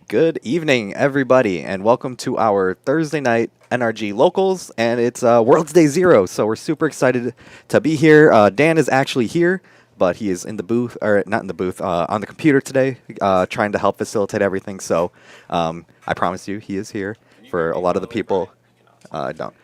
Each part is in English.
Good evening, everybody, and welcome to our Thursday night NRG Locals, and it's World's Day Zero, so we're super excited to be here. Dan is actually here, but he is in the booth, or not in the booth, on the computer today, trying to help facilitate everything, so I promise you, he is here for a lot of the people. I don't.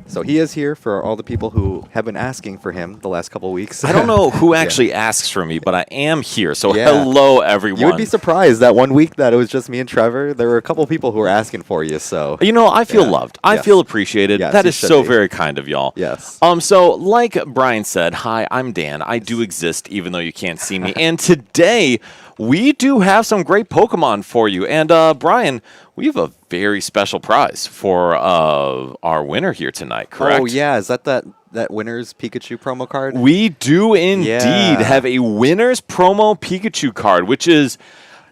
So he is here for all the people who have been asking for him the last couple of weeks. I don't know who actually asks for me, but I am here. So Yeah. hello, everyone. You would be surprised that one week that it was just me and Trevor, there were a couple people who were asking for you. So You know, I feel loved. I Yes. feel appreciated. Yes, That you is should so be. very kind of y'all. Yes. So like Brian said, hi, I'm Dan. I do exist, even though you can't see me. And today, we do have some great Pokemon for you. And Brian, we have a very special prize for our winner here tonight, correct? Oh yeah, is that winner's Pikachu promo card? We do indeed have a winner's promo Pikachu card, which is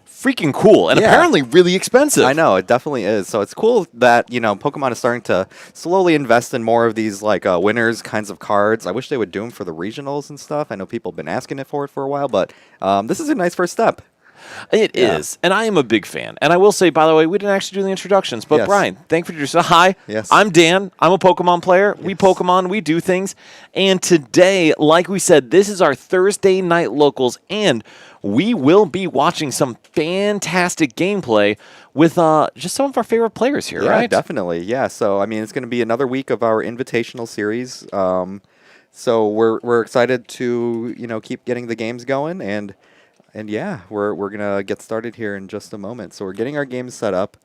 freaking cool and apparently really expensive. I know, it definitely is. So it's cool that, Pokemon is starting to slowly invest in more of these like winners kinds of cards. I wish they would do them for the regionals and stuff. I know people have been asking it for a while, but this is a nice first step. It is, and I am a big fan. And I will say, by the way, we didn't actually do the introductions, but Yes. Brian, thank you for yourself. Hi, Yes. I'm Dan. I'm a Pokemon player. We Pokemon, we do things. And today, like we said, this is our Thursday night locals, and we will be watching some fantastic gameplay with just some of our favorite players here, Yeah, right? definitely. Yeah, so I mean, it's going to be another week of our invitational series. So we're excited to keep getting the games going, and yeah, we're gonna get started here in just a moment. So we're getting our games set up.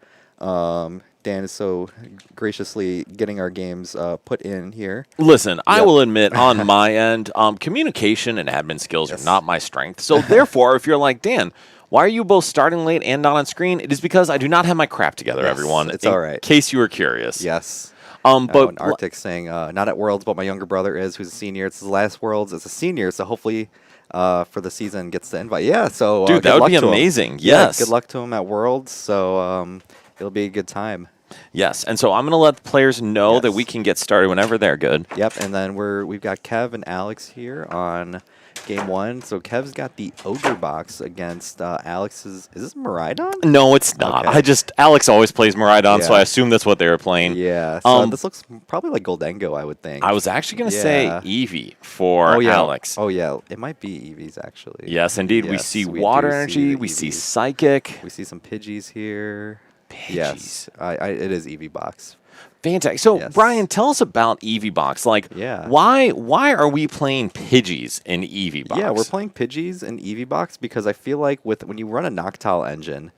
Dan is so graciously getting our games put in here. Listen, I Yep. will admit on my end, communication and admin skills are not my strength. So therefore, if you're like, Dan, why are you both starting late and not on screen? It is because I do not have my crap together, Yes, everyone. it's in all right. case you were curious. Yes. But And Arctic's saying, not at Worlds, but my younger brother is, who's a senior. It's his last Worlds as a senior, so hopefully for the season gets the invite. Yeah, so dude, good that would luck be to him. amazing. Yeah, Yes. good luck to him at Worlds. So it'll be a good time. Yes. And so I'm going to let the players know that Yes. we can get started whenever they're good. Yep, and then we've got Kev and Alex here on game one. So Kev's got the Ogre box against Alex's. Is this Miraidon? No, it's not. Okay. Alex always plays Miraidon, so Yeah. I assume that's what they were playing. Yeah. So this looks probably like Goldengo, I would think. I was actually going to say Yeah. Eevee for yeah. Alex. Oh yeah, it might be Eevee's actually. Yes, indeed. We Yes, see we Water do see Energy. the We see Eevees. Psychic. We see some Pidgeys here. Pidgeys. Yes, it is Eevee box. Fantastic. So, Yes. Brian, tell us about Eevee Box. Like, Yeah. why are we playing Pidgeys in Eevee Box? Yeah, we're playing Pidgeys in Eevee box because I feel like when you run a Noctowl engine,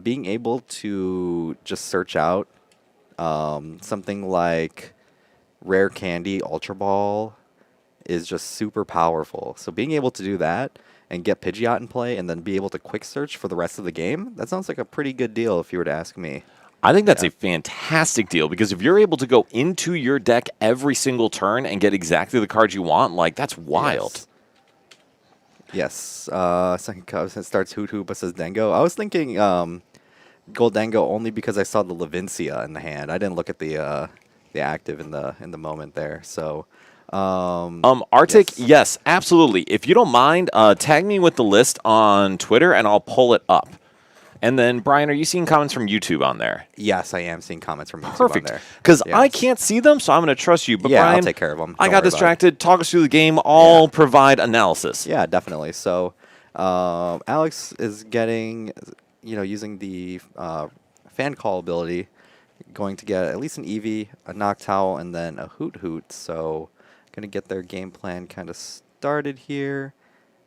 being able to just search out something like Rare Candy Ultra Ball is just super powerful. So being able to do that and get Pidgeot in play and then be able to quick search for the rest of the game, that sounds like a pretty good deal if you were to ask me. I think that's a fantastic deal because if you're able to go into your deck every single turn and get exactly the cards you want, like, that's wild. Yes. Second Cubs, it starts Hoot Hoot but says Dengo. I was thinking Goldengo only because I saw the Levincia in the hand. I didn't look at the active in the moment there. So Arctic, yes, absolutely. If you don't mind, tag me with the list on Twitter and I'll pull it up. And then, Brian, are you seeing comments from YouTube on there? yes, I am seeing comments from YouTube Perfect. on there. Because I Yes. can't see them, so I'm going to trust you. But Yeah, I'll Brian, take care of 'em. I Don't got worry about it. distracted. Talk us through the game. I'll provide analysis. Yeah, definitely. So Alex is getting, using the fan call ability, going to get at least an Eevee, a Noctowl, and then a Hoot Hoot. So going to get their game plan kind of started here.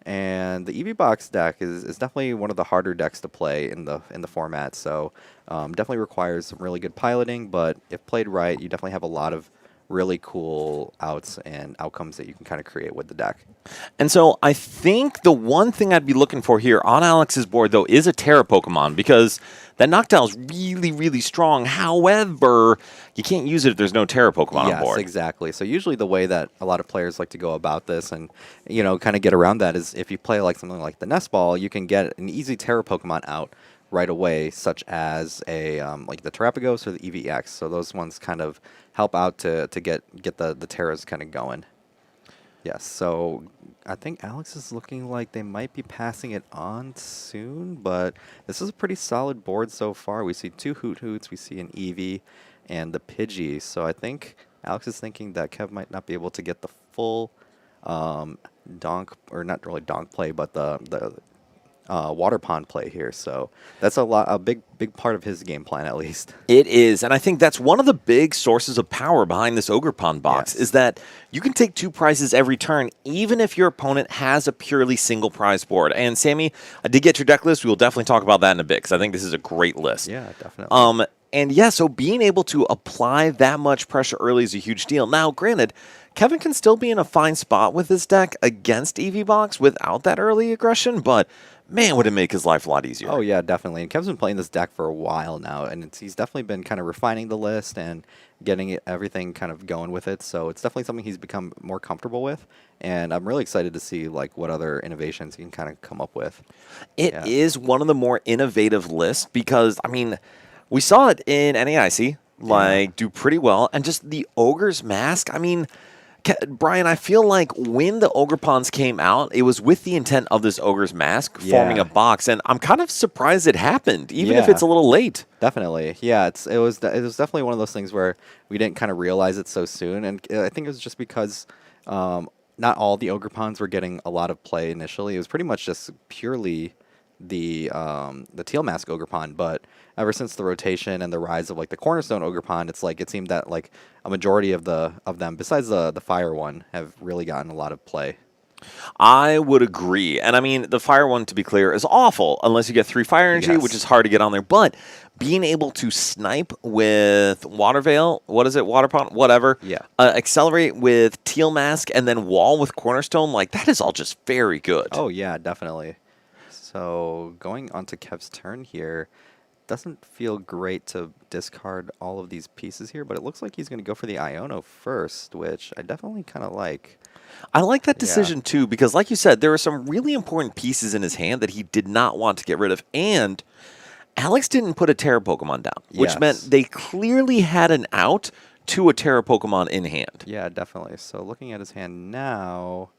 And the Eevee box deck is definitely one of the harder decks to play in the format. So definitely requires some really good piloting, but if played right, you definitely have a lot of really cool outs and outcomes that you can kind of create with the deck. And so I think the one thing I'd be looking for here on Alex's board, though, is a Terra Pokemon because that Noctowl is really, really strong. However, you can't use it if there's no Terra Pokemon on board. Yes, exactly. So usually the way that a lot of players like to go about this and, kind of get around that is if you play like something like the Nest Ball, you can get an easy Terra Pokemon out right away, such as a like the Terrapagos or the EVX. So those ones kind of help out to get the Terras kind of going. Yes, so I think Alex is looking like they might be passing it on soon, but this is a pretty solid board so far. We see two Hoot Hoots, we see an Eevee, and the Pidgey. So I think Alex is thinking that Kev might not be able to get the full donk, or not really donk play, but the water pond play here. So that's a big part of his game plan at least. It is, and I think that's one of the big sources of power behind this Ogre Pond box, Yes. is that you can take 2 prizes every turn, even if your opponent has a purely single prize board. And Sammy, I did get your deck list. We will definitely talk about that in a bit, because I think this is a great list. Yeah, definitely. And yeah, so being able to apply that much pressure early is a huge deal. Now, granted, Kevin can still be in a fine spot with this deck against EVBox without that early aggression, but man, would it make his life a lot easier. Oh yeah, definitely. And Kev's been playing this deck for a while now, and he's definitely been kind of refining the list and getting everything kind of going with it. So it's definitely something he's become more comfortable with, and I'm really excited to see like what other innovations he can kind of come up with. It is one of the more innovative lists because, I mean, we saw it in NAIC, like, do pretty well, and just the Ogre's Mask, I mean, Brian, I feel like when the Ogre Ponds came out, it was with the intent of this Ogre's Mask forming a box, and I'm kind of surprised it happened, even if it's a little late. Definitely, yeah. It was definitely one of those things where we didn't kind of realize it so soon, and I think it was just because not all the Ogre Ponds were getting a lot of play initially. It was pretty much just purely the Teal Mask Ogre Pond, but ever since the rotation and the rise of like the Cornerstone Ogre Pond, it's like it seemed that like a majority of them, besides the Fire one, have really gotten a lot of play. I would agree. And I mean, the Fire one, to be clear, is awful unless you get 3 Fire Energy, which is hard to get on there. But being able to snipe with Water Veil, what is it, Water Pond, whatever, accelerate with Teal Mask, and then wall with Cornerstone, like that is all just very good. Oh yeah, definitely. So going on to Kev's turn here, doesn't feel great to discard all of these pieces here, but it looks like he's going to go for the Iono first, which I definitely kind of like. I like that decision too, because like you said, there are some really important pieces in his hand that he did not want to get rid of, and Alex didn't put a Terra Pokemon down, which meant they clearly had an out to a Terra Pokemon in hand. Yeah, definitely. So looking at his hand now,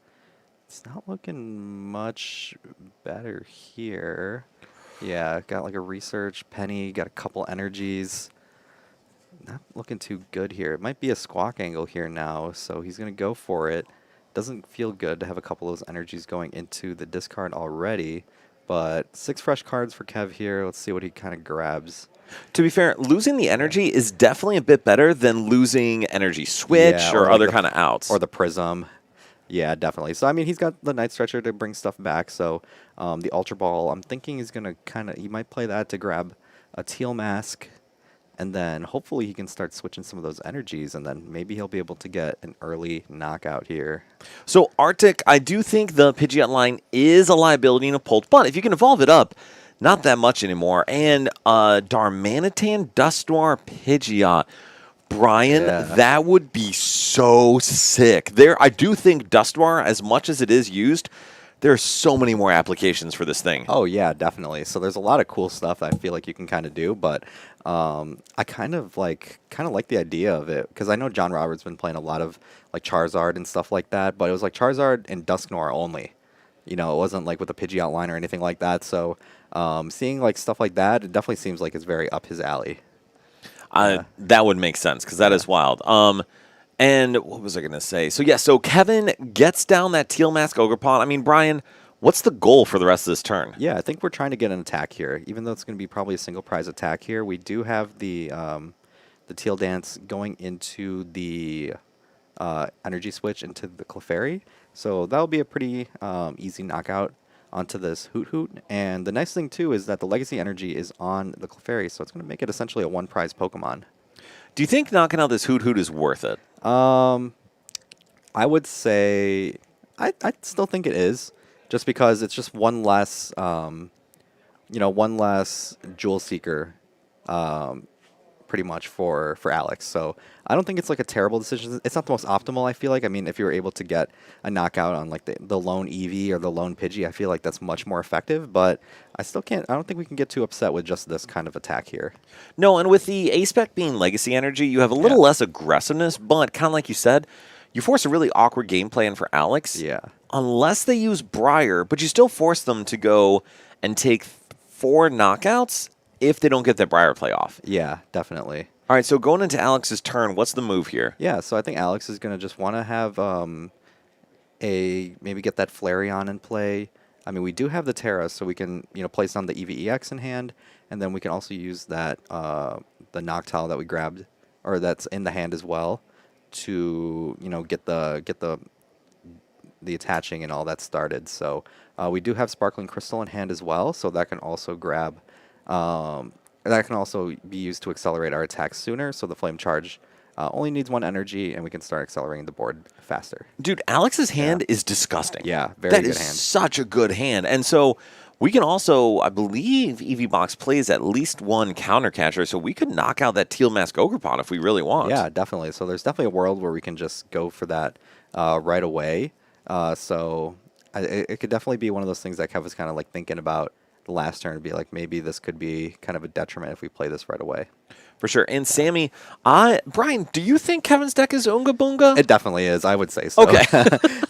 it's not looking much better here. Yeah, got like a Research, Penny, got a couple energies. Not looking too good here. It might be a Squawk Angle here now, so he's going to go for it. Doesn't feel good to have a couple of those energies going into the discard already, but 6 fresh cards for Kev here. Let's see what he kind of grabs. To be fair, losing the energy is definitely a bit better than losing energy switch or like other kind of outs. Or the Prism. Yeah, definitely. So, I mean, he's got the Night Stretcher to bring stuff back. So, the Ultra Ball, I'm thinking he's going to he might play that to grab a Teal Mask. And then hopefully he can start switching some of those energies. And then maybe he'll be able to get an early knockout here. So, Arctic, I do think the Pidgeot line is a liability in a Pult. But if you can evolve it up, not that much anymore. And Darmanitan, Dusknoir, Pidgeot. Brian, that would be so sick. I do think Dusknoir, as much as it is used, there are so many more applications for this thing. Oh yeah, definitely. So there's a lot of cool stuff I feel like you can kind of do, but I kind of like the idea of it because I know John Roberts been playing a lot of like Charizard and stuff like that, but it was like Charizard and Dusknoir only. You know, it wasn't like with a Pidgeot line or anything like that. So seeing like stuff like that, it definitely seems like it's very up his alley. That would make sense because that is wild. And what was I going to say? So, yeah, so Kevin gets down that Teal Mask Ogre Pond. I mean, Brian, what's the goal for the rest of this turn? Yeah, I think we're trying to get an attack here. Even though it's going to be probably a single prize attack here, we do have the Teal Dance going into the energy switch into the Clefairy. So that'll be a pretty easy knockout onto this Hoot Hoot. And the nice thing, too, is that the Legacy Energy is on the Clefairy, so it's going to make it essentially a one-prize Pokemon. Do you think knocking out this Hoot Hoot is worth it? I would say I still think it is, just because it's just one less, one less Jewel Seeker, pretty much for Alex. So I don't think it's like a terrible decision. It's not the most optimal, I feel like. I mean, if you were able to get a knockout on like the lone Eevee or the lone Pidgey, I feel like that's much more effective. But I don't think we can get too upset with just this kind of attack here. No, and with the A-Spec being Legacy Energy, you have a little less aggressiveness, but kind of like you said, you force a really awkward game plan for Alex. Yeah. Unless they use Briar, but you still force them to go and take 4 knockouts if they don't get their Briar play off. Yeah, definitely. All right, so going into Alex's turn, what's the move here? Yeah, so I think Alex is going to just want to have maybe get that Flareon in play. I mean, we do have the Terra, so we can place on the EVEX in hand, and then we can also use that the Noctowl that we grabbed, or that's in the hand as well, to get the attaching and all that started. So we do have Sparkling Crystal in hand as well, so that can also grab. That can also be used to accelerate our attacks sooner. So the Flame Charge only needs 1 energy, and we can start accelerating the board faster. Dude, Alex's hand is disgusting. Yeah, very good hand. That is such a good hand. And so we can also, I believe, EVBox plays at least 1 counter catcher, so we could knock out that Teal Mask Ogerpon if we really want. Yeah, definitely. So there's definitely a world where we can just go for that right away. So it could definitely be one of those things that Kev was kind of like thinking about the last turn, to be like, maybe this could be kind of a detriment if we play this right away. For sure. And Sammy, Brian, do you think Kevin's deck is Oonga Boonga? It definitely is. I would say so. Okay.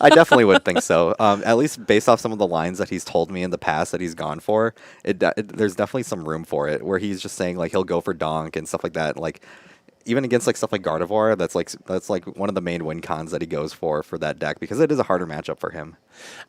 I definitely would think so. At least based off some of the lines that he's told me in the past that he's gone for, there's definitely some room for it, where he's just saying like he'll go for Donk and stuff like that. Like even against like stuff like Gardevoir, that's like one of the main win cons that he goes for that deck, because it is a harder matchup for him.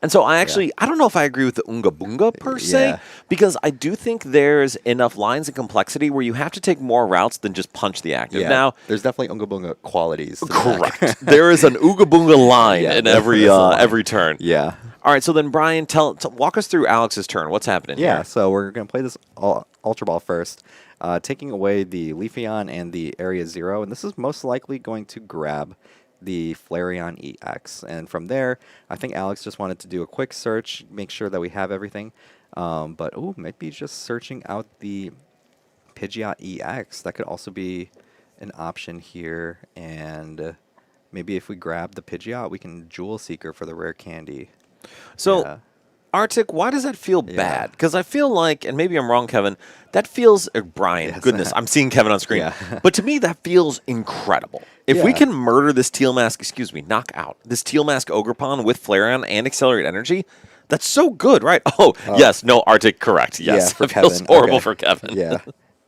And so I don't know if I agree with the Oonga Boonga per se, because I do think there's enough lines and complexity where you have to take more routes than just punch the active. Yeah, now, there's definitely Oonga Boonga qualities. Correct. There is an Ooga Boonga line in every turn. Yeah. All right, so then Brian, walk us through Alex's turn. What's happening here? Yeah, so we're going to play this Ultra Ball first, taking away the Leafeon and the Area 0, and this is most likely going to grab the Flareon EX. And from there, I think Alex just wanted to do a quick search, make sure that we have everything. But, maybe just searching out the Pidgeot EX. That could also be an option here. And maybe if we grab the Pidgeot, we can Jewel Seeker for the rare candy. So, Arctic, why does that feel bad? Because I feel like, and maybe I'm wrong, Kevin, that feels, Brian, goodness, I'm seeing Kevin on screen. But to me, that feels incredible. If we can murder this Teal Mask, knock out this Teal Mask Ogerpon with Flareon and Accelerate Energy, that's so good, right? Yes, no, Arctic, correct. Yes, for it feels Kevin. horrible for Kevin. Yeah,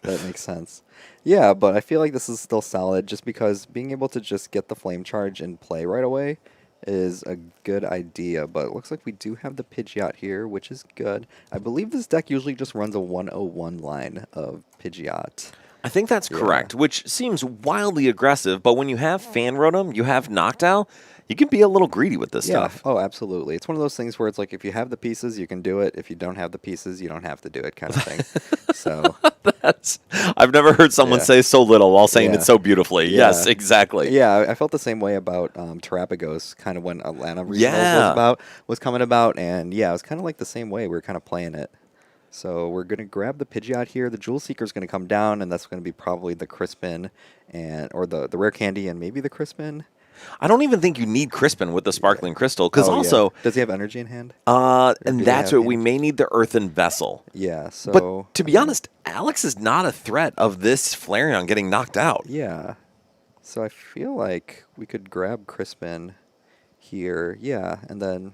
that makes sense. Yeah, but I feel like this is still solid, just because being able to just get the Flame Charge and play right away is a good idea. But it looks like we do have the Pidgeot here, which is good. I believe this deck usually just runs a 101 line of Pidgeot. I think that's correct, which seems wildly aggressive, but when you have Fan Rotom, you have Noctowl, you can be a little greedy with this stuff. Oh, absolutely. It's one of those things where it's like, if you have the pieces, you can do it. If you don't have the pieces, you don't have to do it, kind of thing. So I've never heard someone say so little while saying it so beautifully. Yeah. Yes, exactly. Yeah, I felt the same way about Terrapagos, kind of when Atlanta Regionals was coming about, and it was kind of like the same way. We were kind of playing it. So we're going to grab the Pidgeot here. The Jewel Seeker is going to come down, and that's going to be probably the Crispin, or the rare candy, and maybe the Crispin. I don't even think you need Crispin with the Sparkling Crystal, because also... Does he have energy in hand? And that's what we may need, the Earthen Vessel. Yeah, so... But to be honest, Alex is not a threat of this Flareon getting knocked out. Yeah. So I feel like we could grab Crispin here. Yeah, and then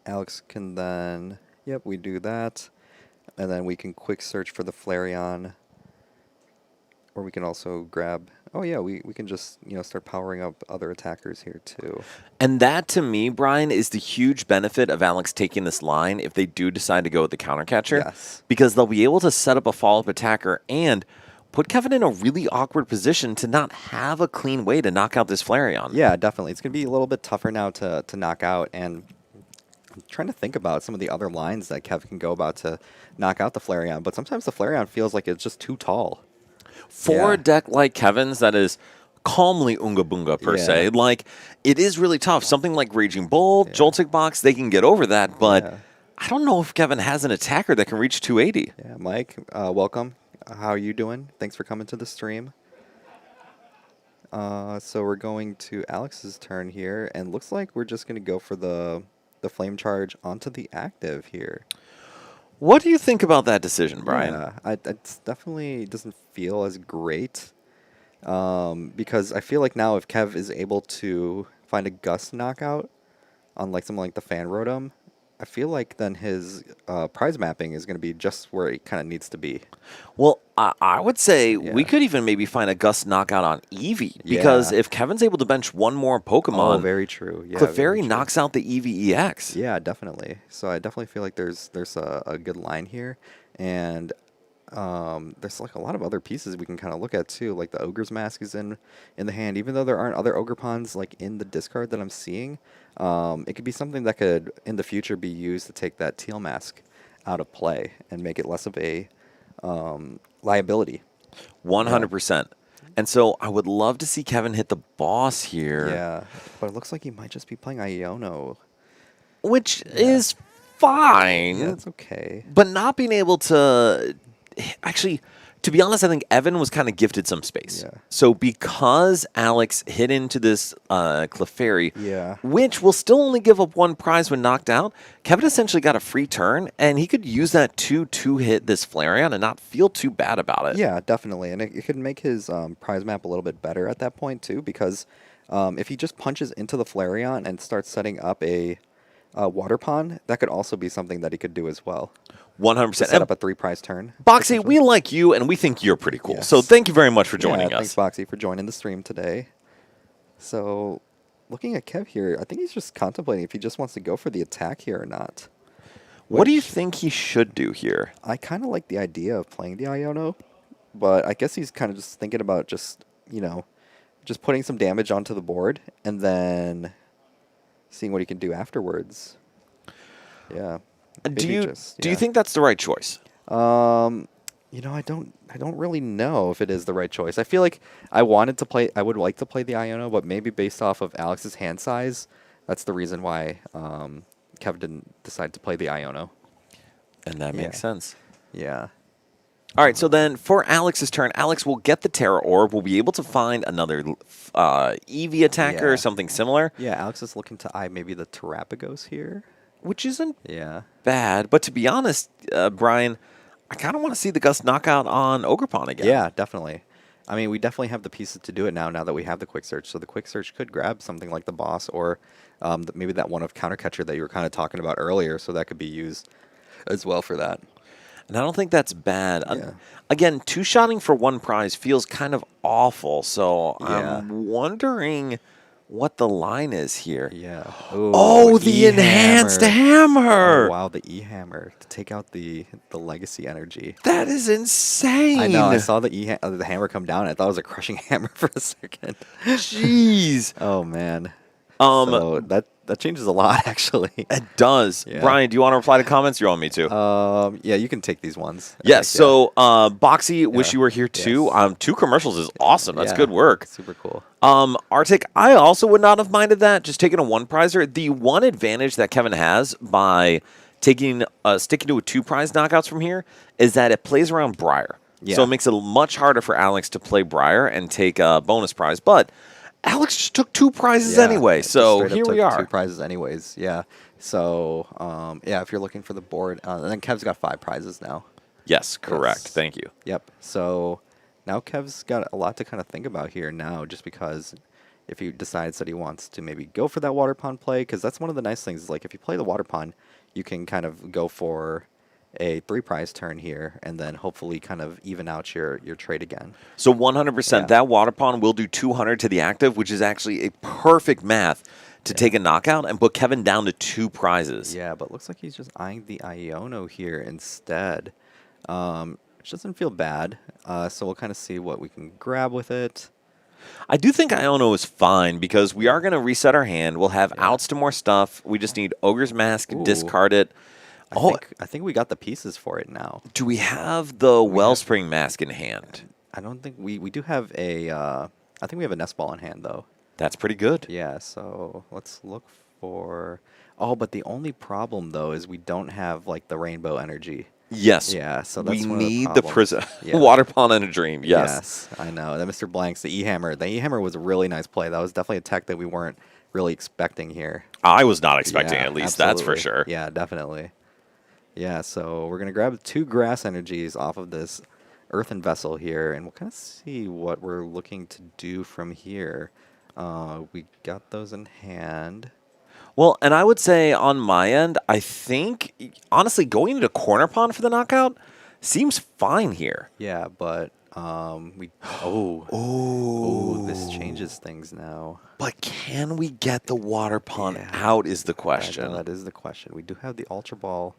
Alex can then... Yep, we do that. And then we can quick search for the Flareon. Or we can also grab... Oh, yeah, we can just, start powering up other attackers here, too. And that, to me, Brian, is the huge benefit of Alex taking this line if they do decide to go with the counter catcher. Yes. Because they'll be able to set up a follow-up attacker and put Kevin in a really awkward position to not have a clean way to knock out this Flareon. Yeah, definitely. It's going to be a little bit tougher now to knock out. And I'm trying to think about some of the other lines that Kev can go about to knock out the Flareon. But sometimes the Flareon feels like it's just too tall. For a deck like Kevin's that is calmly Oonga Boonga per se, like, it is really tough. Something like Raging Bull, Joltik Box, they can get over that, but I don't know if Kevin has an attacker that can reach 280. Yeah, Mike, welcome. How are you doing? Thanks for coming to the stream. So we're going to Alex's turn here, and looks like we're just going to go for the Flame Charge onto the active here. What do you think about that decision, Brian? Yeah, it definitely doesn't feel as great. Because I feel like now if Kev is able to find a Gust knockout on like something like the Fan Rotom, I feel like then his prize mapping is going to be just where it kind of needs to be. Well, I would say we Yeah. could even maybe find a Gust knockout on Eevee because Yeah. if Kevin's able to bench one more Pokemon, Oh, very true. Yeah, very Clefairy true. knocks out the Eevee EX. Yeah, definitely. So I definitely feel like there's a good line here, and there's like a lot of other pieces we can kind of look at too. Like the Ogre's Mask is in the hand, even though there aren't other Ogre Pawns like in the discard that I'm seeing. It could be something that could in the future be used to take that Teal Mask out of play and make it less of a liability. 100%. And so I would love to see Kevin hit the boss here, Yeah, but it looks like he might just be playing Iono. which is fine. Yeah, it's okay. But not being able to actually, to be honest, I think Evan was kind of gifted some space. Yeah. So because Alex hit into this Clefairy, Yeah. which will still only give up one prize when knocked out, Kevin essentially got a free turn, and he could use that to hit this Flareon and not feel too bad about it. Yeah, definitely, and it could make his prize map a little bit better at that point too, because if he just punches into the Flareon and starts setting up a water pond, that could also be something that he could do as well. 100%. Set up a 3-prize turn. Boxy, potentially. we like you, and we think you're pretty cool. Yes. So thank you very much for joining Yeah, us. thanks, Boxy, for joining the stream today. So, looking at Kev here, I think he's just contemplating if he just wants to go for the attack here or not. What do you which think he should do here? I kind of like the idea of playing the Iono, but I guess he's kind of just thinking about just putting some damage onto the board and then seeing what he can do afterwards. Yeah. Do maybe you just- do you yeah. think that's the right choice? I don't really know if it is the right choice. I feel like I would like to play the Iono, but maybe based off of Alex's hand size, that's the reason why Kev didn't decide to play the Iono. And that makes sense. Yeah. All right, so then for Alex's turn, Alex will get the Terra Orb. We'll be able to find another Eevee attacker or Yeah. something similar, Yeah, Alex is looking to eye maybe the Terrapagos here. which isn't Yeah. bad. But to be honest, Brian, I kind of want to see the Gust knockout on Ogerpon again. Yeah, definitely. I mean, we definitely have the pieces to do it now that we have the quick search. So the quick search could grab something like the boss or maybe that one of counter catcher that you were kind of talking about earlier. So that could be used as well for that. And I don't think that's bad. Yeah. Again, two-shotting for one prize feels kind of awful. So Yeah. I'm wondering what the line is here. Yeah. Oh, the enhanced hammer. Oh, wow, the E-hammer to take out the legacy energy. That is insane. I know. I saw the hammer come down. I thought it was a crushing hammer for a second. Jeez. Oh man. Um, So that changes a lot, actually. It does. Yeah. Brian, do you want to reply to comments? You want me to? Yeah, you can take these ones. I Yes. think, So, Boxy, wish you were here too. Yes. 2 commercials is awesome. That's yeah. good work. Super cool. Arctic, I also would not have minded that. Just taking a one prizer. The one advantage that Kevin has by taking sticking to a 2 prize knockouts from here is that it plays around Briar. Yeah. So it makes it much harder for Alex to play Briar and take a bonus prize. But Alex just took 2 prizes Yeah, anyway. just So straight up here we took are. 2 prizes anyways. Yeah. So yeah, if you're looking for the board, and then Kev's got 5 prizes now. Yes, correct. Yes. Thank you. Yep. So now Kev's got a lot to kind of think about here now, just because if he decides that he wants to maybe go for that water pond play, because that's one of the nice things is like if you play the water pond, you can kind of go for a 3 prize turn here and then hopefully kind of even out your trade again. So 100%, Yeah. that water pond will do 200 to the active, which is actually a perfect math to take a knockout and put Kevin down to 2 prizes. Yeah, but looks like he's just eyeing the Iono here instead. Which doesn't feel bad. So we'll kind of see what we can grab with it. I do think Iono is fine because we are going to reset our hand. We'll have outs to more stuff. We just need Ogre's Mask, Ooh. discard it. I think we got the pieces for it now. Do we have the Wellspring Mask in hand? I don't think we do have a. I think we have a nest ball in hand though. That's pretty good. Yeah. So let's look for. Oh, but the only problem though is we don't have like the rainbow energy. Yes. Yeah. So that's we one of the need the problems. prison. Yeah. Water pond and a dream. Yes. I know. That Mr. Blanks, the E-hammer. The E-hammer was a really nice play. That was definitely a tech that we weren't really expecting here. I was not expecting Yeah, at least. That's for absolutely. sure. Yeah, definitely. Yeah, so we're going to grab 2 grass energies off of this Earthen Vessel here, and we'll kind of see what we're looking to do from here. We got those in hand. Well, and I would say on my end, I think, honestly, going into corner pawn for the knockout seems fine here. Yeah, but we. Oh, oh, this changes things now. But can we get the water pawn Yeah. out is the I know, question. that is the question. We do have the Ultra Ball,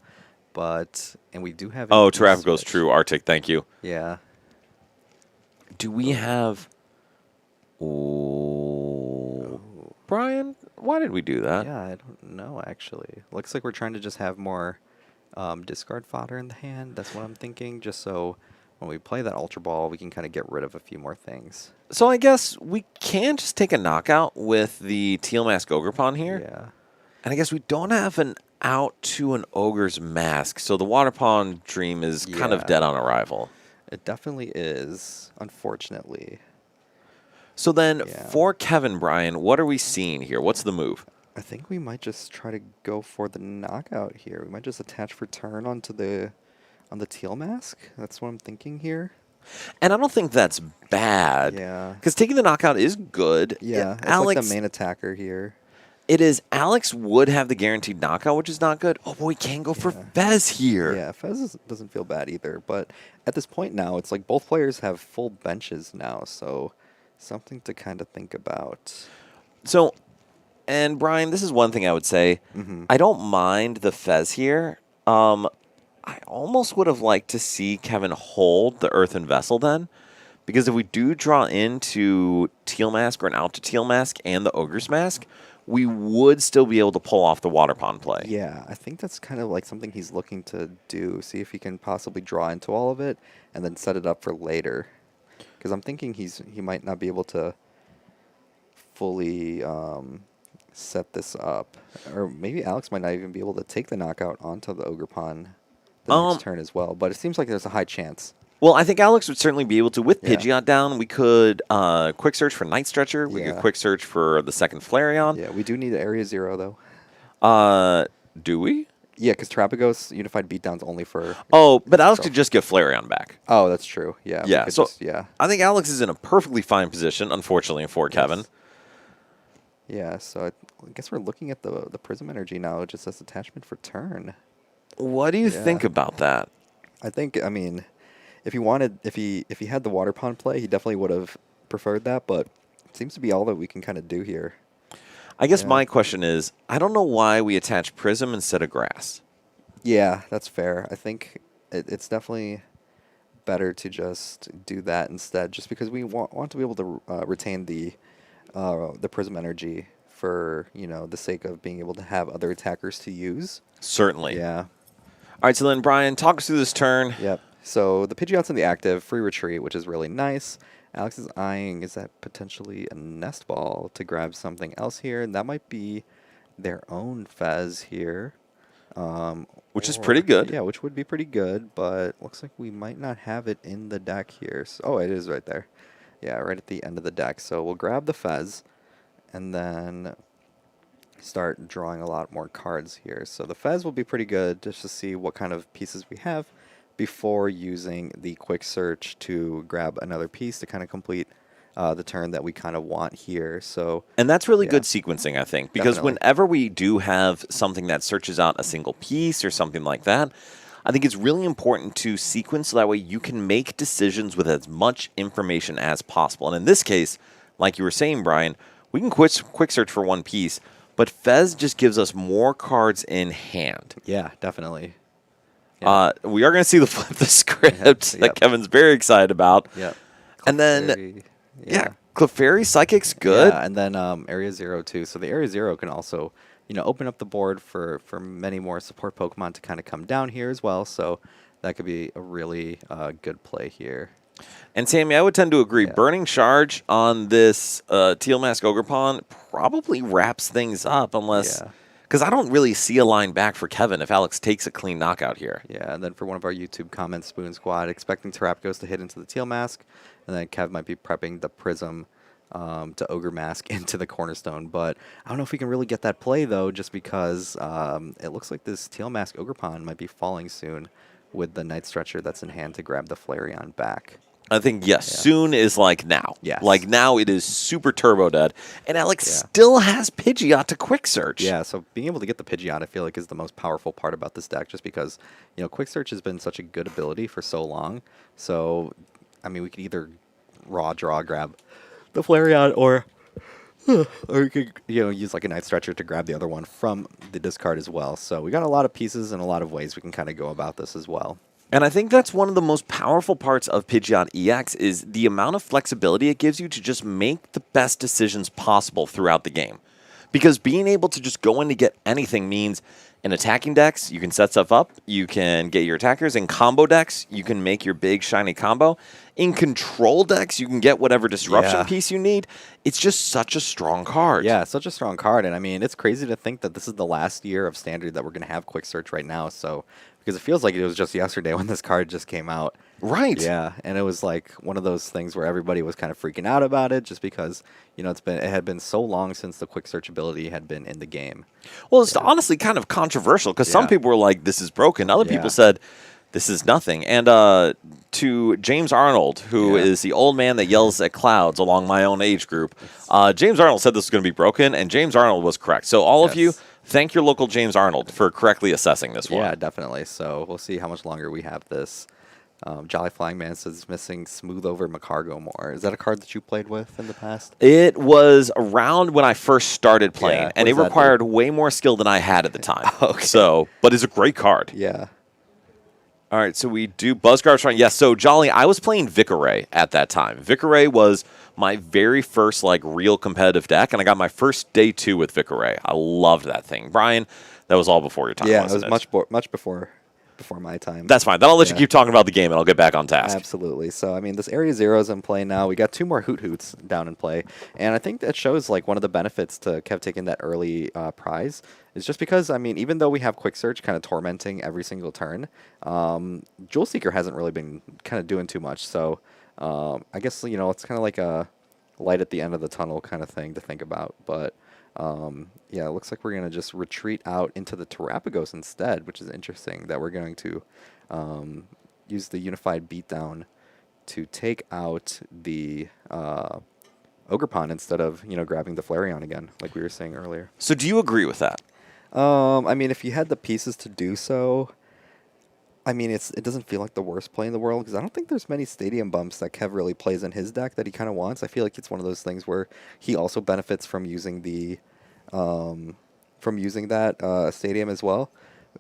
and we do have. Oh, an Trap goes E-switch. true. Arctic, thank you. Yeah. Do we have... Oh. Brian, why did we do that? Yeah, I don't know actually. Looks like we're trying to just have more discard fodder in the hand. That's what I'm thinking. Just so when we play that Ultra Ball, we can kind of get rid of a few more things. So I guess we can just take a knockout with the Teal Mask Ogre Pawn here. Yeah. And I guess we don't have an out to an Ogre's Mask. So the Water Pawn dream is kind of Yeah. dead on arrival. It definitely is, unfortunately. So then Yeah. for Kevin, Brian, what are we seeing here? What's the move? I think we might just try to go for the knockout here. We might just attach for turn on the Teal Mask. That's what I'm thinking here. And I don't think that's bad. Yeah. Because taking the knockout is good. Yeah, it's Alex, like the main attacker here. it is. Alex would have the guaranteed knockout, which is not good. Oh, boy, we can go for Yeah. Fez here. Yeah, doesn't feel bad either. But at this point now, it's like both players have full benches now, so something to kind of think about. So, and Brian, this is one thing I would say. I don't mind the Fez here. I almost would have liked to see Kevin hold the Earthen Vessel then. Because if we do draw into Teal Mask or an out to Teal Mask and the Ogre's Mask, we would still be able to pull off the Water Pawn play. Yeah, I think that's kind of like something he's looking to do. See if he can possibly draw into all of it and then set it up for later. Because I'm thinking he might not be able to fully set this up. Or maybe Alex might not even be able to take the knockout onto the Ogre Pawn the next turn as well. But it seems like there's a high chance. Well, I think Alex would certainly be able to. With Yeah. Pidgeot down, we could quick search for Night Stretcher. We could Yeah. quick search for the second Flareon. Yeah, we do need Area 0, though. Do we? Yeah, because Terapagos Unified Beatdown's only for... Oh, but Alex could just get Flareon back. Oh, that's true. Yeah. we Yeah, could so just- yeah. I think Alex is in a perfectly fine position, unfortunately, for Kevin. Yes. Yeah, so I guess we're looking at the Prism Energy now, just as attachment for turn. What do you Yeah. think about that? I think, I mean, if he had the Water Pond play, he definitely would have preferred that, but it seems to be all that we can kind of do here. I guess Yeah. my question is, I don't know why we attach Prism instead of Grass. Yeah, that's fair. I think it's definitely better to just do that instead, just because we want to be able to retain the Prism Energy for, the sake of being able to have other attackers to use. Certainly. Yeah. All right, so then, Brian, talk us through this turn. Yep. So the Pidgeot's in the active, free retreat, which is really nice. Alex is eyeing, is that potentially a Nest Ball to grab something else here? And that might be their own Fez here. Which is pretty good. Yeah, which would be pretty good, but looks like we might not have it in the deck here. So, oh, it is right there. Yeah, right at the end of the deck. So we'll grab the Fez and then start drawing a lot more cards here. So the Fez will be pretty good just to see what kind of pieces we have before using the quick search to grab another piece to kind of complete the turn that we kind of want here. So And that's really Yeah. good sequencing, I think, because Definitely. whenever we do have something that searches out a single piece or something like that, I think it's really important to sequence so that way you can make decisions with as much information as possible. And in this case, like you were saying, Brian, we can quick search for one piece, but Fez just gives us more cards in hand. yeah, definitely. We are going to see the flip the script that Yep. Kevin's very excited about. Yeah. And then, yeah, Clefairy Psychic's good. Yeah, and then Area 0 too. So the Area 0 can also, open up the board for many more support Pokemon to kind of come down here as well. So that could be a really good play here. And Sammy, I would tend to agree. Yeah. Burning Charge on this Teal Mask Ogre Pawn probably wraps things up unless... Yeah. Because I don't really see a line back for Kevin if Alex takes a clean knockout here. Yeah, and then for one of our YouTube comments, Spoon Squad, expecting Terapagos to hit into the Teal Mask, and then Kev might be prepping the Prism to Ogre Mask into the Cornerstone. But I don't know if we can really get that play, though, just because it looks like this Teal Mask Ogre Pawn might be falling soon with the Night Stretcher that's in hand to grab the Flareon back. I think, yes, soon is like now. Yes. Like now it is super turbo dead. And Alex Yeah. still has Pidgeot to quick search. Yeah, so being able to get the Pidgeot, I feel like, is the most powerful part about this deck, just because, Quick Search has been such a good ability for so long. So, I mean, we could either raw draw grab the Flareon, or you could, use like a Night Stretcher to grab the other one from the discard as well. So we got a lot of pieces and a lot of ways we can kind of go about this as well. And I think that's one of the most powerful parts of Pidgeot EX is the amount of flexibility it gives you to just make the best decisions possible throughout the game. Because being able to just go in to get anything means in attacking decks, you can set stuff up, you can get your attackers. In combo decks, you can make your big shiny combo. In control decks, you can get whatever disruption piece you need. It's just such a strong card. Yeah, such a strong card. And I mean, it's crazy to think that this is the last year of Standard that we're going to have Quick Search right now. So, because it feels like it was just yesterday when this card just came out. Right. Yeah, and it was like one of those things where everybody was kind of freaking out about it, just because it had been so long since the quick search ability had been in the game. Well, it's honestly kind of controversial because some people were like, "This is broken." Other people said, "This is nothing." And to James Arnold, who is the old man that yells at clouds along my own age group, James Arnold said this was going to be broken, and James Arnold was correct. So all of you, thank your local James Arnold for correctly assessing this one. Yeah, definitely. So we'll see how much longer we have this. Jolly Flying Man says missing Smooth Over Macargo more. Is that a card that you played with in the past? It was around when I first started playing, and it does that required way more skill than I had at the time. Okay. So, but it's a great card. Yeah. All right, so we do Buzzguard Shrine. Yes, so Jolly, I was playing Vicaray at that time. Vicaray was my very first real competitive deck, and I got my first day 2 with Vicaray. I loved that thing. Brian, that was all before your time. Yeah, it wasn't was much before my time. That's fine. Then I'll let you keep talking about the game, and I'll get back on task. Absolutely. So, I mean, this Area Zero is in play now. We got 2 more Hoot Hoots down in play. And I think that shows, one of the benefits to Kev taking that early prize is just because, I mean, even though we have Quick Search kind of tormenting every single turn, Jewel Seeker hasn't really been kind of doing too much. So, I guess, it's kind of like a light at the end of the tunnel kind of thing to think about. But, yeah, it looks like we're going to just retreat out into the Terrapagos instead, which is interesting that we're going to use the Unified Beatdown to take out the Ogerpon instead of, grabbing the Flareon again, like we were saying earlier. So do you agree with that? I mean, if you had the pieces to do so, I mean, it doesn't feel like the worst play in the world, because I don't think there's many stadium bumps that Kev really plays in his deck that he kind of wants. I feel like it's one of those things where he also benefits from using the that stadium as well.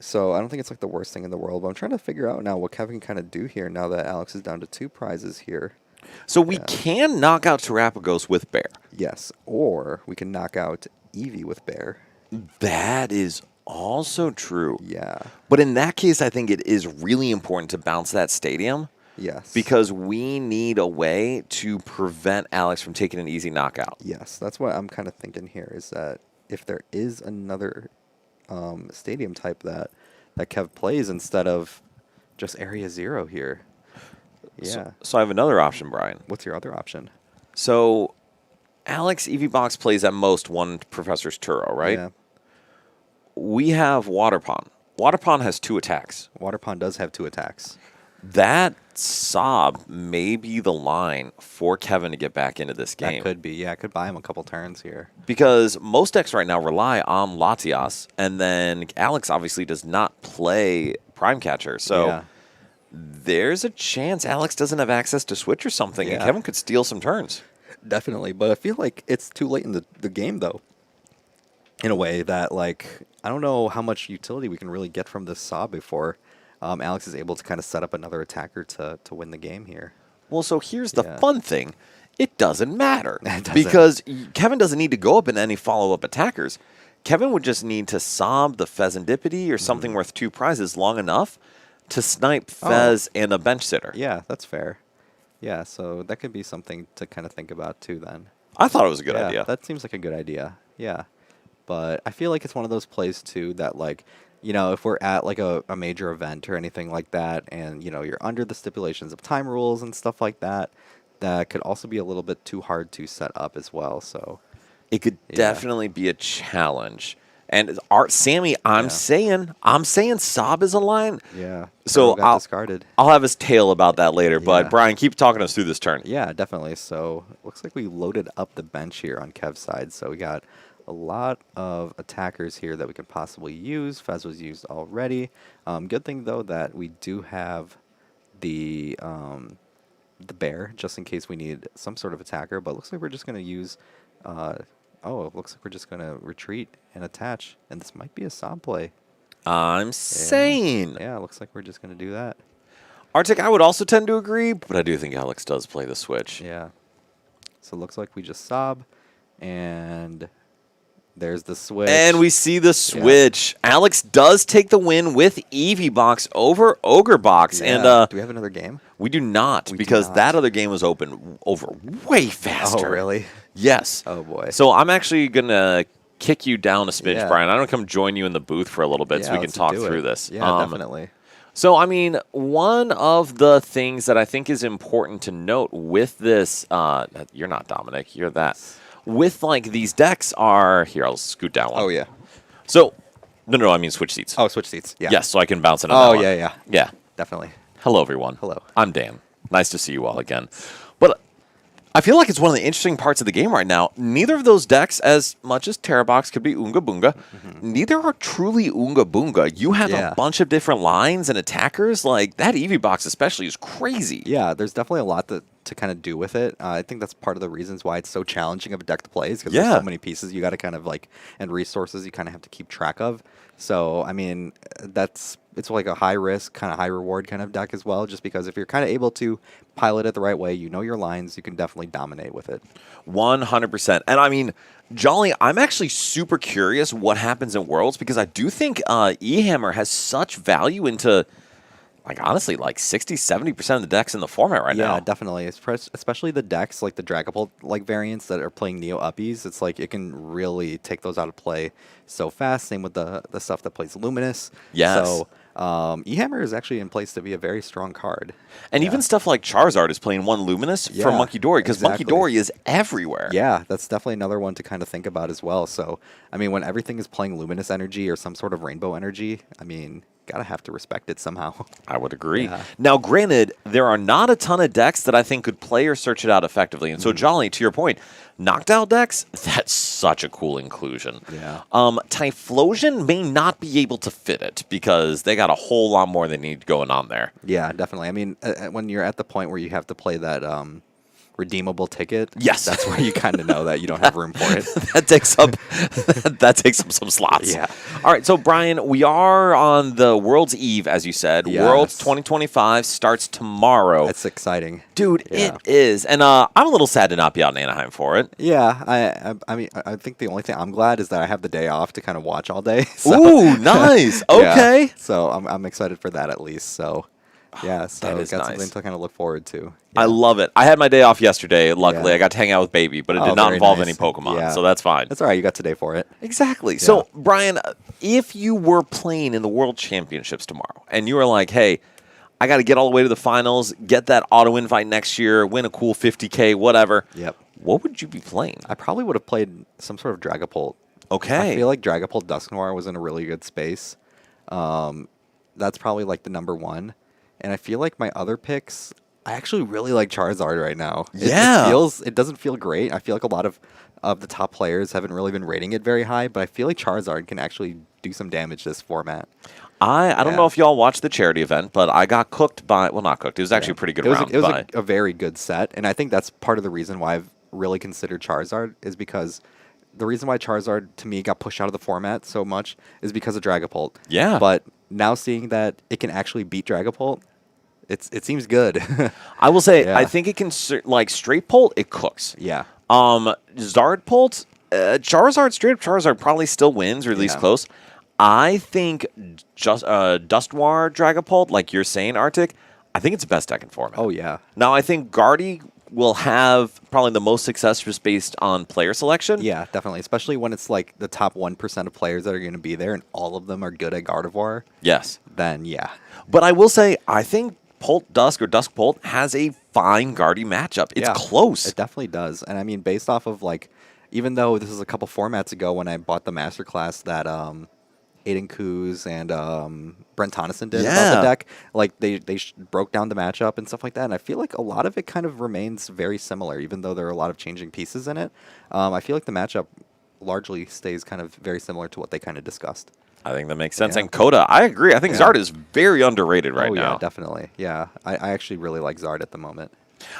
So I don't think it's the worst thing in the world. But I'm trying to figure out now what Kev can kind of do here now that Alex is down to 2 prizes here. So we can knock out Terrapagos with Bear. Yes, or we can knock out Eevee with Bear. That is also true. Yeah. But in that case, I think it is really important to bounce that stadium. Yes. Because we need a way to prevent Alex from taking an easy knockout. Yes, that's what I'm kind of thinking here, is that if there is another stadium type that Kev plays instead of just Area Zero here. Yeah. So I have another option, Brian. What's your other option? So Alex EVBox plays at most 1 Professor's Turo, right? Yeah. We have Waterpon. Waterpon has 2 attacks. Waterpon does have 2 attacks. That Sob may be the line for Kevin to get back into this game. That could be. Yeah, I could buy him a couple turns here. Because most decks right now rely on Latias, and then Alex obviously does not play Prime Catcher. So there's a chance Alex doesn't have access to Switch or something, and Kevin could steal some turns. Definitely. But I feel like it's too late in the game, though, in a way that, I don't know how much utility we can really get from this Sob before Alex is able to kind of set up another attacker to win the game here. Well, so here's the fun thing. It doesn't matter. It doesn't. Because Kevin doesn't need to go up in any follow-up attackers. Kevin would just need to Sob the Pheasantipede or something worth 2 prizes long enough to snipe Fez and a bench sitter. Yeah, that's fair. Yeah, so that could be something to kind of think about too then. I thought it was a good idea. That seems like a good idea. Yeah. But I feel like it's one of those plays too that if we're at a major event or anything like that, and you're under the stipulations of time rules and stuff like that, that could also be a little bit too hard to set up as well. So it could definitely be a challenge And Sammy, I'm saying Saab is a line. Yeah. So Got discarded. I'll have his tale about that later. But Yeah. Brian, keep talking us through this turn. Yeah, definitely. So looks like we loaded up the bench here on Kev's side. So we got a lot of attackers here that we could possibly use. Fez was used already. Good thing though that we do have the bear just in case we need some sort of attacker. But it looks like we're just gonna use. Oh, it looks like we're just gonna retreat and attach, and this might be a Saab play. I'm saying. Yeah, it looks like we're just gonna do that. Arctic, I would also tend to agree, but I do think Alex does play the switch. Yeah. So it looks like we just Saab, and there's the switch. And we see the switch. Yeah. Alex does take the win with Eevee Box over Ogre Box. Yeah. And do we have another game? We do not, because that other game was open over way faster. Oh, really? Yes. Oh, boy. So I'm actually going to kick you down a smidge, Yeah. Brian. I'm going to come join you in the booth for a little bit so we can talk through this. Yeah, definitely. So, I mean, one of the things that I think is important to note with this, you're not Dominic, you're that. With, like, these decks are, here, I'll scoot down one. Oh, yeah. So, no, I mean switch seats. Oh, switch seats, yeah. Yes, so I can bounce it on Oh, that one. yeah. Yeah. Definitely. Hello, everyone. Hello. I'm Dan. Nice to see you all again. But I feel like it's one of the interesting parts of the game right now. Neither of those decks, as much as Terrabox could be Oonga Boonga, neither are truly Oonga Boonga. You have a bunch of different lines and attackers. Like, that Eevee Box especially is crazy. Yeah, there's definitely a lot to kind of do with it. I think that's part of the reasons why it's so challenging of a deck to play is because there's so many pieces you got to kind of like, and resources you kind of have to keep track of. So, I mean, it's like a high risk, kind of high reward kind of deck as well, just because if you're kind of able to pilot it the right way, you know your lines, you can definitely dominate with it. 100%. And I mean, Jolly, I'm actually super curious what happens in Worlds because I do think E-Hammer has such value into, like, honestly, like 60-70% of the decks in the format right now. Yeah, definitely. Especially the decks, like the Dragapult like variants that are playing Neo Uppies. It's like it can really take those out of play so fast. Same with the stuff that plays Luminous. Yes. So E-Hammer is actually in place to be a very strong card. And even stuff like Charizard is playing one Luminous from Monkey Dory because Monkey Dory is everywhere. Yeah, that's definitely another one to kind of think about as well. So, I mean, when everything is playing Luminous energy or some sort of rainbow energy, I mean, gotta have to respect it somehow. I would agree. Yeah. Now, granted, there are not a ton of decks that I think could play or search it out effectively. And so, Jolly, to your point, knocked out decks, that's such a cool inclusion. Yeah. Typhlosion may not be able to fit it because they got a whole lot more they need going on there. Yeah, definitely. I mean, when you're at the point where you have to play that redeemable ticket, yes, that's where you kind of know that you don't have room for it. That takes up some slots. Yeah. All right, so Brian, we are on the World's Eve, as you said. Yes. Worlds 2025 starts tomorrow. It's exciting, dude. Yeah. It is, and I'm a little sad to not be out in Anaheim for it. Yeah, I mean, I think the only thing I'm glad is that I have the day off to kind of watch all day. So. Ooh, nice. Okay. Yeah, so I'm excited for that at least. So. Yeah, so got something to kind of look forward to. Yeah. I love it. I had my day off yesterday. Luckily, I got to hang out with Baby, but it did not involve any Pokemon, so that's fine. That's all right. You got today for it. Exactly. Yeah. So, Brian, if you were playing in the World Championships tomorrow, and you were like, hey, I got to get all the way to the finals, get that auto invite next year, win a cool 50K, whatever. Yep. What would you be playing? I probably would have played some sort of Dragapult. Okay. I feel like Dragapult Dusknoir was in a really good space. That's probably like the number one. And I feel like my other picks, I actually really like Charizard right now. It doesn't feel great. I feel like a lot of the top players haven't really been rating it very high, but I feel like Charizard can actually do some damage this format. I don't know if y'all watched the charity event, but I got cooked by, well, not cooked. It was actually a pretty good round. It was a very good set, and I think that's part of the reason why I've really considered Charizard is because the reason why Charizard, to me, got pushed out of the format so much is because of Dragapult. Yeah. But now seeing that it can actually beat Dragapult, it seems good. I will say, I think it can, like, straight Pult, it cooks. Yeah. Zard Pult, Charizard, straight up Charizard probably still wins, or at least close. I think just Dusknoir Dragapult, like you're saying, Arctic, I think it's the best deck in format. Oh, yeah. Now, I think Guardy will have probably the most success just based on player selection. Yeah, definitely. Especially when it's like the top 1% of players that are going to be there and all of them are good at Gardevoir. Yes. Then, yeah. But I will say, I think Pult Dusk or Dusk Pult has a fine Guardy matchup. It's close. It definitely does. And I mean, based off of like even though this is a couple formats ago when I bought the masterclass that Aiden Kuz and Brent Tonneson did about the Yeah. deck, like they broke down the matchup and stuff like that, and I feel like a lot of it kind of remains very similar, even though there are a lot of changing pieces in it. I feel like the matchup largely stays kind of very similar to what they kind of discussed. I think that makes sense. Yeah. And Coda, I agree. I think Yeah. Zard is very underrated right Oh now. yeah, definitely. Yeah, I actually really like Zard at the moment.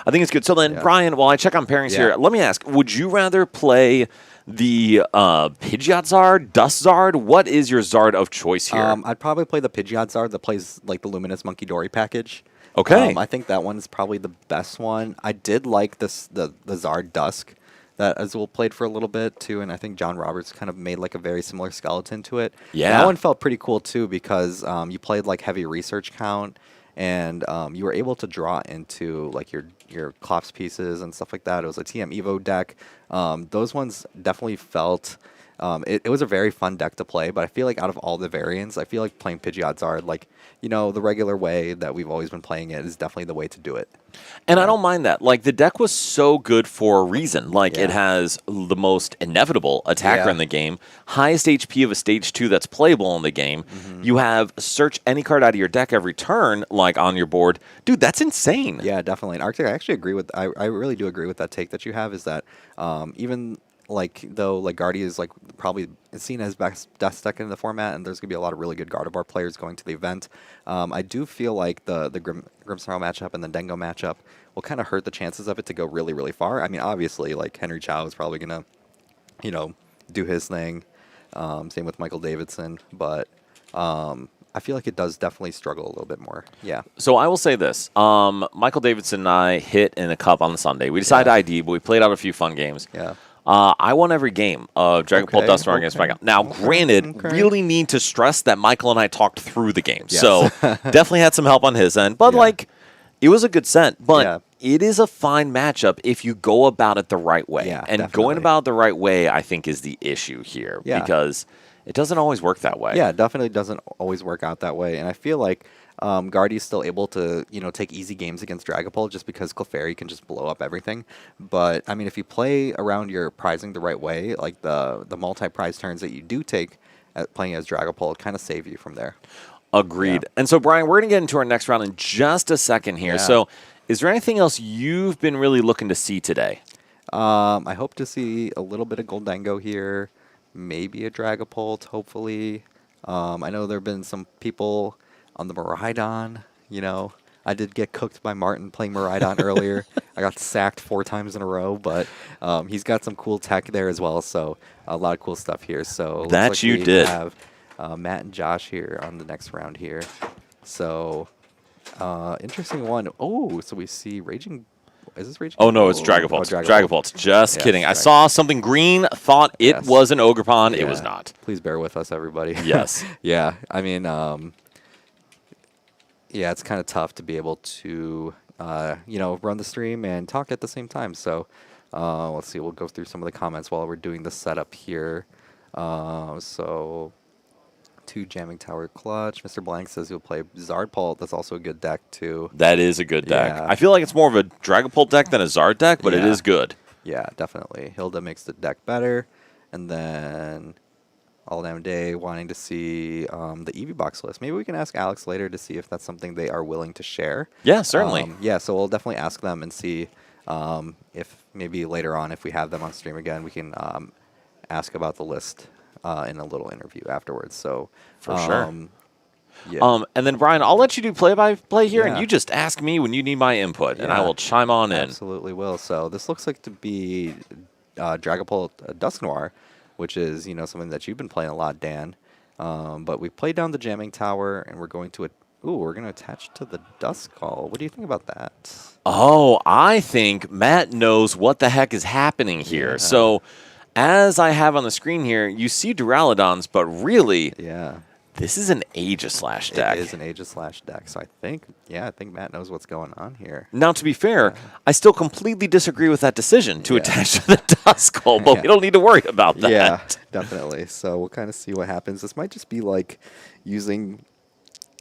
I think it's good. So then, Yeah. Brian, while I check on pairings Yeah. here, let me ask, would you rather play the Pidgeot Zard, Dust Zard? What is your Zard of choice here? I'd probably play the Pidgeot Zard that plays like the Luminous Monkey Dory package. Okay. I think that one is probably the best one. I did like the Zard Dusk that Azul played for a little bit too, and I think John Roberts kind of made like a very similar skeleton to it. Yeah. That one felt pretty cool too because you played like heavy research count, and you were able to draw into like your Klops pieces and stuff like that. It was a TM Evo deck. Those ones definitely felt. It was a very fun deck to play, but I feel like out of all the variants, I feel like playing Pidgeot Zard, like, the regular way that we've always been playing it is definitely the way to do it. And I don't mind that. Like, the deck was so good for a reason. Like, it Yeah. has the most inevitable attacker Yeah. in the game, highest HP of a stage 2 that's playable in the game. Mm-hmm. You have search any card out of your deck every turn, like, on your board. Dude, that's insane. Yeah, definitely. And Arctic, I actually agree with. I really do agree with that take that you have. Is that even like though like Guardia is like probably seen as best deck in the format, and there's gonna be a lot of really good Gardevoir players going to the event. I do feel like the Grimmsnarl matchup and the Dengo matchup will kind of hurt the chances of it to go really really far. I mean, obviously, like Henry Chow is probably gonna, do his thing. Same with Michael Davidson, but. I feel like it does definitely struggle a little bit more. Yeah. So I will say this. Michael Davidson and I hit in a cup on the Sunday. We decided ID, but we played out a few fun games. Yeah. I won every game of Dragon Ball Okay, Dusknoir against okay, Michael. Now, granted, okay. really need to stress that Michael and I talked through the game. Yes. So definitely had some help on his end. But, Yeah. it was a good set. But Yeah. it is a fine matchup if you go about it the right way. Yeah, and definitely. going about it the right way, I think, is the issue here. Yeah. Because it doesn't always work that way. Yeah, it definitely doesn't always work out that way. And I feel like Guardy's still able to, take easy games against Dragapult just because Clefairy can just blow up everything. But, I mean, if you play around your prizing the right way, like the multi-prize turns that you do take at playing as Dragapult kind of save you from there. Agreed. Yeah. And so, Brian, we're going to get into our next round in just a second here. Yeah. So, is there anything else you've been really looking to see today? I hope to see a little bit of Goldango here, maybe a Dragapult, hopefully. I know there have been some people on the Miraidon, I did get cooked by Martin playing Miraidon earlier. I got sacked 4 times in a row, but he's got some cool tech there as well, so a lot of cool stuff here. So looks That like you we did. have Matt and Josh here on the next round here. So interesting one. Oh, so we see Raging. Is this Raging? Oh, no, it's Oh, Dragapult. Dragapult. Dragapult. Just Yes, kidding. I Dragapult. saw something green, thought it Yes. was an Ogerpon. It Yeah. was not. Please bear with us, everybody. Yes. Yeah, I mean, yeah, it's kind of tough to be able to, run the stream and talk at the same time. So let's see. We'll go through some of the comments while we're doing the setup here. So 2 Jamming Tower Clutch. Mr. Blank says he'll play Zardpult. That's also a good deck, too. That is a good deck. Yeah. I feel like it's more of a Dragapult deck than a Zard deck, but it Yeah. is good. Yeah, definitely. Hilda makes the deck better. And then All Damn Day wanting to see the Eevee box list. Maybe we can ask Alex later to see if that's something they are willing to share. Yeah, certainly. Yeah, so we'll definitely ask them and see if maybe later on, if we have them on stream again, we can ask about the list in a little interview afterwards. So For sure. Yeah. And then, Brian, I'll let you do play-by-play here, and Yeah. you just ask me when you need my input, and I Yeah. will chime on in. Absolutely will. So this looks like to be Dragapult Dusknoir, which is something that you've been playing a lot, Dan. But we played down the Jamming Tower, and we're going to we're going to attach to the Duskull. What do you think about that? Oh, I think Matt knows what the heck is happening here. Yeah. So, as I have on the screen here, you see Duraludons, but really, Yeah, this is an Aegislash deck. it is an Aegislash deck. So I think Matt knows what's going on here. Now, to be fair, I still completely disagree with that decision to Yeah. attach to the Duskull, but Yeah. we don't need to worry about that. Yeah, definitely. So we'll kind of see what happens. This might just be like using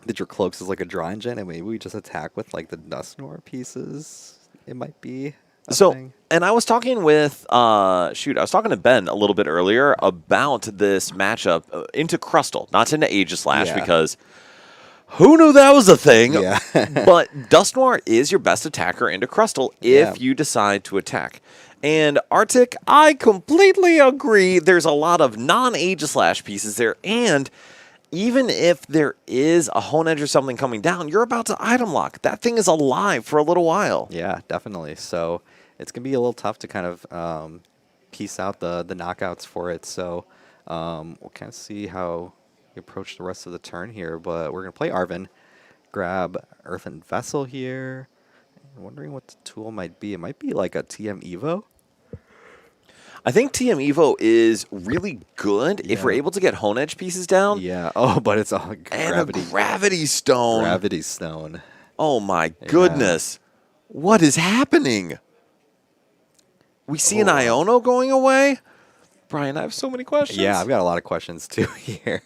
the Dracloaks as like a draw engine, and maybe we just attack with like the Dusknoir pieces. It might be. thing. And I was talking with, I was talking to Ben a little bit earlier about this matchup into Crustle, not into Aegislash, Yeah. because who knew that was a thing? Yeah. But Dusknoir is your best attacker into Crustle if you decide to attack. And Arctic, I completely agree. There's a lot of non-Aegislash pieces there, and even if there is a Hone Edge or something coming down, you're about to item lock. That thing is alive for a little while. Yeah, definitely. So it's going to be a little tough to kind of piece out the knockouts for it. So we'll kind of see how we approach the rest of the turn here. But we're going to play Arven, grab Earthen Vessel here. I'm wondering what the tool might be. It might be like a TM Evo. I think TM Evo is really good if we're able to get Hone Edge pieces down. Yeah. Oh, but it's all gravity. And a Gravity Stone. Gravity Stone. Oh, my goodness. What is happening? We see an Iono going away? Brian, I have so many questions. Yeah, I've got a lot of questions too here.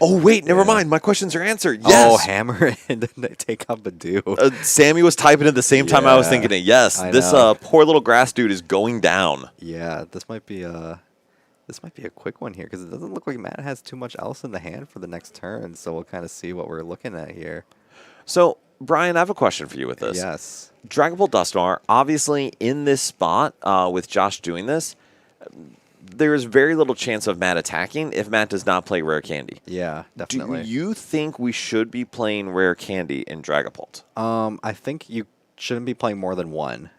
Oh, wait, never mind. My questions are answered. Oh, Yes. hammer and then take out Badoo. Sammy was typing at the same time I was Yeah, thinking it. Yes, I this know. poor little grass dude is going down. Yeah, this might be a quick one here because it doesn't look like Matt has too much else in the hand for the next turn. So we'll kind of see what we're looking at here. So, Brian, I have a question for you with this. Yes. Dragon Ball Dusknoir, obviously in this spot with Josh doing this, there's very little chance of Matt attacking if Matt does not play Rare Candy. Yeah, definitely. Do you think we should be playing Rare Candy in Dragapult? I think you shouldn't be playing more than one.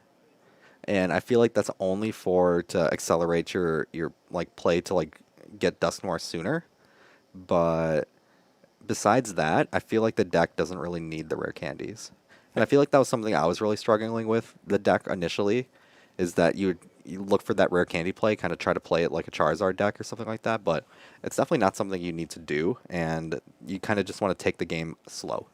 And I feel like that's only to accelerate your like play to like get Dusknoir sooner. But besides that, I feel like the deck doesn't really need the rare candies. And I feel like that was something I was really struggling with the deck initially, is that you look for that rare candy play, kind of try to play it like a Charizard deck or something like that, but it's definitely not something you need to do, and you kind of just want to take the game slow.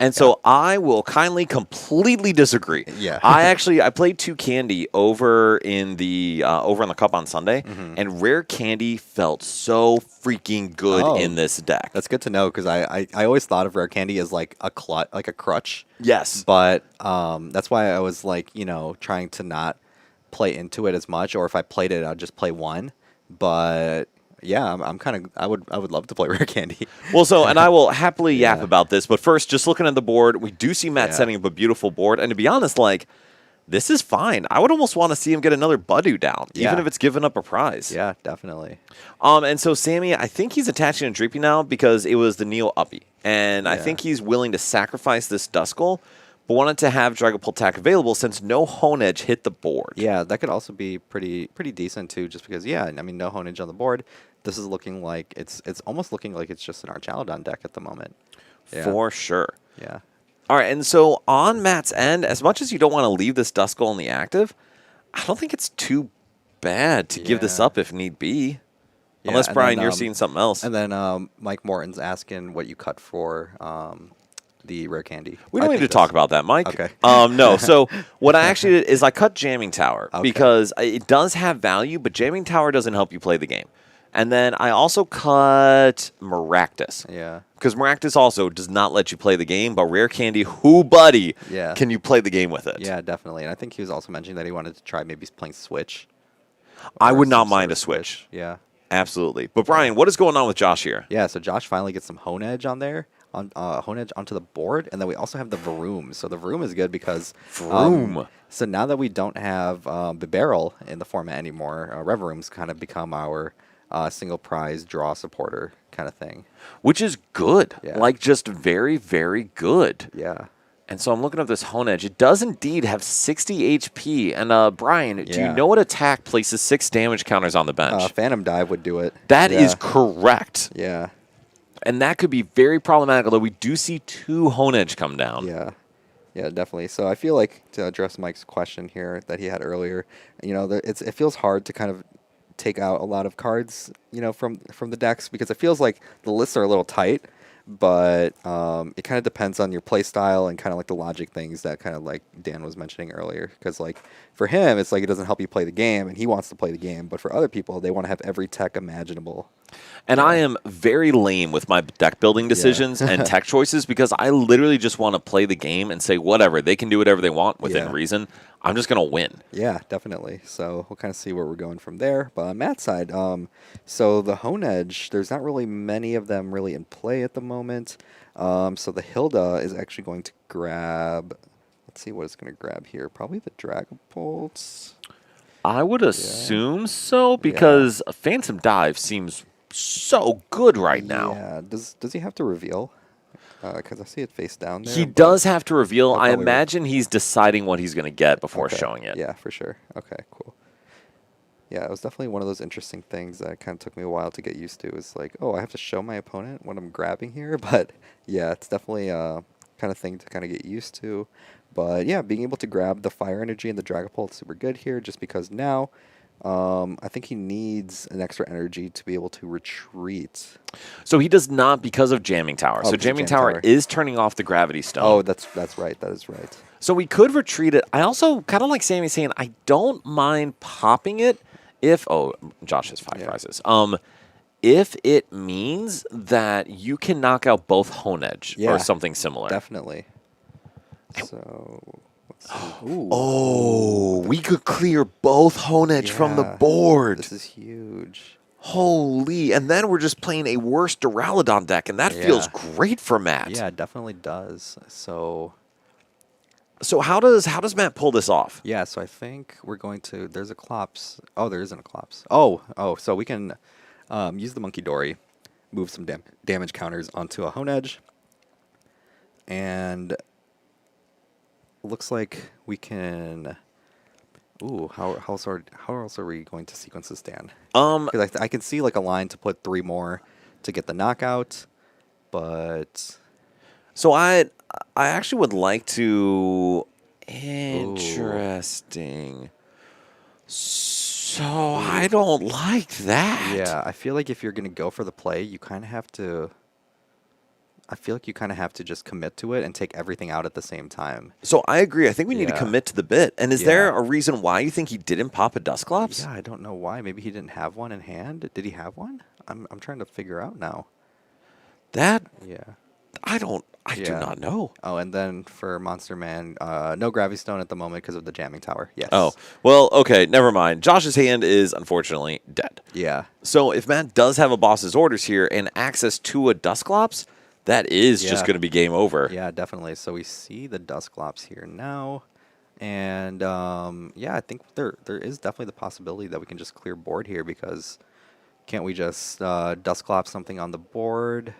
And so I will kindly completely disagree. Yeah. I played 2 Candy over in the cup on Sunday, and Rare Candy felt so freaking good in this deck. That's good to know, because I always thought of rare candy as like a crutch. Yes. But that's why I was like, trying to not play into it as much, or if I played it, I'd just play one. But yeah, I would love to play rare candy. Well, and I will happily yap about this, but first, just looking at the board, we do see Matt setting up a beautiful board, and to be honest, this is fine. I would almost want to see him get another Budu down, even if it's giving up a prize. Yeah, definitely. And so Sammy, I think he's attaching a Dreepy now because it was the Neo Uppy, and I think he's willing to sacrifice this Duskull, but wanted to have Dragapult attack available since no Hone Edge hit the board. Yeah, that could also be pretty decent too, just because no Hone Edge on the board. This is looking like it's almost looking like it's just an Archaludon deck at the moment. Yeah. For sure. Yeah. All right, and so on Matt's end, as much as you don't want to leave this Duskull in the active, I don't think it's too bad to give this up if need be. Yeah, Unless, Brian, then, you're seeing something else. And then Mike Morton's asking what you cut for the rare candy. We don't need to talk about that, Mike. Okay. No. So what I actually did is I cut Jamming Tower because it does have value, but Jamming Tower doesn't help you play the game. And then I also cut Maractus. Yeah. Because Maractus also does not let you play the game, but Rare Candy, buddy, can you play the game with it? Yeah, definitely. And I think he was also mentioning that he wanted to try maybe playing Switch. I would not mind a Switch. Yeah. Absolutely. But Brian, what is going on with Josh here? Yeah, so Josh finally gets some Hone Edge on there. Hone Edge onto the board, and then we also have the Vroom. So the Vroom is good because so now that we don't have the barrel in the format anymore, Reveroom's kind of become our single prize draw supporter kind of thing, which is good. Yeah. Just very, very good. Yeah. And so I'm looking at this Hone Edge. It does indeed have 60 HP. And Brian, do you know what attack places 6 damage counters on the bench? Phantom Dive would do it. That is correct. Yeah. And that could be very problematic, although we do see 2 Hone Edge come down. Yeah. Yeah, definitely. So I feel like, to address Mike's question here that he had earlier, it feels hard to kind of take out a lot of cards, from the decks, because it feels like the lists are a little tight, but it kind of depends on your play style and kind of like the logic things that kind of like Dan was mentioning earlier. Because like for him, it's like it doesn't help you play the game, and he wants to play the game, but for other people, they want to have every tech imaginable. And I am very lame with my deck building decisions and tech choices because I literally just want to play the game and say whatever. They can do whatever they want within reason. I'm just going to win. Yeah, definitely. So we'll kind of see where we're going from there. But on Matt's side, so the Hone Edge, there's not really many of them really in play at the moment. So the Hilda is actually going to grab, let's see what it's going to grab here. Probably the Dragapult. I would assume so because Phantom Dive seems so good right now. Yeah. Does he have to reveal? Because I see it face down there. He does have to reveal. I imagine he's deciding what he's going to get before showing it. Yeah, for sure. Okay, cool. Yeah, it was definitely one of those interesting things that kind of took me a while to get used to. It's like, oh, I have to show my opponent what I'm grabbing here. But yeah, it's definitely a kind of thing to kind of get used to. But yeah, being able to grab the Fire Energy and the Dragapult is super good here just because now I think he needs an extra energy to be able to retreat. So he does not because of Jamming Tower. So Jamming Tower is turning off the Gravity Stone. Oh, that's right. That is right. So we could retreat it. I also, kind of like Sammy saying, I don't mind popping it if... Oh, Josh has 5 prizes. If it means that you can knock out both Hone Edge or something similar. Definitely. So... Oh, we could clear both Hone Edge from the board. This is huge. Holy. And then we're just playing a worse Duraludon deck, and that feels great for Matt. Yeah, it definitely does. So how does Matt pull this off? Yeah, so I think we're going to... There's a Clops. Oh, there isn't a Clops. Oh, so we can use the Monkey Dory, move some damage counters onto a Hone Edge, and... Looks like we can. Ooh, how else are we going to sequence this, Dan? Because I can see like a line to put 3 more to get the knockout, but. So I actually would like to. Interesting. So I don't like that. Yeah, I feel like if you're gonna go for the play, you kind of have to. I feel like you kind of have to just commit to it and take everything out at the same time. So I agree. I think we need to commit to the bit. And is there a reason why you think he didn't pop a Dusclops? Yeah, I don't know why. Maybe he didn't have one in hand. Did he have one? I'm trying to figure out now. That Yeah. I do not know. Oh, and then for Monster Man, no Gravity Stone at the moment because of the Jamming Tower. Yes. Oh, well, okay, never mind. Josh's hand is unfortunately dead. Yeah. So if Matt does have a boss's orders here and access to a Dusclops, that is just going to be game over. Yeah, definitely. So we see the Dusclops here now. And, yeah, I think there is definitely the possibility that we can just clear board here because can't we just Dusclops something on the board?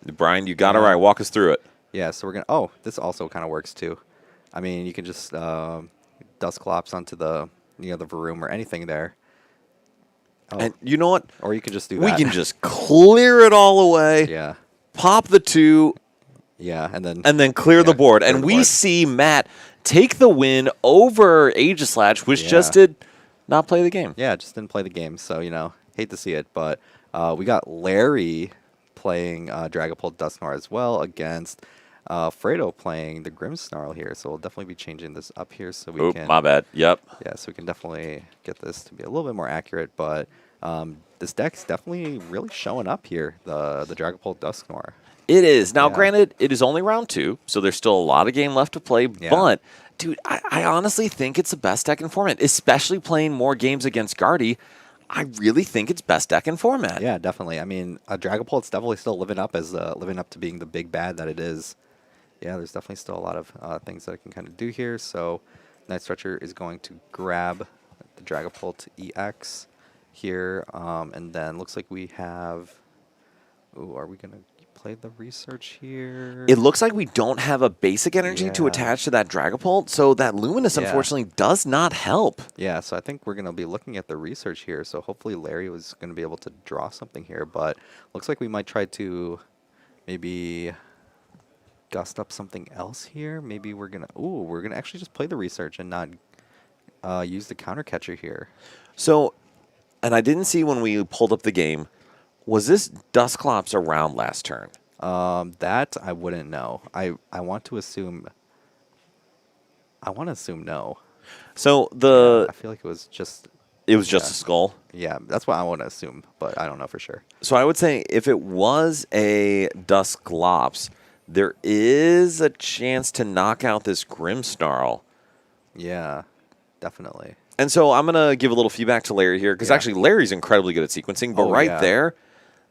Brian, you got it right. Walk us through it. Yeah, so we're going to... Oh, this also kind of works too. I mean, you can just Dusclops onto the, the Varoom or anything there. Oh. And you know what? Or you could just do that. We can just clear it all away. Yeah. Pop the 2. Yeah, and then clear the board. And we see Matt take the win over Aegislash, which just did not play the game. Yeah, just didn't play the game. So, hate to see it. But we got Larry playing Dragapult Dusknoir as well against Fredo playing the Grimmsnarl here. So we'll definitely be changing this up here so we can... my bad. Yep. Yeah, so we can definitely get this to be a little bit more accurate. But this deck's definitely really showing up here, the Dragapult Dusknoir. It is. Now, granted, it is only round 2, so there's still a lot of game left to play. Yeah. But, dude, I honestly think it's the best deck in format, especially playing more games against Guardy. I really think it's best deck in format. Yeah, definitely. I mean, Dragapult's definitely still living up to being the big bad that it is. Yeah, there's definitely still a lot of things that I can kind of do here. So, Night Stretcher is going to grab the Dragapult EX here, and then looks like we have... Ooh, are we going to play the research here? It looks like we don't have a basic energy to attach to that Dragapult, so that Luminous unfortunately does not help. Yeah, so I think we're going to be looking at the research here, so hopefully Larry was going to be able to draw something here, but looks like we might try to maybe gust up something else here. Maybe we're going to actually just play the research and not use the counter catcher here. So, and I didn't see when we pulled up the game, was this Dusclops around last turn? That I wouldn't know. I want to assume no. So I feel like it was just It was just a skull. Yeah, that's what I want to assume, but I don't know for sure. So I would say if it was a Dusclops, there is a chance to knock out this Grimmsnarl. Yeah, definitely. And so I'm going to give a little feedback to Larry here, because actually Larry's incredibly good at sequencing, but there,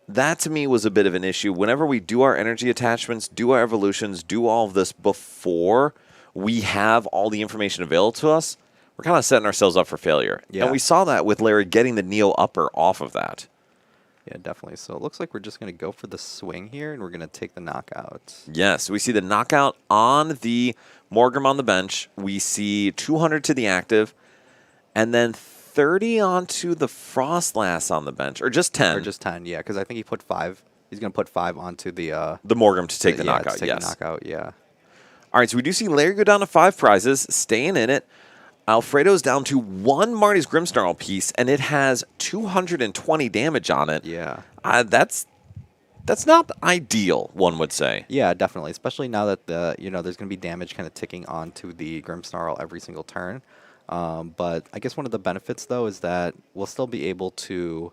that to me was a bit of an issue. Whenever we do our energy attachments, do our evolutions, do all of this before we have all the information available to us, we're kind of setting ourselves up for failure. Yeah. And we saw that with Larry getting the Neo Upper off of that. Yeah, definitely. So it looks like we're just going to go for the swing here, and we're going to take the knockout. Yes, we see the knockout on the Morgrim on the bench. We see 200 to the active, and then 30 onto the Frostlass on the bench, or just 10. Or just 10, yeah, because I think he put 5. He's going to put 5 onto the Morgrim to take the knockout, to take yes. the knockout, yeah. All right, so we do see Larry go down to 5 prizes, staying in it. Alfredo's down to 1 Marty's Grimmsnarl piece, and it has 220 damage on it. Yeah. That's not ideal, one would say. Yeah, definitely, especially now that there's going to be damage kind of ticking onto the Grimmsnarl every single turn. But I guess one of the benefits, though, is that we'll still be able to,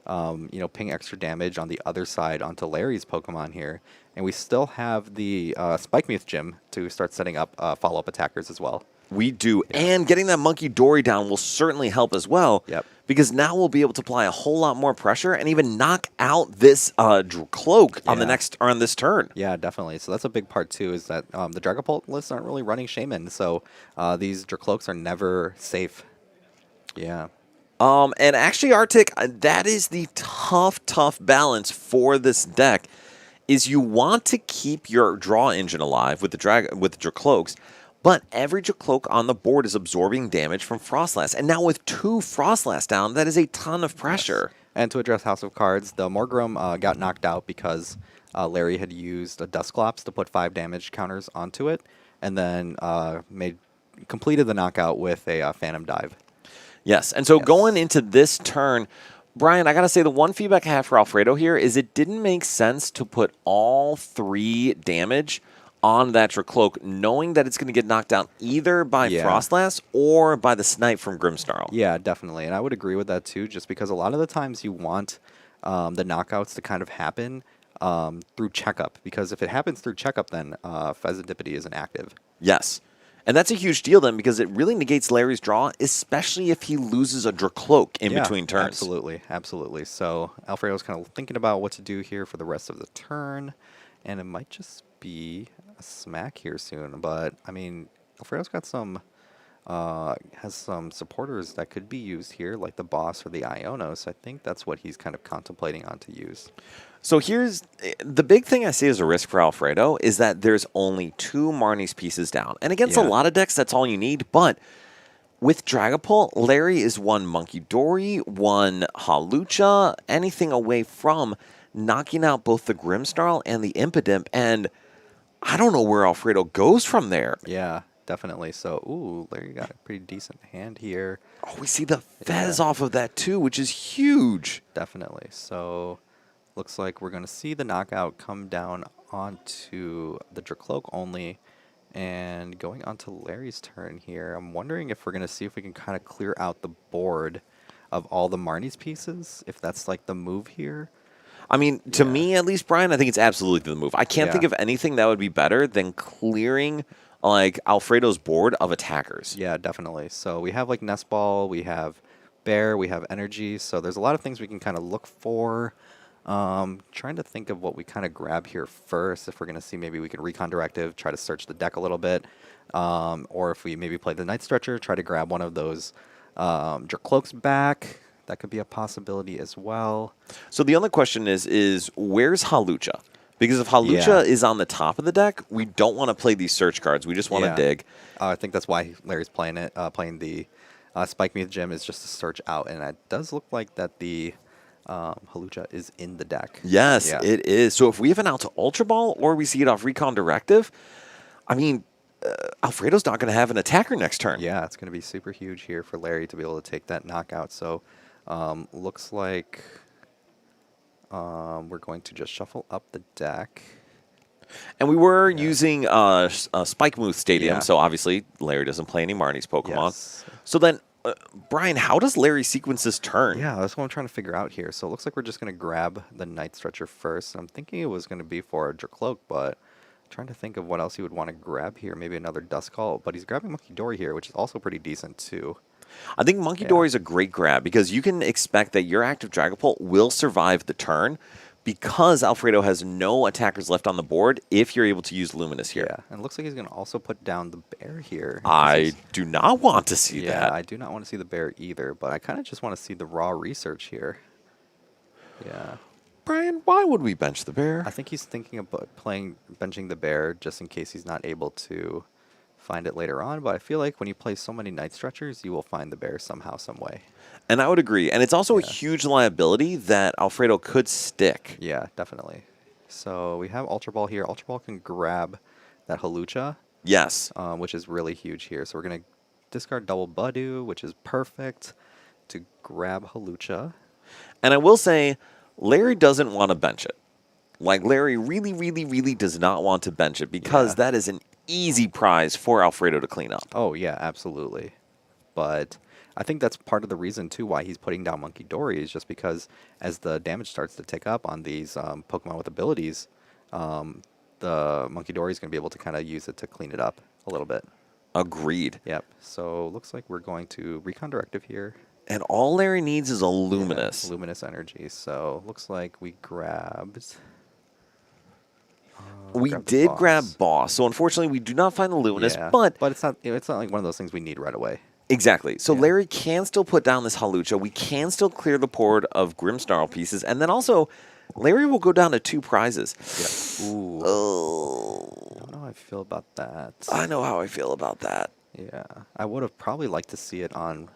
ping extra damage on the other side onto Larry's Pokemon here. And we still have the Spikemuth Gym to start setting up follow-up attackers as well. We do. Yeah. And getting that Monkey Dory down will certainly help as well. Yep. Because now we'll be able to apply a whole lot more pressure and even knock out this Cloak on on this turn. Yeah, definitely. So that's a big part too. Is that the Dragapult lists aren't really running Shaman, so these Dracloaks are never safe. Yeah. And actually, Arctic, that is the tough balance for this deck. Is you want to keep your draw engine alive with the Dracloaks. But every Dracloak on the board is absorbing damage from Frostlass. And now with 2 Frostlass down, that is a ton of pressure. Yes. And to address House of Cards, the Morgrim got knocked out because Larry had used a Dusclops to put 5 damage counters onto it, and then completed the knockout with a Phantom Dive. Yes, and so going into this turn, Brian, I got to say the one feedback I have for Alfredo here is it didn't make sense to put all 3 damage on that Dracloak, knowing that it's going to get knocked out either by Frostlass or by the Snipe from Grimmsnarl. Yeah, definitely. And I would agree with that too, just because a lot of the times you want the knockouts to kind of happen through checkup. Because if it happens through checkup, then Pheasantipity isn't active. Yes. And that's a huge deal then, because it really negates Larry's draw, especially if he loses a Dracloak in between turns. Absolutely, absolutely. So Alfredo's kind of thinking about what to do here for the rest of the turn, and it might just be a smack here soon. But I mean, Alfredo's got has some supporters that could be used here, like the Boss or the Ionos. I think that's what he's kind of contemplating on to use. So here's the big thing I see as a risk for Alfredo is that there's only 2 Marnie's pieces down. And against a lot of decks, that's all you need. But with Dragapult, Larry is 1 Monkey Dory, 1 Halucha, anything away from knocking out both the Grimmsnarl and the Impidimp. And I don't know where Alfredo goes from there. Yeah, definitely. So, ooh, Larry got a pretty decent hand here. Oh, we see the Fez off of that too, which is huge. Definitely. So, looks like we're going to see the knockout come down onto the Dracloak only. And going on to Larry's turn here, I'm wondering if we're going to see if we can kind of clear out the board of all the Marnie's pieces, if that's like the move here. I mean, to me at least, Brian, I think it's absolutely the move. I can't think of anything that would be better than clearing like Alfredo's board of attackers. Yeah, definitely. So we have like Nest Ball, we have Bear, we have Energy. So there's a lot of things we can kind of look for. Trying to think of what we kind of grab here first. If we're going to see, maybe we can Recon Directive, try to search the deck a little bit. Or if we maybe play the Night Stretcher, try to grab one of those Dracloaks back. That could be a possibility as well. So the only question is where's Halucha? Because if Halucha is on the top of the deck, we don't want to play these search cards. We just want to dig. I think that's why Larry's playing it. Playing the Spikemuth Gym is just to search out. And it does look like that the Halucha is in the deck. Yes, it is. So if we have an out to Ultra Ball or we see it off Recon Directive, I mean, Alfredo's not going to have an attacker next turn. Yeah, it's going to be super huge here for Larry to be able to take that knockout. So looks like we're going to just shuffle up the deck. And we were using Spikemuth Stadium, so obviously Larry doesn't play any Marnie's Pokemon. Yes. So then Brian, how does Larry sequence this turn? Yeah, that's what I'm trying to figure out here. So it looks like we're just going to grab the Night Stretcher first. I'm thinking it was going to be for a Dracloak, but I'm trying to think of what else he would want to grab here. Maybe another Dust Call, but he's grabbing Monkey Dory here, which is also pretty decent too. I think Monkey Dory is a great grab because you can expect that your active Dragapult will survive the turn because Alfredo has no attackers left on the board if you're able to use Luminous here. Yeah, and it looks like he's going to also put down the bear here. I do not want to see that. Yeah, I do not want to see the bear either, but I kind of just want to see the raw research here. Yeah. Brian, why would we bench the bear? I think he's thinking about benching the bear just in case he's not able to find it later on, but I feel like when you play so many Night Stretchers, you will find the bear somehow, some way. And I would agree. And it's also a huge liability that Alfredo could stick. Yeah, definitely. So we have Ultra Ball here. Ultra Ball can grab that Halucha, Yes. which is really huge here. So we're going to discard Double Budu, which is perfect, to grab Halucha. And I will say, Larry doesn't want to bench it. Like, Larry really, really, really does not want to bench it because that is an easy prize for Alfredo to clean up. Oh, yeah, absolutely. But I think that's part of the reason, too, why he's putting down Monkey Dory is just because as the damage starts to tick up on these Pokemon with abilities, the Monkey Dory is going to be able to kind of use it to clean it up a little bit. Agreed. Yep. So looks like we're going to Recon Directive here. And all Larry needs is a Luminous. Yeah, Luminous Energy. So looks like we grabbed... We did grab Boss, so unfortunately we do not find the Luminous, but it's not like one of those things we need right away. Exactly. So Larry can still put down this Halucha. We can still clear the board of Grimmsnarl pieces, and then also Larry will go down to 2 prizes. Yeah. Ooh. Oh. I don't know how I feel about that. I know how I feel about that. Yeah. I would have probably liked to see it on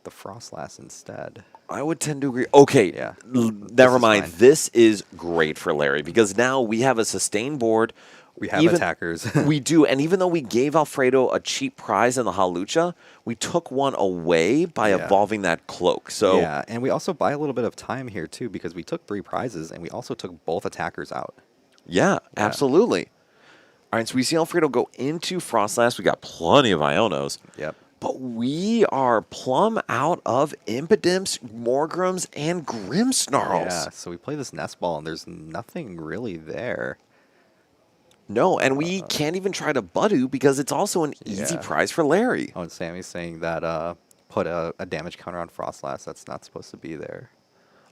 the Frostlass instead. I would tend to agree. Okay, Yeah. never mind. Fine. This is great for Larry because now we have a sustained board. We have attackers. We do, and even though we gave Alfredo a cheap prize in the Halucha, we took one away by evolving that cloak. So yeah, and we also buy a little bit of time here too because we took 3 prizes and we also took both attackers out. Yeah, absolutely. All right, so we see Alfredo go into Frostlass. We got plenty of Ionos. Yep. But we are plumb out of Impidimps, Morgrams, and Grimmsnarls. Yeah, so we play this Nest Ball and there's nothing really there. No, and we can't even try to Budu because it's also an easy prize for Larry. Oh, and Sammy's saying that put a damage counter on Frostlass. That's not supposed to be there.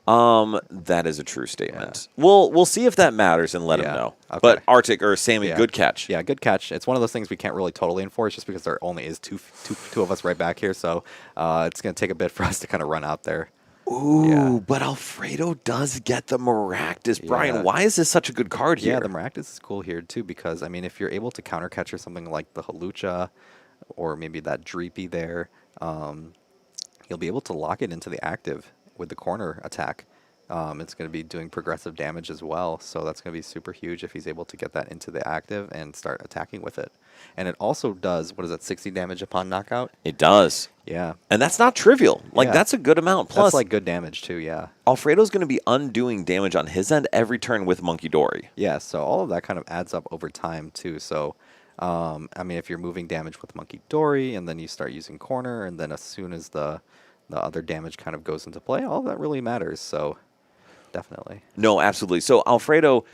That is a true statement. We'll see if that matters and let him know. Okay. But Arctic or Sammy, good catch. Yeah, good catch. It's one of those things we can't really totally enforce just because there only is two of us right back here. So it's going to take a bit for us to kind of run out there. Ooh, but Alfredo does get the Maractus. Brian, why is this such a good card here? Yeah, the Maractus is cool here too because, I mean, if you're able to counter catch or something like the Halucha or maybe that Dreepy there, you'll be able to lock it into the active with the corner attack. It's going to be doing progressive damage as well, so that's going to be super huge if he's able to get that into the active and start attacking with it. And it also does, what is that, 60 damage upon knockout? It does. Yeah. And that's not trivial. Like, that's a good amount. Plus, that's like good damage too, yeah. Alfredo's going to be undoing damage on his end every turn with Monkey Dory. Yeah, so all of that kind of adds up over time too. So, I mean, if you're moving damage with Monkey Dory and then you start using corner, and then as soon as the other damage kind of goes into play, all of that really matters. So, definitely. No, absolutely. So Alfredo,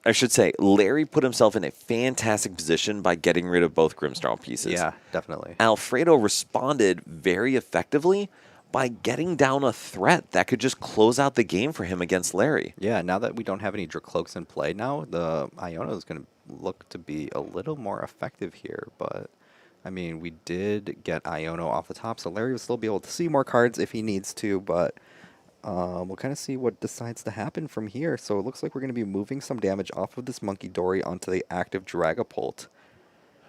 I should say, Larry put himself in a fantastic position by getting rid of both Grimmsnarl pieces. Yeah, definitely. Alfredo responded very effectively by getting down a threat that could just close out the game for him against Larry. Yeah, now that we don't have any Dracloaks in play now, the Iono is going to look to be a little more effective here, but I mean, we did get Iono off the top, so Larry will still be able to see more cards if he needs to, but we'll kind of see what decides to happen from here. So it looks like we're going to be moving some damage off of this Monkey Dory onto the active Dragapult.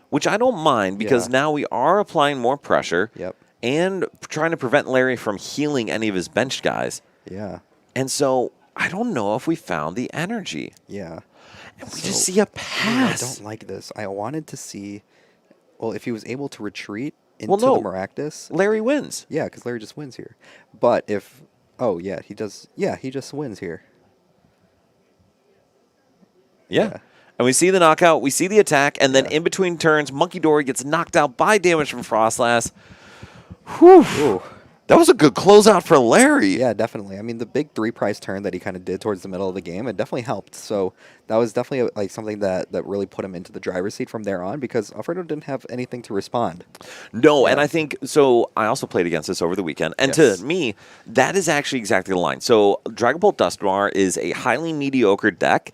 Which I don't mind, because now we are applying more pressure and trying to prevent Larry from healing any of his benched guys. Yeah. And so I don't know if we found the energy. Yeah. And we just see a pass. I don't like this. I wanted to see... Well, if he was able to retreat into the Maractus... Larry wins. Yeah, because Larry just wins here. But if... Oh, yeah, he does... Yeah, he just wins here. Yeah. And we see the knockout, we see the attack, and then in between turns, Monkey Dory gets knocked out by damage from Frostlass. Whew. Ooh. That was a good closeout for Larry. Yeah, definitely. I mean, the big 3 prize turn that he kind of did towards the middle of the game, it definitely helped. So that was definitely like something that really put him into the driver's seat from there on because Alfredo didn't have anything to respond. No, and Yeah. I think so. I also played against this over the weekend, and to Yes. me, that is actually exactly the line. So, Dragon Bolt Dusknoir is a highly mediocre deck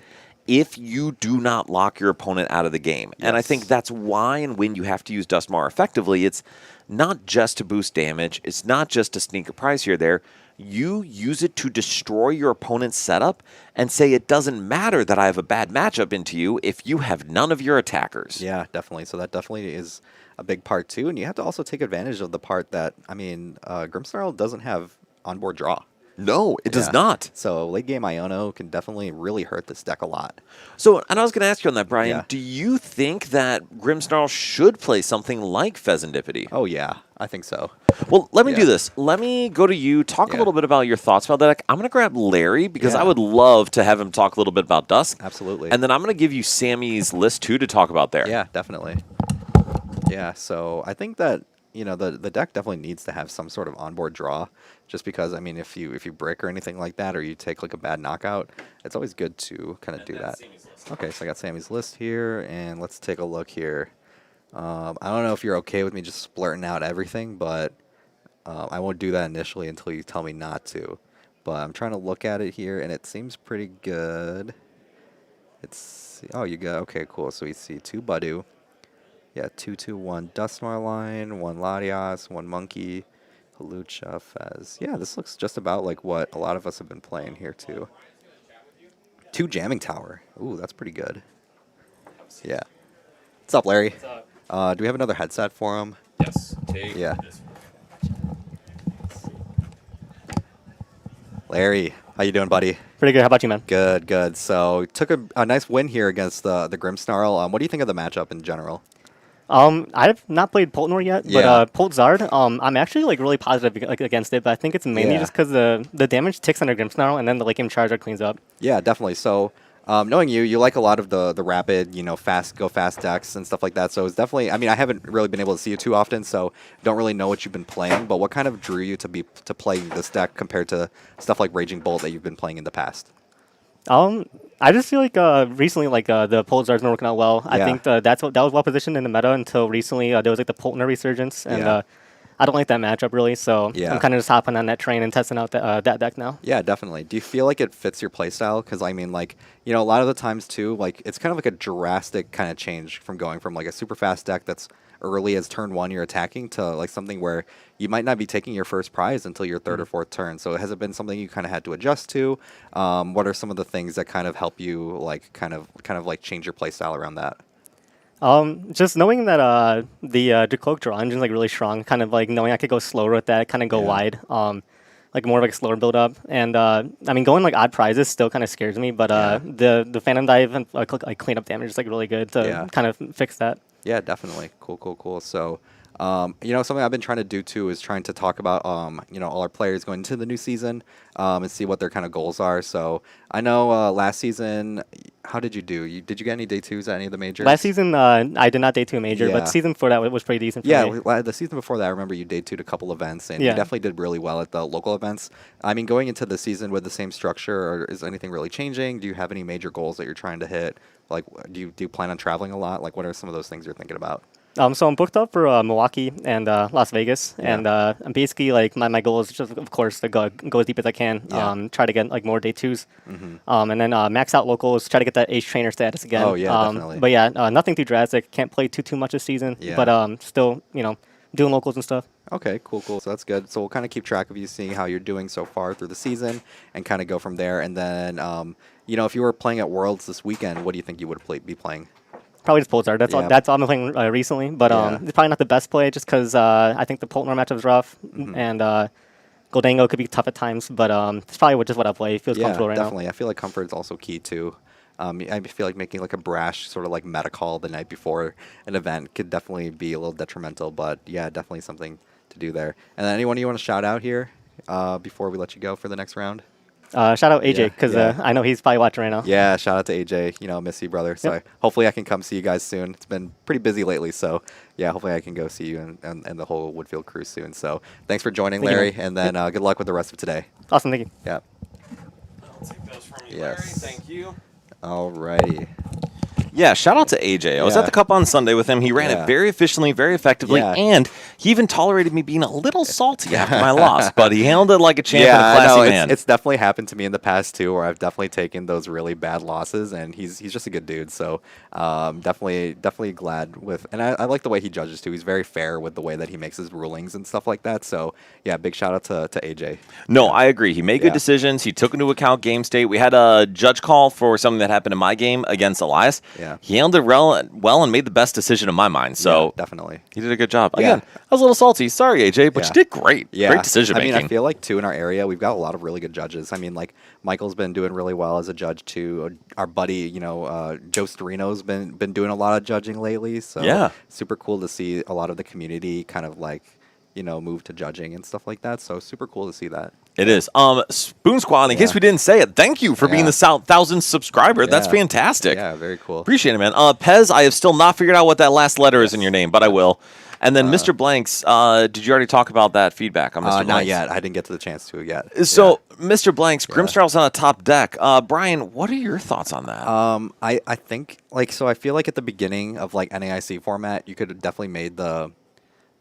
if you do not lock your opponent out of the game, and I think Yes. that's why and when you have to use Dusknoir effectively, it's not just to boost damage, it's not just to sneak a prize here or there. You use it to destroy your opponent's setup and say it doesn't matter that I have a bad matchup into you if you have none of your attackers. Yeah, definitely. So that definitely is a big part too, and you have to also take advantage of the part that Grimmsnarl doesn't have onboard draw. No, it does Yeah. not. So late game Iono can definitely really hurt this deck a lot. So, and I was going to ask you on that, Brian. Yeah. Do you think that Grimmsnarl should play something like Pheasantipity? Oh yeah, I think so. Well, let me Yeah. do this. Let me go to you, talk a Yeah. little bit about your thoughts about that deck. I'm going to grab Larry because I Yeah. would love to have him talk a little bit about Dusk. Absolutely. And then I'm going to give you Sammy's list too to talk about there. Yeah, definitely. Yeah, so I think that the deck definitely needs to have some sort of onboard draw, just because I mean if you brick or anything like that, or you take like a bad knockout, it's always good to kind of do that. Okay, so I got Sammy's list here, and let's take a look here. I don't know if you're okay with me just splurting out everything, but I won't do that initially until you tell me not to. But I'm trying to look at it here, and it seems pretty good. You got okay, cool. So we see 2 Badu. Yeah, 2/2/1 Dusknoir line, 1 Latias, 1 Monkey, Halucha, Fez. Yeah, this looks just about like what a lot of us have been playing here too. 2 Jamming Tower. Ooh, that's pretty good. Yeah. What's up, Larry? What's up? Do we have another headset for him? Yes. Take Yeah. this Larry, how you doing, buddy? Pretty good. How about you, man? Good, good. So took a nice win here against the Grimmsnarl. What do you think of the matchup in general? I've not played Poltnor yet, Yeah. but Poltzard, I'm actually like really positive against it, but I think it's mainly Yeah. just because the damage ticks under Grimmsnarl, and then the late game Charizard cleans up. Yeah, definitely. So, knowing you like a lot of the rapid, fast decks and stuff like that. So it's definitely. I mean, I haven't really been able to see you too often, so don't really know what you've been playing. But what kind of drew you to playing this deck compared to stuff like Raging Bolt that you've been playing in the past? I just feel like recently, like the Poltzard's been working out well. I Yeah. think that was well positioned in the meta until recently. There was like the Poltner resurgence, and Yeah. I don't like that matchup really. So Yeah. I'm kind of just hopping on that train and testing out that deck now. Yeah, definitely. Do you feel like it fits your playstyle? Because I mean, like a lot of the times too, like it's kind of like a drastic kind of change from going from like a super fast deck that's early as turn 1 you're attacking to like something where you might not be taking your first prize until your 3rd or 4th turn. So has it been something you kind of had to adjust to? What are some of the things that kind of help you like kind of like change your playstyle around that? Just knowing that the Decloak draw engine is like really strong, kind of like knowing I could go slower with that, kind of go Yeah. wide, like more of like a slower build up. And I mean, going like odd prizes still kind of scares me, but the Phantom Dive and like cleanup damage is like really good to Yeah. kind of fix that. Yeah, definitely. Cool, cool, cool. So, something I've been trying to do too is trying to talk about, all our players going into the new season and see what their kind of goals are. So, I know last season, how did you do? Did you get any day 2s at any of the majors? Last season, I did not day 2 a major, Yeah. but season before that was pretty decent for Yeah, me. the season before that, I remember you day 2'd a couple events, and you Yeah. definitely did really well at the local events. I mean, going into the season with the same structure, or is anything really changing? Do you have any major goals that you're trying to hit? Like, do you plan on traveling a lot? Like, what are some of those things you're thinking about? So I'm booked up for Milwaukee and Las Vegas, Yeah. and I'm basically like my goal is just of course to go as deep as I can. Yeah. Try to get like more day 2s, Mhm. and then max out locals. Try to get that ace trainer status again. Oh, yeah, definitely. But yeah, nothing too drastic. Can't play too much this season. Yeah. But still doing locals and stuff. Okay, cool, cool. So that's good. So we'll kind of keep track of you, seeing how you're doing so far through the season, and kind of go from there. And then, if you were playing at Worlds this weekend, what do you think you would be playing? Probably just Poltzard. That's Yeah. all. That's all I've been playing recently. But Yeah. it's probably not the best play just because I think the Poltner matchup is rough, Mhm. and Goldango could be tough at times. But it's probably just what I play. It feels comfortable right definitely. I feel like comfort is also key too. I feel like making like a brash sort of like meta call the night before an event could definitely be a little detrimental. But yeah, definitely something to do there. And then anyone you want to shout out here before we let you go for the next round? Shout out AJ Yeah, because yeah. I know he's probably watching right now. Yeah, shout out to AJ. Miss you, brother. So Yep. hopefully I can come see you guys soon. It's been pretty busy lately, so yeah, hopefully I can go see you and the whole Woodfield crew soon. So thanks for joining, Thank you, Larry, man. and then good luck with the rest of today. Awesome, thank you. Yeah. I'll take those from you, Yes. Larry. Thank you. Alrighty. Yeah, shout out to AJ. I was Yeah. at the Cup on Sunday with him. He ran Yeah. it very efficiently, very effectively, Yeah. and he even tolerated me being a little salty after my loss, but he handled it like a champ and Yeah, a I classy know. man. It's definitely happened to me in the past too, where I've definitely taken those really bad losses, and he's just a good dude. So definitely glad with, and I like the way he judges too. He's very fair with the way that he makes his rulings and stuff like that. So yeah, big shout out to AJ. No, I agree. He made good Yeah. decisions. He took into account game state. We had a judge call for something that happened in my game against Elias. Yeah. He handled it well and made the best decision in my mind. So Yeah, definitely. he did a good job. Yeah. Again, I was a little salty. Sorry, AJ, but Yeah. you did great. Yeah, Great decision I mean, making. I feel like too in our area we've got a lot of really good judges. I mean, like Michael's been doing really well as a judge too. Our buddy, Joe Storino's been doing a lot of judging lately. So Yeah. super cool to see a lot of the community kind of like move to judging and stuff like that. So super cool to see that. It is. Spoon Squad, in case Yeah. we didn't say it, thank you for being Yeah. the 1,000th subscriber. That's Yeah. fantastic. Yeah, very cool. Appreciate it, man. Pez, I have still not figured out what that last letter is in your name, but I will. And then Mr. Blanks, did you already talk about that feedback on Mr. Blanks? Not yet. I didn't get to the chance to yet. So, Mr. Blanks, Grimstarl's on a top deck. Brian, what are your thoughts on that? I think so I feel like at the beginning of like NAIC format, you could have definitely made the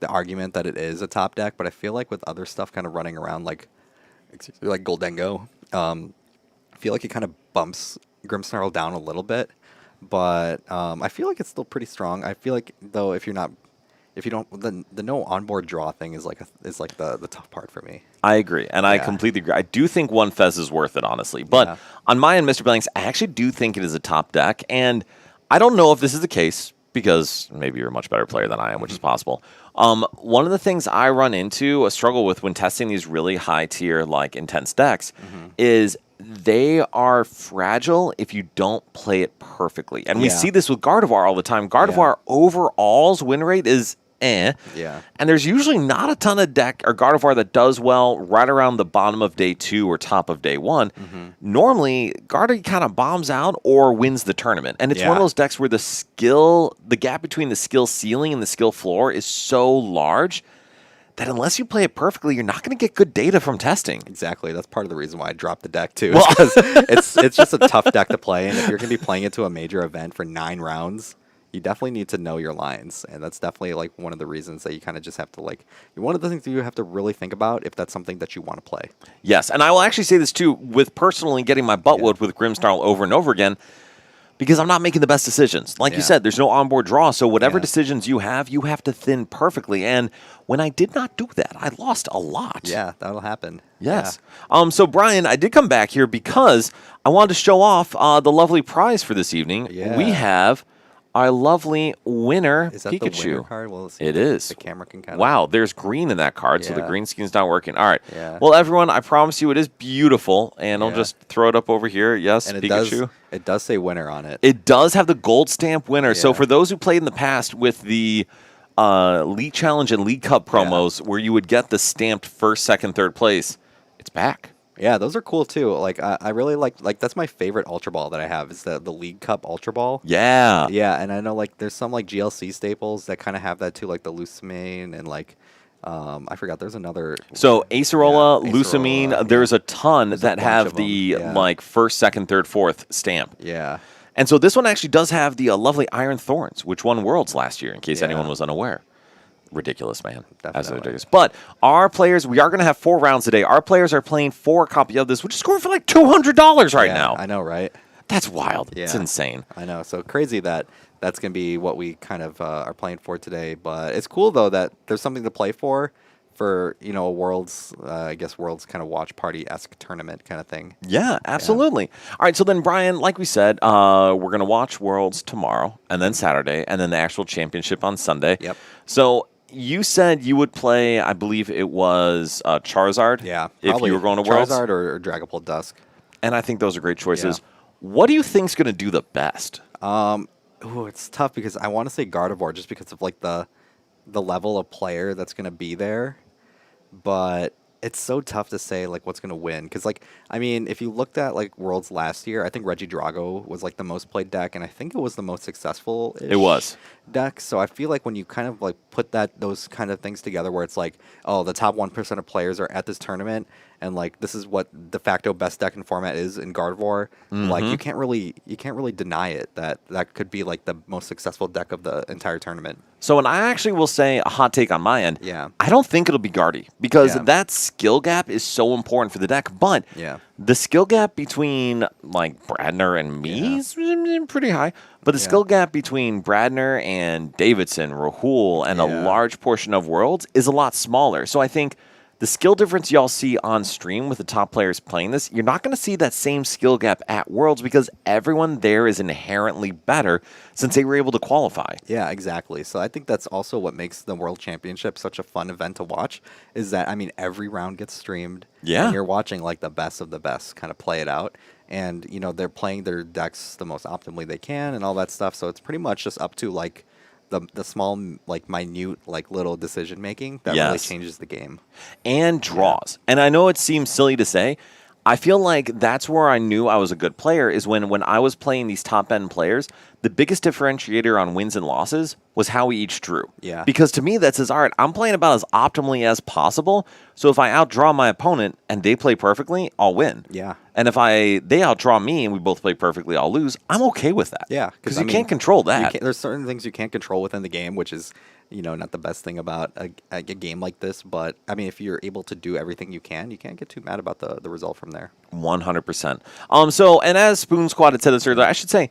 argument that it is a top deck, but I feel like with other stuff kind of running around like Goldengo, I feel like it kind of bumps Grimmsnarl down a little bit, but I feel like it's still pretty strong. I feel like though if you don't the no onboard draw thing is like the tough part for me. I agree, and I Yeah. completely agree. I do think one Fez is worth it, honestly. But Yeah. on my end, Mr. Blanks, I actually do think it is a top deck, and I don't know if this is the case because maybe you're a much better player than I am, which is possible. One of the things I run into a struggle with when testing these really high tier, like intense decks, is they are fragile if you don't play it perfectly. And we Yeah. see this with Gardevoir all the time. Gardevoir overall's win rate is Yeah. and there's usually not a ton of deck or Gardevoir that does well right around the bottom of day 2 or top of day 1. Normally, Gardevoir kind of bombs out or wins the tournament. And it's one of Yeah. those decks where the gap between the skill ceiling and the skill floor is so large that unless you play it perfectly, you're not going to get good data from testing. Exactly. That's part of the reason why I dropped the deck too. Because it's just a tough deck to play, and if you're going to be playing it to a major event for 9 rounds, you definitely need to know your lines, and that's definitely like one of the reasons that you kind of just have to one of the things that you have to really think about if that's something that you want to play. Yes, and I will actually say this too, with personally getting my butt whooped with Grimmsnarl over and over again, because I'm not making the best decisions. Like you Yeah. said, there's no onboard draw, so whatever Yeah. decisions you have to thin perfectly. And when I did not do that, I lost a lot. Yeah, that'll happen. Yes. So, Brian, I did come back here because I wanted to show off the lovely prize for this evening. Yeah. We have our lovely winner, Is that Pikachu. the winner card? Well, let's see It if is. The camera can kind of. Wow, there's green in that card, so the Yeah. green screen's not working. All right. Yeah. Well, everyone, I promise you it is beautiful, and I'll Yeah. just throw it up over here. Yes, And Pikachu. it does say winner on it. It does have the gold stamp winner. So Yeah. for those who played in the past with the League Challenge and League Cup promos where you would get the stamped first, second, third place, it's back. Yeah, those are cool too. Like I really like that's my favorite Ultra Ball that I have is the League Cup Ultra Ball. Yeah. Yeah, and I know like there's some like GLC staples that kind of have that too, like the Lucamine and like I forgot there's another. So Acerola, Yeah, Lusamine, Acerola, there's a ton There's a that bunch have of 'em, the yeah. like first, second, third, fourth stamp. Yeah. And so this one actually does have the lovely Iron Thorns, which won Worlds last year, in case Yeah. anyone was unaware. Ridiculous, man. Absolutely Definitely. ridiculous. But our players, we are going to have 4 rounds today. Our players are playing for a copy of this, which is scoring for like $200 right Yeah, now. I know, right? That's wild. It's Yeah. insane. I know. So crazy that that's gonna be what we kind of are playing for today. But it's cool though that there's something to play for a Worlds, I guess Worlds kind of watch party esque tournament kind of thing. Yeah, absolutely. All right, so then, Brian, like we said, we're going to watch Worlds tomorrow, and then Saturday, and then the actual championship on Sunday. Yep. So you said you would play, I believe it was Charizard. Yeah, If probably you were going to Worlds. Charizard or Dragapult Dusk. And I think those are great choices. Yeah. What do you think's going to do the best? Ooh, it's tough because I want to say Gardevoir just because of like the level of player that's going to be there. But it's so tough to say like what's gonna win because like I mean if you looked at like Worlds last year, I think Reggie Drago was like the most played deck, and I think it was the most successful. It was. Deck. So I feel like when you kind of like put those kind of things together, where it's like, oh, the top 1% of players are at this tournament, and like this is what de facto best deck in format is in Gardevoir. Like you can't really deny it that could be like the most successful deck of the entire tournament. So, and I actually will say a hot take on my end. Yeah. I don't think it'll be Guardy because Yeah. that skill gap is so important for the deck. But Yeah. the skill gap between like Bradner and me is pretty high. But the Yeah. skill gap between Bradner and Davidson, Rahul, and a Yeah. large portion of Worlds is a lot smaller. So I think the skill difference y'all see on stream with the top players playing this, you're not going to see that same skill gap at Worlds because everyone there is inherently better since they were able to qualify. Yeah, exactly. So I think that's also what makes the World Championship such a fun event to watch is that, I mean, every round gets streamed. Yeah. And you're watching like the best of the best kind of play it out. And, you know, they're playing their decks the most optimally they can and all that stuff. So it's pretty much just up to like the small, like minute, like little decision making that really Yes. changes the game. And draws. And I know it seems silly to say, I feel like that's where I knew I was a good player is when I was playing these top end players, the biggest differentiator on wins and losses was how we each drew. Yeah. Because to me, that says, all right, I'm playing about as optimally as possible. So if I outdraw my opponent and they play perfectly, I'll win. Yeah. And if they outdraw me and we both play perfectly, I'll lose. I'm okay with that. Yeah. Because I you mean, can't control that. There's certain things you can't control within the game, which is, you know, not the best thing about a game like this. But, I mean, if you're able to do everything you can't get too mad about the result from there. 100%. So, and as Spoon Squad had said this earlier, I should say,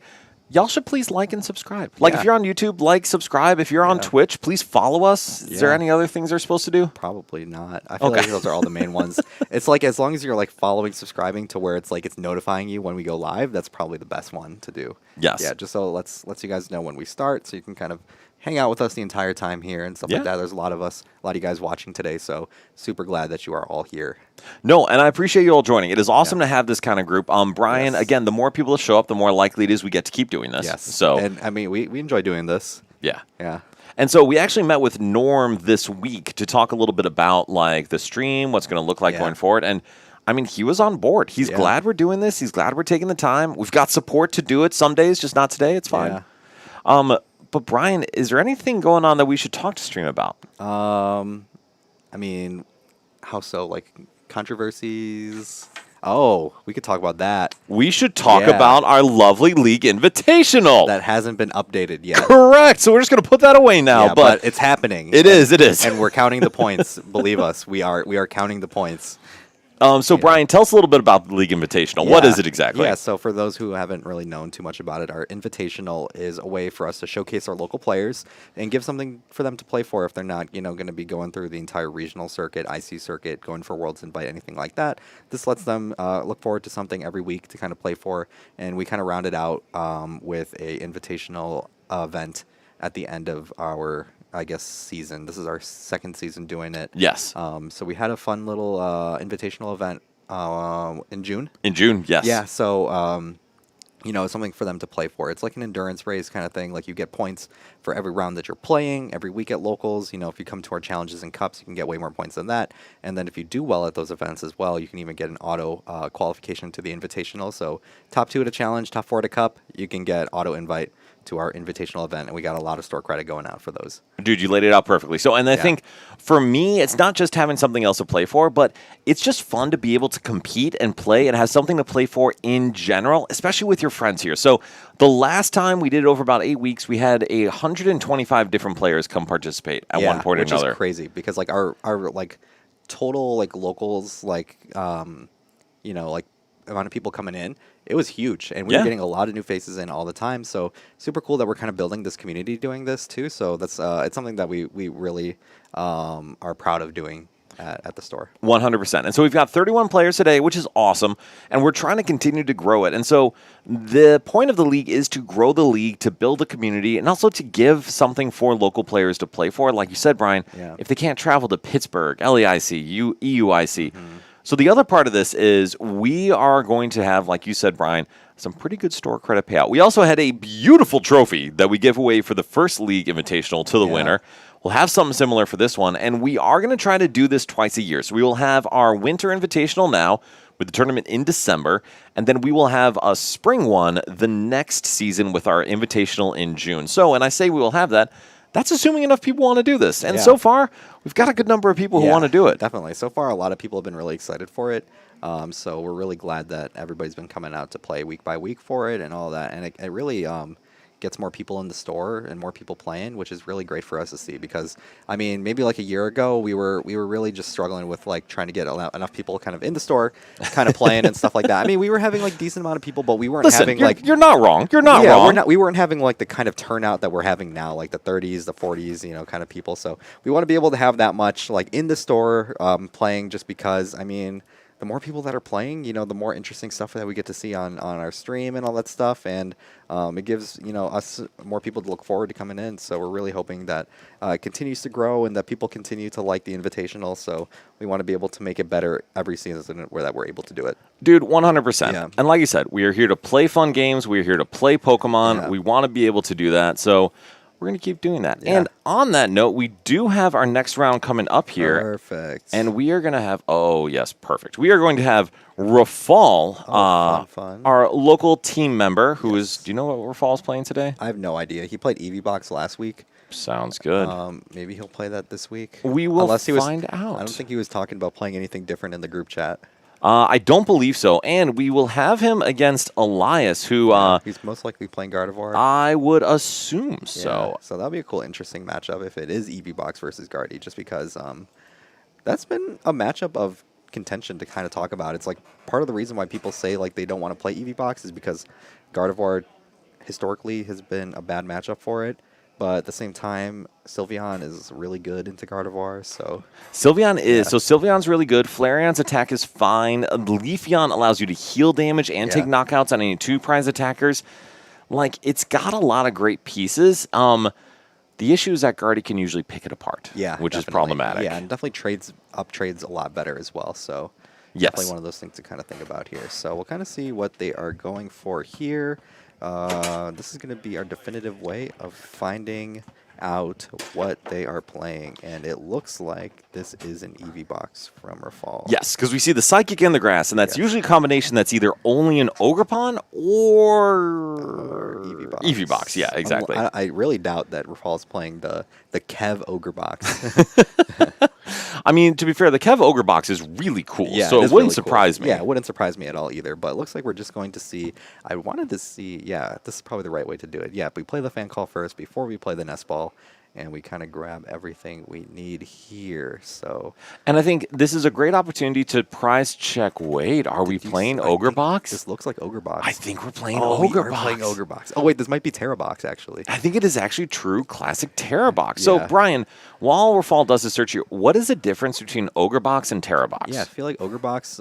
y'all should please like and subscribe. Like, Yeah. if you're on YouTube, like, subscribe. If you're on Yeah. Twitch, please follow us. Is there Yeah. any other things they're supposed to do? Probably not. I feel Okay. like those are all the main ones. It's like as long as you're like following, subscribing to where it's like it's notifying you when we go live, that's probably the best one to do. Yes. Yeah, just so it lets you guys know when we start, so you can kind of hang out with us the entire time here and stuff Yeah. like that. There's a lot of you guys watching today, so super glad that you are all here. No, and I appreciate you all joining. It is awesome to have this kind of group. Brian, Yes. again, the more people that show up, the more likely it is we get to keep doing this. Yes. So, and I mean, we enjoy doing this. yeah. Yeah. And so we actually met with Norm this week to talk a little bit about like the stream, what's going to look like Yeah. going forward. And I mean, he was on board. He's Yeah. glad we're doing this. He's glad we're taking the time. We've got support to do it some days, just not today. It's fine. But Brian, is there anything going on that we should talk to stream about? I mean, how so? Like controversies? Oh, we could talk about that. We should talk Yeah. about our lovely league invitational. That hasn't been updated yet. Correct. So we're just going to put that away now. Yeah, but it's happening. It is. And we're counting the points. Believe us, we are counting the points. So Brian, tell us a little bit about the league invitational. What Yeah. is it exactly? Yeah, so for those who haven't really known too much about it, our invitational is a way for us to showcase our local players and give something for them to play for if they're not, going to be going through the entire regional circuit, IC circuit, going for Worlds Invite, anything like that. This lets them look forward to something every week to kind of play for, and we kind of round it out with a invitational event at the end of our, I guess, season. This is our second season doing it. Yes. So we had a fun little invitational event in June. In June, yes. Yeah, so it's something for them to play for. It's like an endurance race kind of thing. Like you get points for every round that you're playing, every week at locals. If you come to our challenges and cups, you can get way more points than that. And then if you do well at those events as well, you can even get an auto qualification to the invitational. So top 2 at a challenge, top 4 at a cup, you can get auto invite to our invitational event, and we got a lot of store credit going out for those. Dude, you laid it out perfectly. So, and I think for me, it's not just having something else to play for, but it's just fun to be able to compete and play and have something to play for in general, especially with your friends here. So the last time we did it over about 8 weeks, we had 125 different players come participate at one point or another. Which is crazy because like our like total like locals like like amount of people coming in, it was huge, and we were getting a lot of new faces in all the time. So super cool that we're kind of building this community doing this too. So that's it's something that we really are proud of doing at the store. 100%. And so we've got 31 players today, which is awesome, and we're trying to continue to grow it. And so the point of the league is to grow the league, to build a community, and also to give something for local players to play for. Like you said, Brian, if they can't travel to Pittsburgh, LEIC, EUIC. So the other part of this is we are going to have, like you said, Brian, some pretty good store credit payout. We also had a beautiful trophy that we give away for the first league invitational to the winner. We'll have something similar for this one, and we are going to try to do this twice a year. So we will have our Winter Invitational now with the tournament in December, and then we will have a spring one the next season with our Invitational in June. So when I say we will have that, that's assuming enough people want to do this. And so far, we've got a good number of people who want to do it. Definitely. So far, a lot of people have been really excited for it. So we're really glad that everybody's been coming out to play week by week for it and all that. And it really gets more people in the store and more people playing, which is really great for us to see. Because I mean, maybe like a year ago, we were really just struggling with like trying to get enough people kind of in the store, kind of playing and stuff like that. I mean, we were having like decent amount of people, but we weren't having like you're not wrong. You're not wrong. We weren't having like the kind of turnout that we're having now, like the 30s, the 40s, kind of people. So we want to be able to have that much like in the store playing, just because I mean, the more people that are playing, the more interesting stuff that we get to see on our stream and all that stuff, and it gives us more people to look forward to coming in. So we're really hoping that it continues to grow and that people continue to like the Invitational. So we want to be able to make it better every season where that we're able to do it. Dude, 100%. Yeah. And like you said, we are here to play fun games. We are here to play Pokemon. Yeah. We want to be able to do that. So we're going to keep doing that. Yeah. And on that note, we do have our next round coming up here. Perfect. And we are going to have, oh, yes, perfect. We are going to have Rafal, fun. our local team member, who is, do you know what Rafal is playing today? I have no idea. He played Eevee Box last week. Sounds good. Maybe he'll play that this week. We will Unless find out. I don't think he was talking about playing anything different in the group chat. I don't believe so. And we will have him against Elias, who he's most likely playing Gardevoir. I would assume so. Yeah, so that'll be a cool, interesting matchup if it is Eevee Box versus Guardy, just because that's been a matchup of contention to kind of talk about. It's like part of the reason why people say like they don't want to play Eevee Box is because Gardevoir historically has been a bad matchup for it. But at the same time, Sylveon is really good into Gardevoir, so... Sylveon is. So Sylveon's really good. Flareon's attack is fine. Leafeon allows you to heal damage and take knockouts on any 2 prize attackers. Like, it's got a lot of great pieces. The issue is that Guardy can usually pick it apart, which is problematic. Yeah, and definitely trades a lot better as well, so... Yes. Definitely one of those things to kind of think about here. So we'll kind of see what they are going for here. This is going to be our definitive way of finding out what they are playing, and it looks like this is an Eevee Box from Rafal. Yes, because we see the Psychic and the Grass, and that's usually a combination that's either only an Ogerpon or Eevee Box. Eevee Box, yeah, exactly. I really doubt that Rafal is playing the Kev Ogre Box. I mean, to be fair, the Kev Ogre Box is really cool, so it wouldn't really surprise cool. me. Yeah, it wouldn't surprise me at all either, but it looks like we're just going to see... I wanted to see... Yeah, this is probably the right way to do it. Yeah, we play the fan call first before we play the nest ball, and we kind of grab everything we need here, so... And I think this is a great opportunity to prize check. Wait, are we playing Ogre Box? This looks like Ogre Box. I think we're playing we Ogre are Box. playing Ogre Box. Oh, wait, this might be Terra Box, actually. I think it is actually true classic Terra Box. So, Yeah. Brian, while Rafal does his search here, what is the difference between Ogre Box and Terra Box? Yeah, I feel like Ogre Box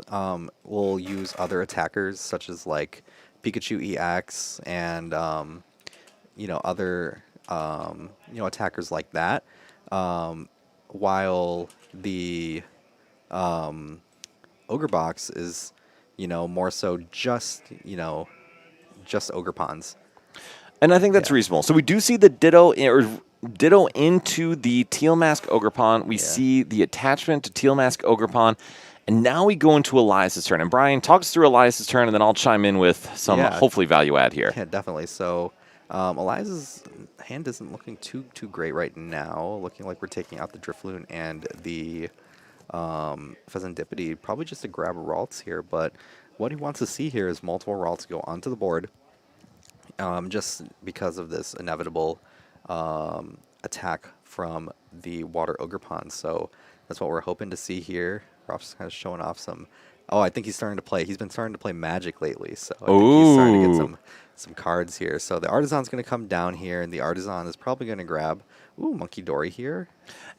will use other attackers, such as, like, Pikachu EX and, other, attackers like that. While the Ogre Box is, more so just Ogerpons. And I think that's reasonable. So we do see the Ditto into the Teal Mask Ogerpon. We see the attachment to Teal Mask Ogerpon. And now we go into Elias's turn. And Brian, talk us through Elias's turn, and then I'll chime in with some hopefully value add here. Yeah, definitely. So Elias's hand isn't looking too great right now. Looking like we're taking out the Drifloon and the Pheasantipity, probably just to grab Ralts here. But what he wants to see here is multiple Ralts go onto the board, just because of this inevitable attack from the Water Ogerpon. So that's what we're hoping to see here. Rob's kind of showing off some... Oh, I think he's starting to play. He's been starting to play Magic lately, so I think he's starting to get some cards here. So the Artisan's going to come down here, and the Artisan is probably going to grab... Ooh, Monkey Dory here.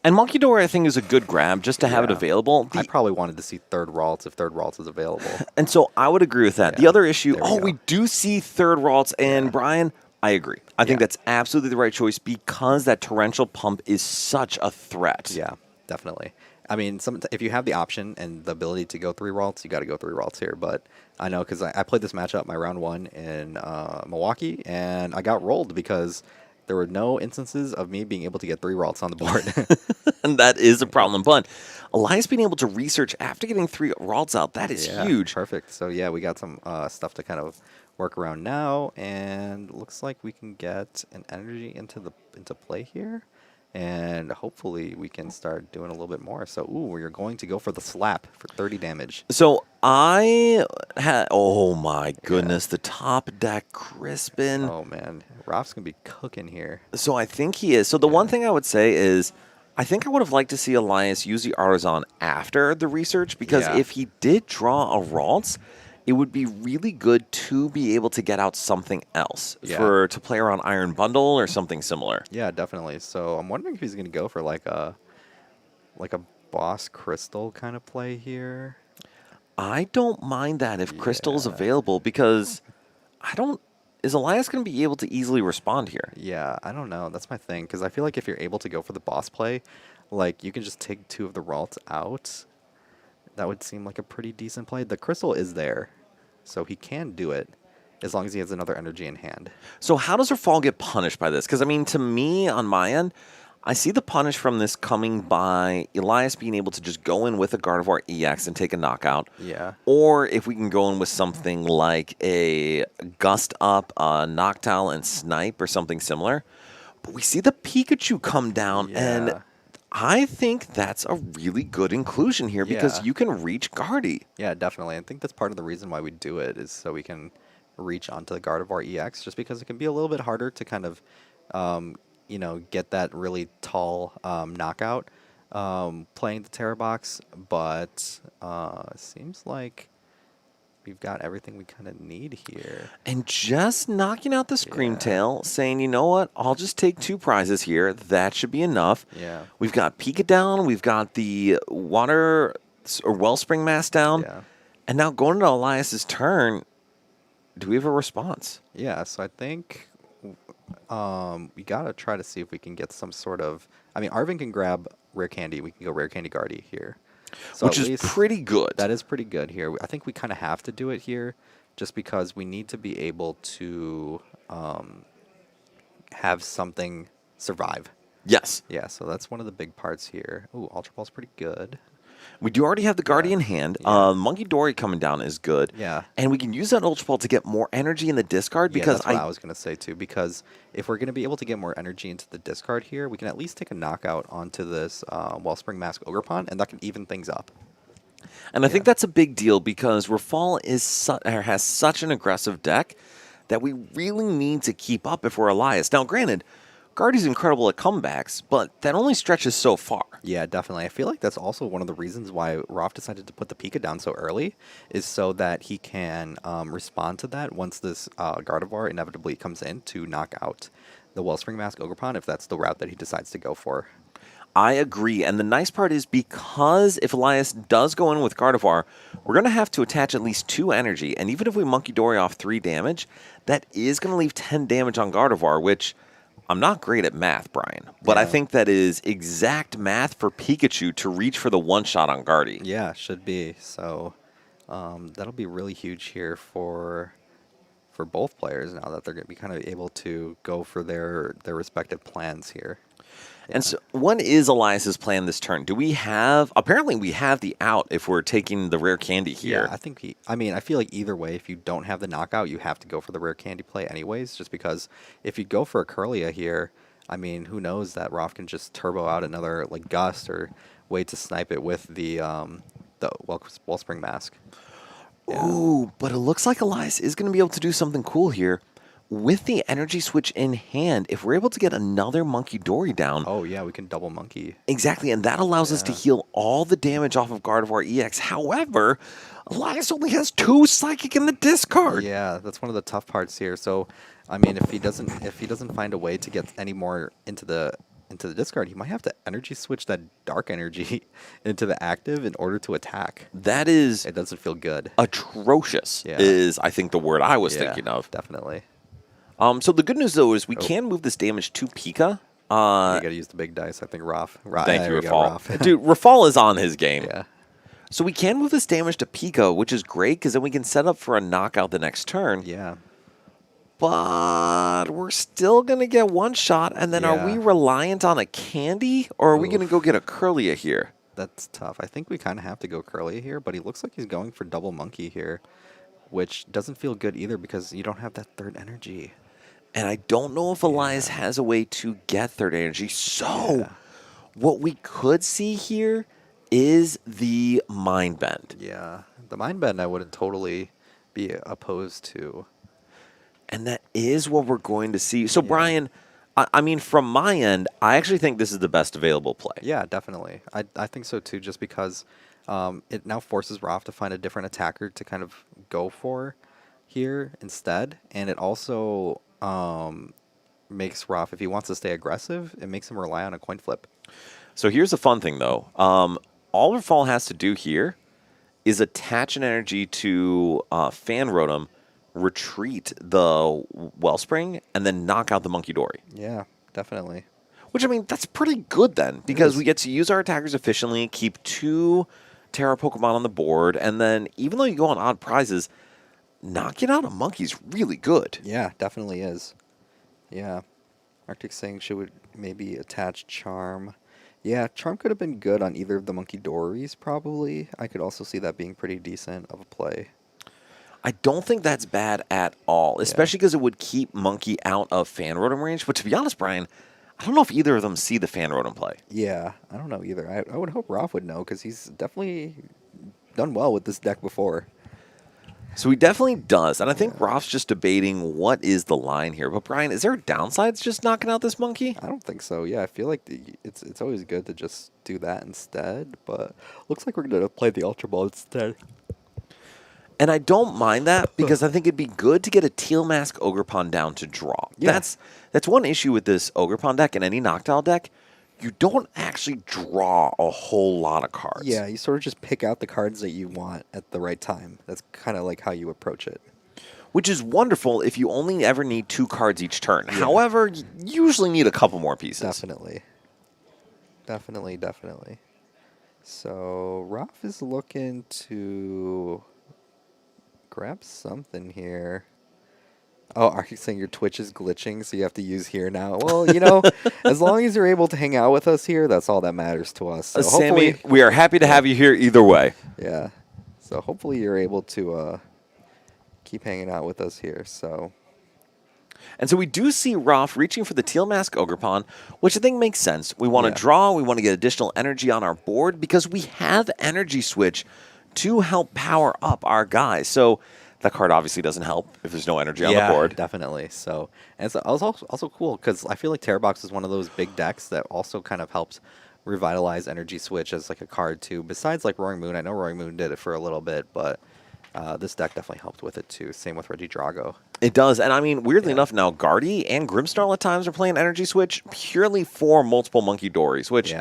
And Monkey Dory, I think, is a good grab just to have it available. I probably wanted to see third Ralts if third Ralts is available. And so I would agree with that. The other issue... There we go. we do see third Ralts, and Brian... I agree. I think that's absolutely the right choice because that torrential pump is such a threat. Yeah, definitely. I mean, if you have the option and the ability to go 3 Ralts, you got to go 3 Ralts here. But I know because I played this matchup my round 1 in Milwaukee, and I got rolled because there were no instances of me being able to get 3 Ralts on the board. And that is a problem. But Elias being able to research after getting 3 Ralts out, that is Yeah, huge. perfect. So yeah, we got some stuff to kind of work around now, and looks like we can get an energy into play here, and hopefully we can start doing a little bit more. So ooh, we're going to go for the slap for 30 damage. So I had, oh my goodness, the top deck Crispin. Oh man, Ralph's gonna be cooking here. So I think he is. So the one thing I would say is, I think I would have liked to see Elias use the Artisan after the research, because Yeah. if he did draw a Ralts, it would be really good to be able to get out something else Yeah. to play around Iron Bundle or something similar. Yeah, definitely. So I'm wondering if he's gonna go for like a boss crystal kind of play here. I don't mind that if Crystal's Yeah. available, because is Elias going to be able to easily respond here? Yeah, I don't know. That's my thing, because I feel like if you're able to go for the boss play, like you can just take 2 of the Ralts out. That would seem like a pretty decent play. The crystal is there, so he can do it as long as he has another energy in hand. So how does Rafal get punished by this? Because, I mean, to me, on my end, I see the punish from this coming by Elias being able to just go in with a Gardevoir EX and take a knockout. Yeah. Or if we can go in with something like a Gust Up, Noctowl, and Snipe or something similar. But we see the Pikachu come down, and Yeah. I think that's a really good inclusion here, because Yeah. you can reach Guardy. Yeah, definitely. I think that's part of the reason why we do it, is so we can reach onto the Gardevoir EX, just because it can be a little bit harder to kind of, get that really tall knockout playing the Terra Box. But it seems like we've got everything we kind of need here. And just knocking out the Scream Yeah. Tail, saying, you know what, I'll just take 2 prizes here. That should be enough. Yeah. We've got Pika down. We've got the Water or Wellspring Mass down. Yeah. And now going into Elias's turn, do we have a response? Yeah, so I think we gotta try to see if we can get some sort of. I mean, Arvin can grab Rare Candy. We can go Rare Candy Guardy here, so Which at is least pretty good. That is pretty good here. I think we kind of have to do it here, just because we need to be able to have something survive. Yes. Yeah, so that's one of the big parts here. Ooh, Ultra Ball's pretty good. We do already have the Guardian hand. Yeah. Monkey Dory coming down is good. Yeah. And we can use that Ultra Ball to get more energy in the discard, Yeah, because that's what I was gonna say too. Because if we're gonna be able to get more energy into the discard here, we can at least take a knockout onto this Wellspring Mask Ogerpon, and that can even things up. I think that's a big deal, because Rafal has such an aggressive deck that we really need to keep up if we're Elias. Now, granted, Guardy's incredible at comebacks, but that only stretches so far. Yeah, definitely. I feel like that's also one of the reasons why Rolf decided to put the Pika down so early, is so that he can respond to that once this Gardevoir inevitably comes in to knock out the Wellspring Mask Ogerpon, if that's the route that he decides to go for. I agree, and the nice part is, because if Elias does go in with Gardevoir, we're going to have to attach at least 2 energy, and even if we Monkey Dory off 3 damage, that is going to leave 10 damage on Gardevoir, which I'm not great at math, Brian, but I Yeah. think that is exact math for Pikachu to reach for the one-shot on Guardy. Yeah, should be. So that'll be really huge here for both players now that they're going to be kind of able to go for their respective plans here. And so, what is Elias's plan this turn? Do we have? Apparently, we have the out if we're taking the rare candy here. Yeah, I think I feel like either way, if you don't have the knockout, you have to go for the rare candy play anyways, just because if you go for a Curlia here, I mean, who knows that Roth can just turbo out another like Gust or wait to snipe it with the Wellspring Mask. Yeah. Ooh, but it looks like Elias is going to be able to do something cool here. With the energy switch in hand, if we're able to get another Monkey Dory down. Oh, yeah, we can double Monkey. Exactly, and that allows us to heal all the damage off of Gardevoir EX. However, Elias only has 2 Psychic in the discard. Yeah, that's one of the tough parts here. So, I mean, if he doesn't find a way to get any more into the discard, he might have to energy switch that dark energy into the active in order to attack. That is It doesn't feel good. atrocious, Yeah. is I think the word I was Yeah, thinking of. Definitely. So the good news, though, is we can move this damage to Pika. You got to use the big dice. I think Raf. Thank you, Rafal. Rafal. Dude, Rafal is on his game. Yeah. So we can move this damage to Pika, which is great, because then we can set up for a knockout the next turn. Yeah. but we're still going to get one shot. And then are we Yeah. reliant on a candy, or are we going to go get a Curlia here? That's tough. I think we kind of have to go Curly here, but he looks like he's going for double monkey here, which doesn't feel good either because you don't have that third energy. And I don't know if Elias has a way to get third energy. So what we could see here is the Mind Bend. Yeah, the Mind Bend I wouldn't totally be opposed to. And that is what we're going to see. So, Brian, I mean, from my end, I actually think this is the best available play. Yeah, definitely. I think so too, just because it now forces Roth to find a different attacker to kind of go for here instead. And it also makes Roth, if he wants to stay aggressive, it makes him rely on a coin flip. So here's the fun thing, though. All Rafal has to do here is attach an energy to Fan Rotom, retreat the Wellspring, and then knock out the Monkey Dory. Yeah, definitely. Which, I mean, that's pretty good then, because we get to use our attackers efficiently, keep 2 Terra Pokemon on the board, and then even though you go on odd prizes, knocking out a monkey's really good. Yeah, definitely is. Yeah. Arctic saying she would maybe attach Charm. Yeah, Charm could have been good on either of the Monkey Dories, probably. I could also see that being pretty decent of a play. I don't think that's bad at all, especially because it would keep Monkey out of Fan Rotom range. But to be honest, Brian, I don't know if either of them see the Fan Rotom play. Yeah, I don't know either. I would hope Roth would know, because he's definitely done well with this deck before. So he definitely does. And I think Roth's just debating what is the line here. But Brian, is there downsides just knocking out this monkey? I don't think so. Yeah, I feel like it's always good to just do that instead. But looks like we're going to play the Ultra Ball instead. And I don't mind that because I think it'd be good to get a Teal Mask Ogerpon down to draw. Yeah. That's one issue with this Ogerpon deck and any Noctowl deck. You don't actually draw a whole lot of cards. Yeah, you sort of just pick out the cards that you want at the right time. That's kind of like how you approach it. Which is wonderful if you only ever need 2 cards each turn. However, you usually need a couple more pieces. Definitely. Definitely. So, Raph is looking to grab something here. Oh, are you saying your Twitch is glitching, so you have to use here now? Well, you know, as long as you're able to hang out with us here, that's all that matters to us. So Sammy, we are happy to have you here either way. Yeah. So hopefully you're able to keep hanging out with us here. So. And so we do see Roth reaching for the Teal Mask Ogerpon, which I think makes sense. We want to draw, we want to get additional energy on our board because we have Energy Switch to help power up our guys. So that card obviously doesn't help if there's no energy on the board. Definitely. So, and it's also cool because I feel like Terra Box is one of those big decks that also kind of helps revitalize Energy Switch as like a card too. Besides like Roaring Moon, I know Roaring Moon did it for a little bit, but this deck definitely helped with it too. Same with Regidrago. It does, and I mean, weirdly enough, now Guardy and Grimmsnarl at times are playing Energy Switch purely for multiple Monkey Dories, which,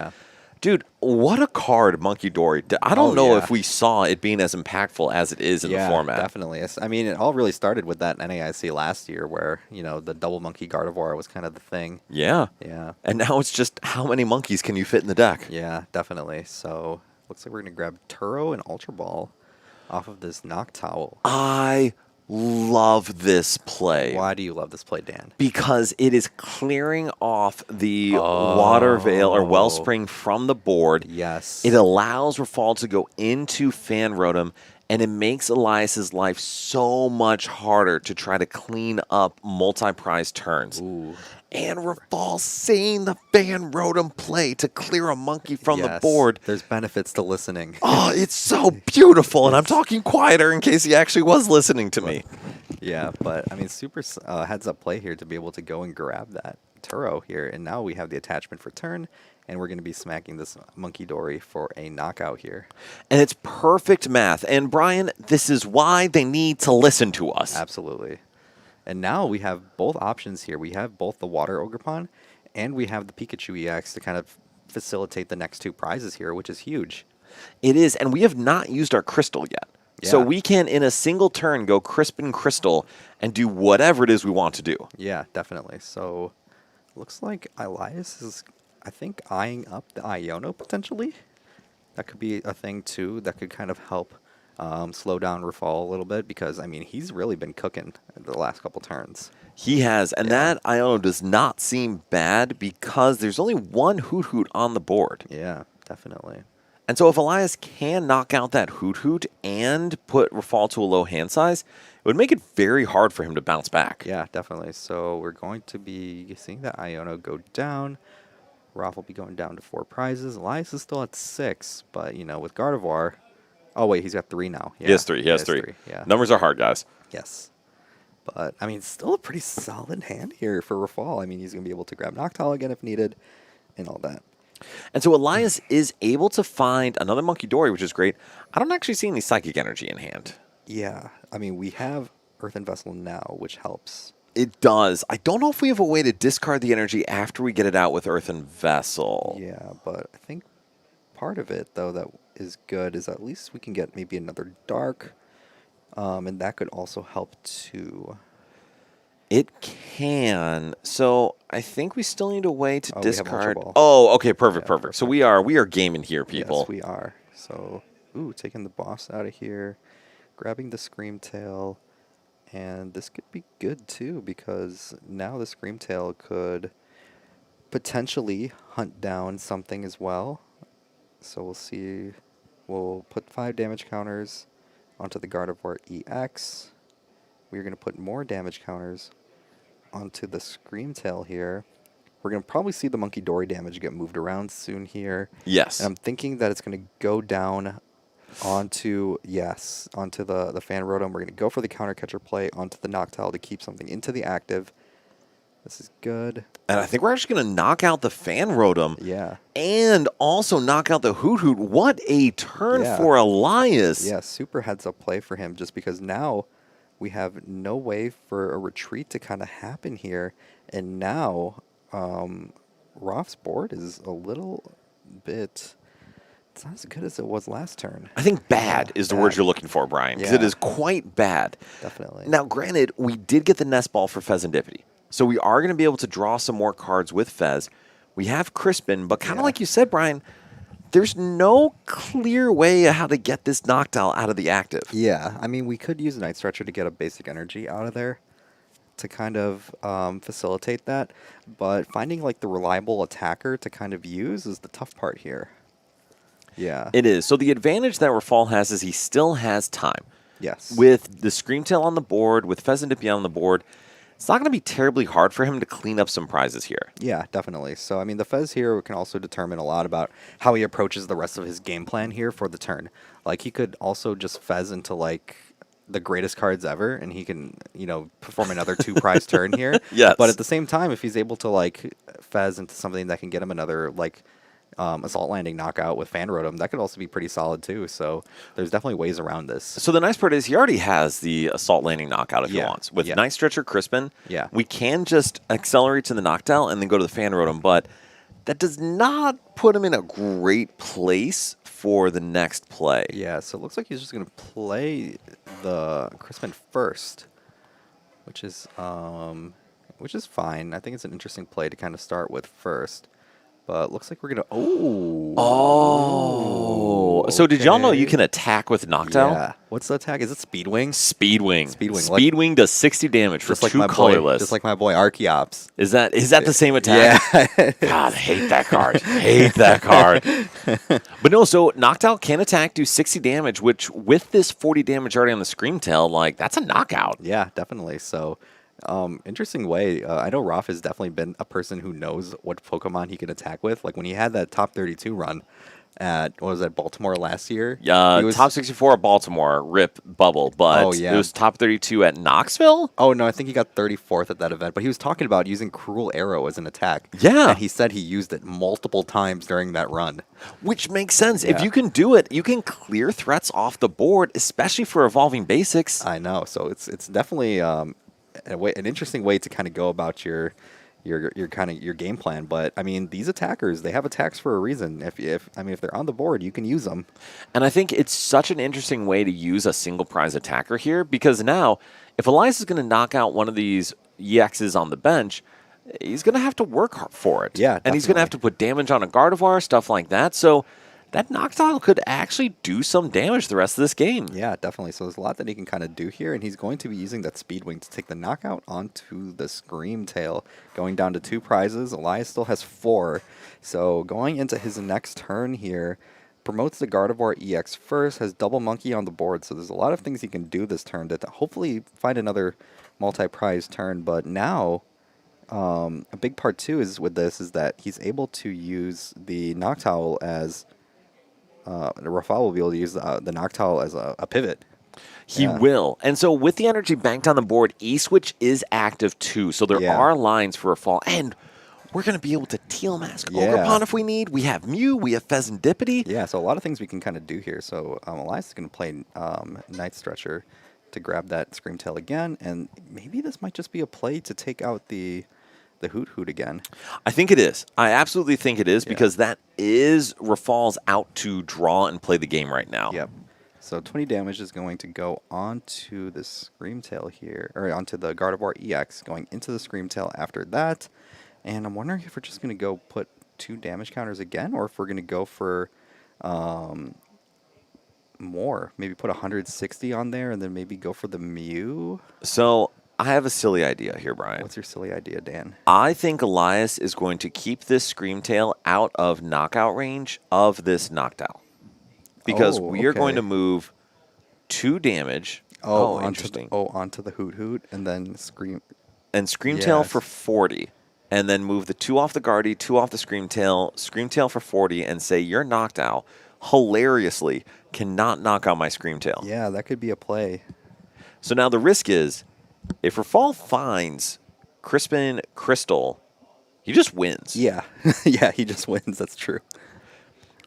dude, what a card Monkey Dory. I don't know if we saw it being as impactful as it is in the format. Definitely. I mean, it all really started with that NAIC last year where, you know, the double Monkey Gardevoir was kind of the thing. Yeah. And now it's just how many monkeys can you fit in the deck? Yeah, definitely. So, looks like we're going to grab Turo and Ultra Ball off of this Noctowl. I love this play. Why do you love this play, Dan? Because it is clearing off the Water Veil or Wellspring from the board. Yes. It allows Rafal to go into Fan Rotom, and it makes Elias's life so much harder to try to clean up multi-prize turns. Ooh. And Rafal seeing the Fan Rotom play to clear a monkey from the board. There's benefits to listening. Oh, it's so beautiful. And I'm talking quieter in case he actually was listening to me. Yeah, but I mean, super heads up play here to be able to go and grab that Turo here. And now we have the attachment for turn, and we're going to be smacking this Monkey Dory for a knockout here. And it's perfect math. And Brian, this is why they need to listen to us. Absolutely. And now we have both options here. We have both the Water Ogerpon, and we have the Pikachu EX to kind of facilitate the next 2 prizes here, which is huge. It is, and we have not used our Crystal yet. Yeah. So we can, in a single turn, go Crispin Crystal and do whatever it is we want to do. Yeah, definitely. So looks like Elias is, I think, eyeing up the Iono potentially. That could be a thing, too, that could kind of help slow down Rafal a little bit because, I mean, he's really been cooking the last couple turns. He has, and that Iono does not seem bad because there's only one Hoot Hoot on the board. Yeah, definitely. And so if Elias can knock out that Hoot Hoot and put Rafal to a low hand size, it would make it very hard for him to bounce back. Yeah, definitely. So we're going to be seeing that Iono go down. Raf will be going down to 4 prizes. Elias is still at 6, but, you know, with Gardevoir... Oh, wait, he's got 3 now. Yeah, He has 3. He has 3. Yeah. Numbers are hard, guys. Yes. But, I mean, still a pretty solid hand here for Rafal. I mean, he's going to be able to grab Noctowl again if needed and all that. And so Elias is able to find another Monkey Dory, which is great. I don't actually see any Psychic Energy in hand. Yeah. I mean, we have Earthen Vessel now, which helps. It does. I don't know if we have a way to discard the energy after we get it out with Earthen Vessel. Yeah, but I think part of it, though, that is good is at least we can get maybe another Dark. And that could also help too. It can. So I think we still need a way to We have Ultra discard. Ball. Oh, okay, perfect, Yeah, perfect. So perfect. we are gaming here, people. Yes, we are. So, taking the boss out of here, grabbing the Scream Tail, and this could be good too because now the Scream Tail could potentially hunt down something as well. So we'll see. We'll put 5 damage counters onto the Gardevoir EX. We're going to put more damage counters onto the Scream Tail here. We're going to probably see the Monkey Dory damage get moved around soon here. Yes. And I'm thinking that it's going to go down onto the Fan Rotom. We're going to go for the Counter Catcher play onto the Noctowl to keep something into the active. This is good. And I think we're actually going to knock out the Fan Rotom. Yeah. And also knock out the Hoot Hoot. What a turn Yeah. for Elias. Yeah, super heads up play for him just because now we have no way for a retreat to kind of happen here. And now Raf's board is a little bit... It's not as good as it was last turn. I think bad is the word bad. you're looking for, Brian, because it Yeah. is quite bad. Definitely. Now, granted, we did get the Nest Ball for Fezandipity, so we are going to be able to draw some more cards with Fez. We have Crispin, but kind of Yeah. like you said, Brian, there's no clear way how to get this Noctowl out of the active. Yeah, I mean, we could use Night Stretcher to get a basic energy out of there to kind of facilitate that, but finding like the reliable attacker to kind of use is the tough part here. Yeah. It is. So the advantage that Rafal has is he still has time. Yes. With the Screamtail on the board, with Fezandipity on the board, it's not going to be terribly hard for him to clean up some prizes here. Yeah, definitely. So, I mean, the Fez here can also determine a lot about how he approaches the rest of his game plan here for the turn. Like, he could also just Fez into, like, the greatest cards ever, and he can, you know, perform another 2-prize turn here. Yes. But at the same time, if he's able to, like, Fez into something that can get him another, like, Assault Landing knockout with Fan Rotom, that could also be pretty solid, too. So, there's definitely ways around this. So the nice part is he already has the Assault Landing knockout if he Yeah, wants. With yeah. Night Stretcher Crispin, Yeah. we can just accelerate to the Noctowl and then go to the Fan Rotom, but that does not put him in a great place for the next play. Yeah, so it looks like he's just going to play the Crispin first, which is fine. I think it's an interesting play to kind of start with first. But looks like we're going to... Oh. So did y'all know you can attack with Noctowl? Yeah. What's the attack? Is it Speedwing? Speedwing. Speedwing, Speedwing does 60 damage for Just like 2 my boy, colorless. just like my boy Archeops. Is that the same attack? Yeah. God, hate that card. Hate that card. But no, so Noctowl can attack, do 60 damage, which with this 40 damage already on the Screamtail, like, that's a knockout. Yeah, definitely. So, interesting way. I know Raf has definitely been a person who knows what Pokemon he can attack with. Like when he had that top 32 run at, what was that, Baltimore last year? He was- Top 64 at Baltimore, rip bubble, but Oh, yeah. it was top 32 at Knoxville? Oh, no, I think he got 34th at that event. But he was talking about using Cruel Arrow as an attack. Yeah. And he said he used it multiple times during that run. Which makes sense. If Yeah. you can do it, you can clear threats off the board, especially for evolving basics. I know. So it's definitely an interesting way to kind of go about your game plan. But I mean, these attackers, they have attacks for a reason. If they're on the board, you can use them. And I think it's such an interesting way to use a single prize attacker here, because now, if Elias is going to knock out one of these EXs on the bench, he's going to have to work hard for it. Yeah, and he's going to have to put damage on a Gardevoir, stuff like that. So that Noctowl could actually do some damage the rest of this game. Yeah, definitely. So there's a lot that he can kind of do here, and he's going to be using that Speed Wing to take the knockout onto the Scream Tail, going down to 2 prizes. Elias still has 4. So going into his next turn here, promotes the Gardevoir EX first, has Double Monkey on the board. So there's a lot of things he can do this turn to hopefully find another multi-prize turn. But now, a big part too is with this is that he's able to use the Noctowl as... Rafal will be able to use the Noctowl as a pivot. He will. And so with the energy banked on the board, E-Switch is active too. So there are lines for Rafal. And we're going to be able to Teal Mask Ogerpon if we need. We have Mew. We have Pheasantipity. Yeah, so a lot of things we can kind of do here. So Elias is going to play Night Stretcher to grab that Screamtail again. And maybe this might just be a play to take out the Hoot Hoot again. I think it is. I absolutely think it is because that is Rafal's out to draw and play the game right now. Yep. So 20 damage is going to go onto the Screamtail here, or onto the Gardevoir EX, going into the Screamtail after that. And I'm wondering if we're just going to go put 2 damage counters again, or if we're going to go for more. Maybe put 160 on there, and then maybe go for the Mew. So I have a silly idea here, Brian. What's your silly idea, Dan? I think Elias is going to keep this Screamtail out of knockout range of this Noctowl. Because we are going to move 2 damage. Interesting. Onto the Hoot Hoot, and then Screamtail for 40. And then move the 2 off the Guardy, 2 off the Screamtail for 40, and say your Noctowl, hilariously, cannot knock out my Screamtail. Yeah, that could be a play. So now the risk is, if Rafal finds Crispin Crystal, he just wins. Yeah. Yeah, he just wins. That's true.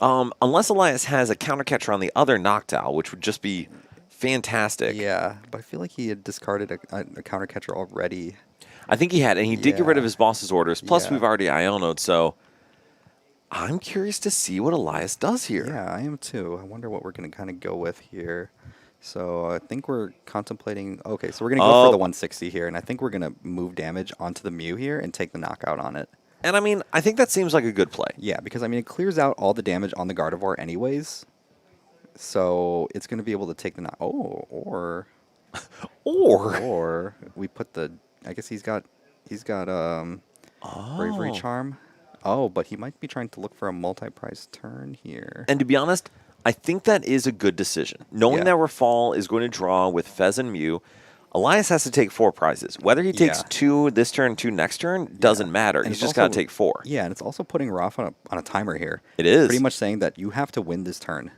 Unless Elias has a counter catcher on the other Noctowl, which would just be fantastic. Yeah, but I feel like he had discarded a counter catcher already. I think he had, and he did get rid of his boss's orders. Plus, we've already Iono'd, so I'm curious to see what Elias does here. Yeah, I am too. I wonder what we're going to kind of go with here. So I think we're contemplating... Okay, so we're going to go for the 160 here, and I think we're going to move damage onto the Mew here and take the knockout on it. And I mean, I think that seems like a good play. Yeah, because I mean, it clears out all the damage on the Gardevoir anyways. So it's going to be able to take the or we put the... I guess he's got Bravery Charm. Oh, but he might be trying to look for a multi-prize turn here. And to be honest, I think that is a good decision. Knowing that Rafal is going to draw with Fez and Mew, Elias has to take 4 prizes. Whether he takes 2 this turn, 2 next turn, doesn't matter. He's just got to take 4. Yeah, and it's also putting Raf on a timer here. It is. Pretty much saying that you have to win this turn.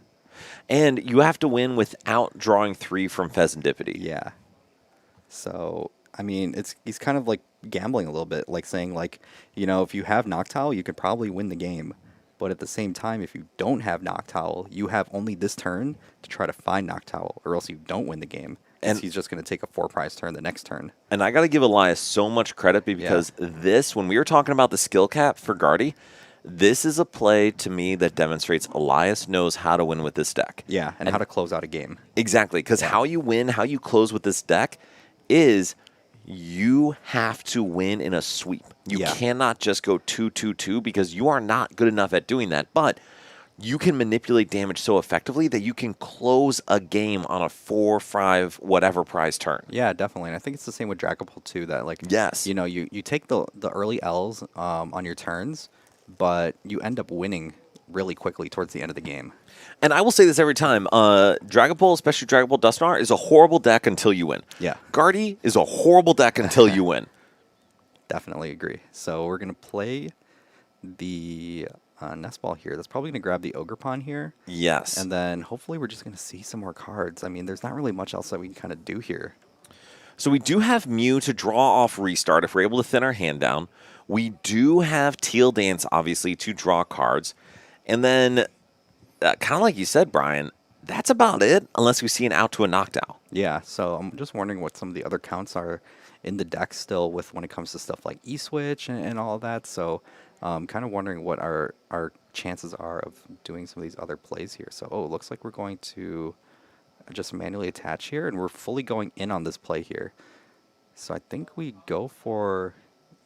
And you have to win without drawing 3 from Pheasantipity. Yeah. So, I mean, he's kind of like gambling a little bit, like saying, like, you know, if you have Noctowl, you could probably win the game. But at the same time, if you don't have Noctowl, you have only this turn to try to find Noctowl, or else you don't win the game. And he's just going to take a 4-prize turn the next turn. And I got to give Elias so much credit because this, when we were talking about the skill cap for Guardy, this is a play to me that demonstrates Elias knows how to win with this deck. Yeah, and how to close out a game. Exactly, because how you win, how you close with this deck is you have to win in a sweep. You cannot just go 2-2-2 because you are not good enough at doing that. But you can manipulate damage so effectively that you can close a game on a 4-5 whatever prize turn. Yeah, definitely. And I think it's the same with Dragapult too. That like, you know, you take the early L's on your turns, but you end up winning really quickly towards the end of the game. And I will say this every time. Dragapult, especially Dragapult Dusknoir, is a horrible deck until you win. Yeah. Guardy is a horrible deck until you win. Definitely agree. So we're going to play the Nest Ball here. That's probably going to grab the Ogerpon here. Yes. And then hopefully we're just going to see some more cards. I mean, there's not really much else that we can kind of do here. So we do have Mew to draw off Restart if we're able to thin our hand down. We do have Teal Dance, obviously, to draw cards. And then, kind of like you said, Brian, that's about it, unless we see an out to a Noctowl. Yeah, so I'm just wondering what some of the other counts are in the deck still with when it comes to stuff like E-Switch and all of that. So kind of wondering what our chances are of doing some of these other plays here. So, it looks like we're going to just manually attach here, and we're fully going in on this play here. So I think we go for,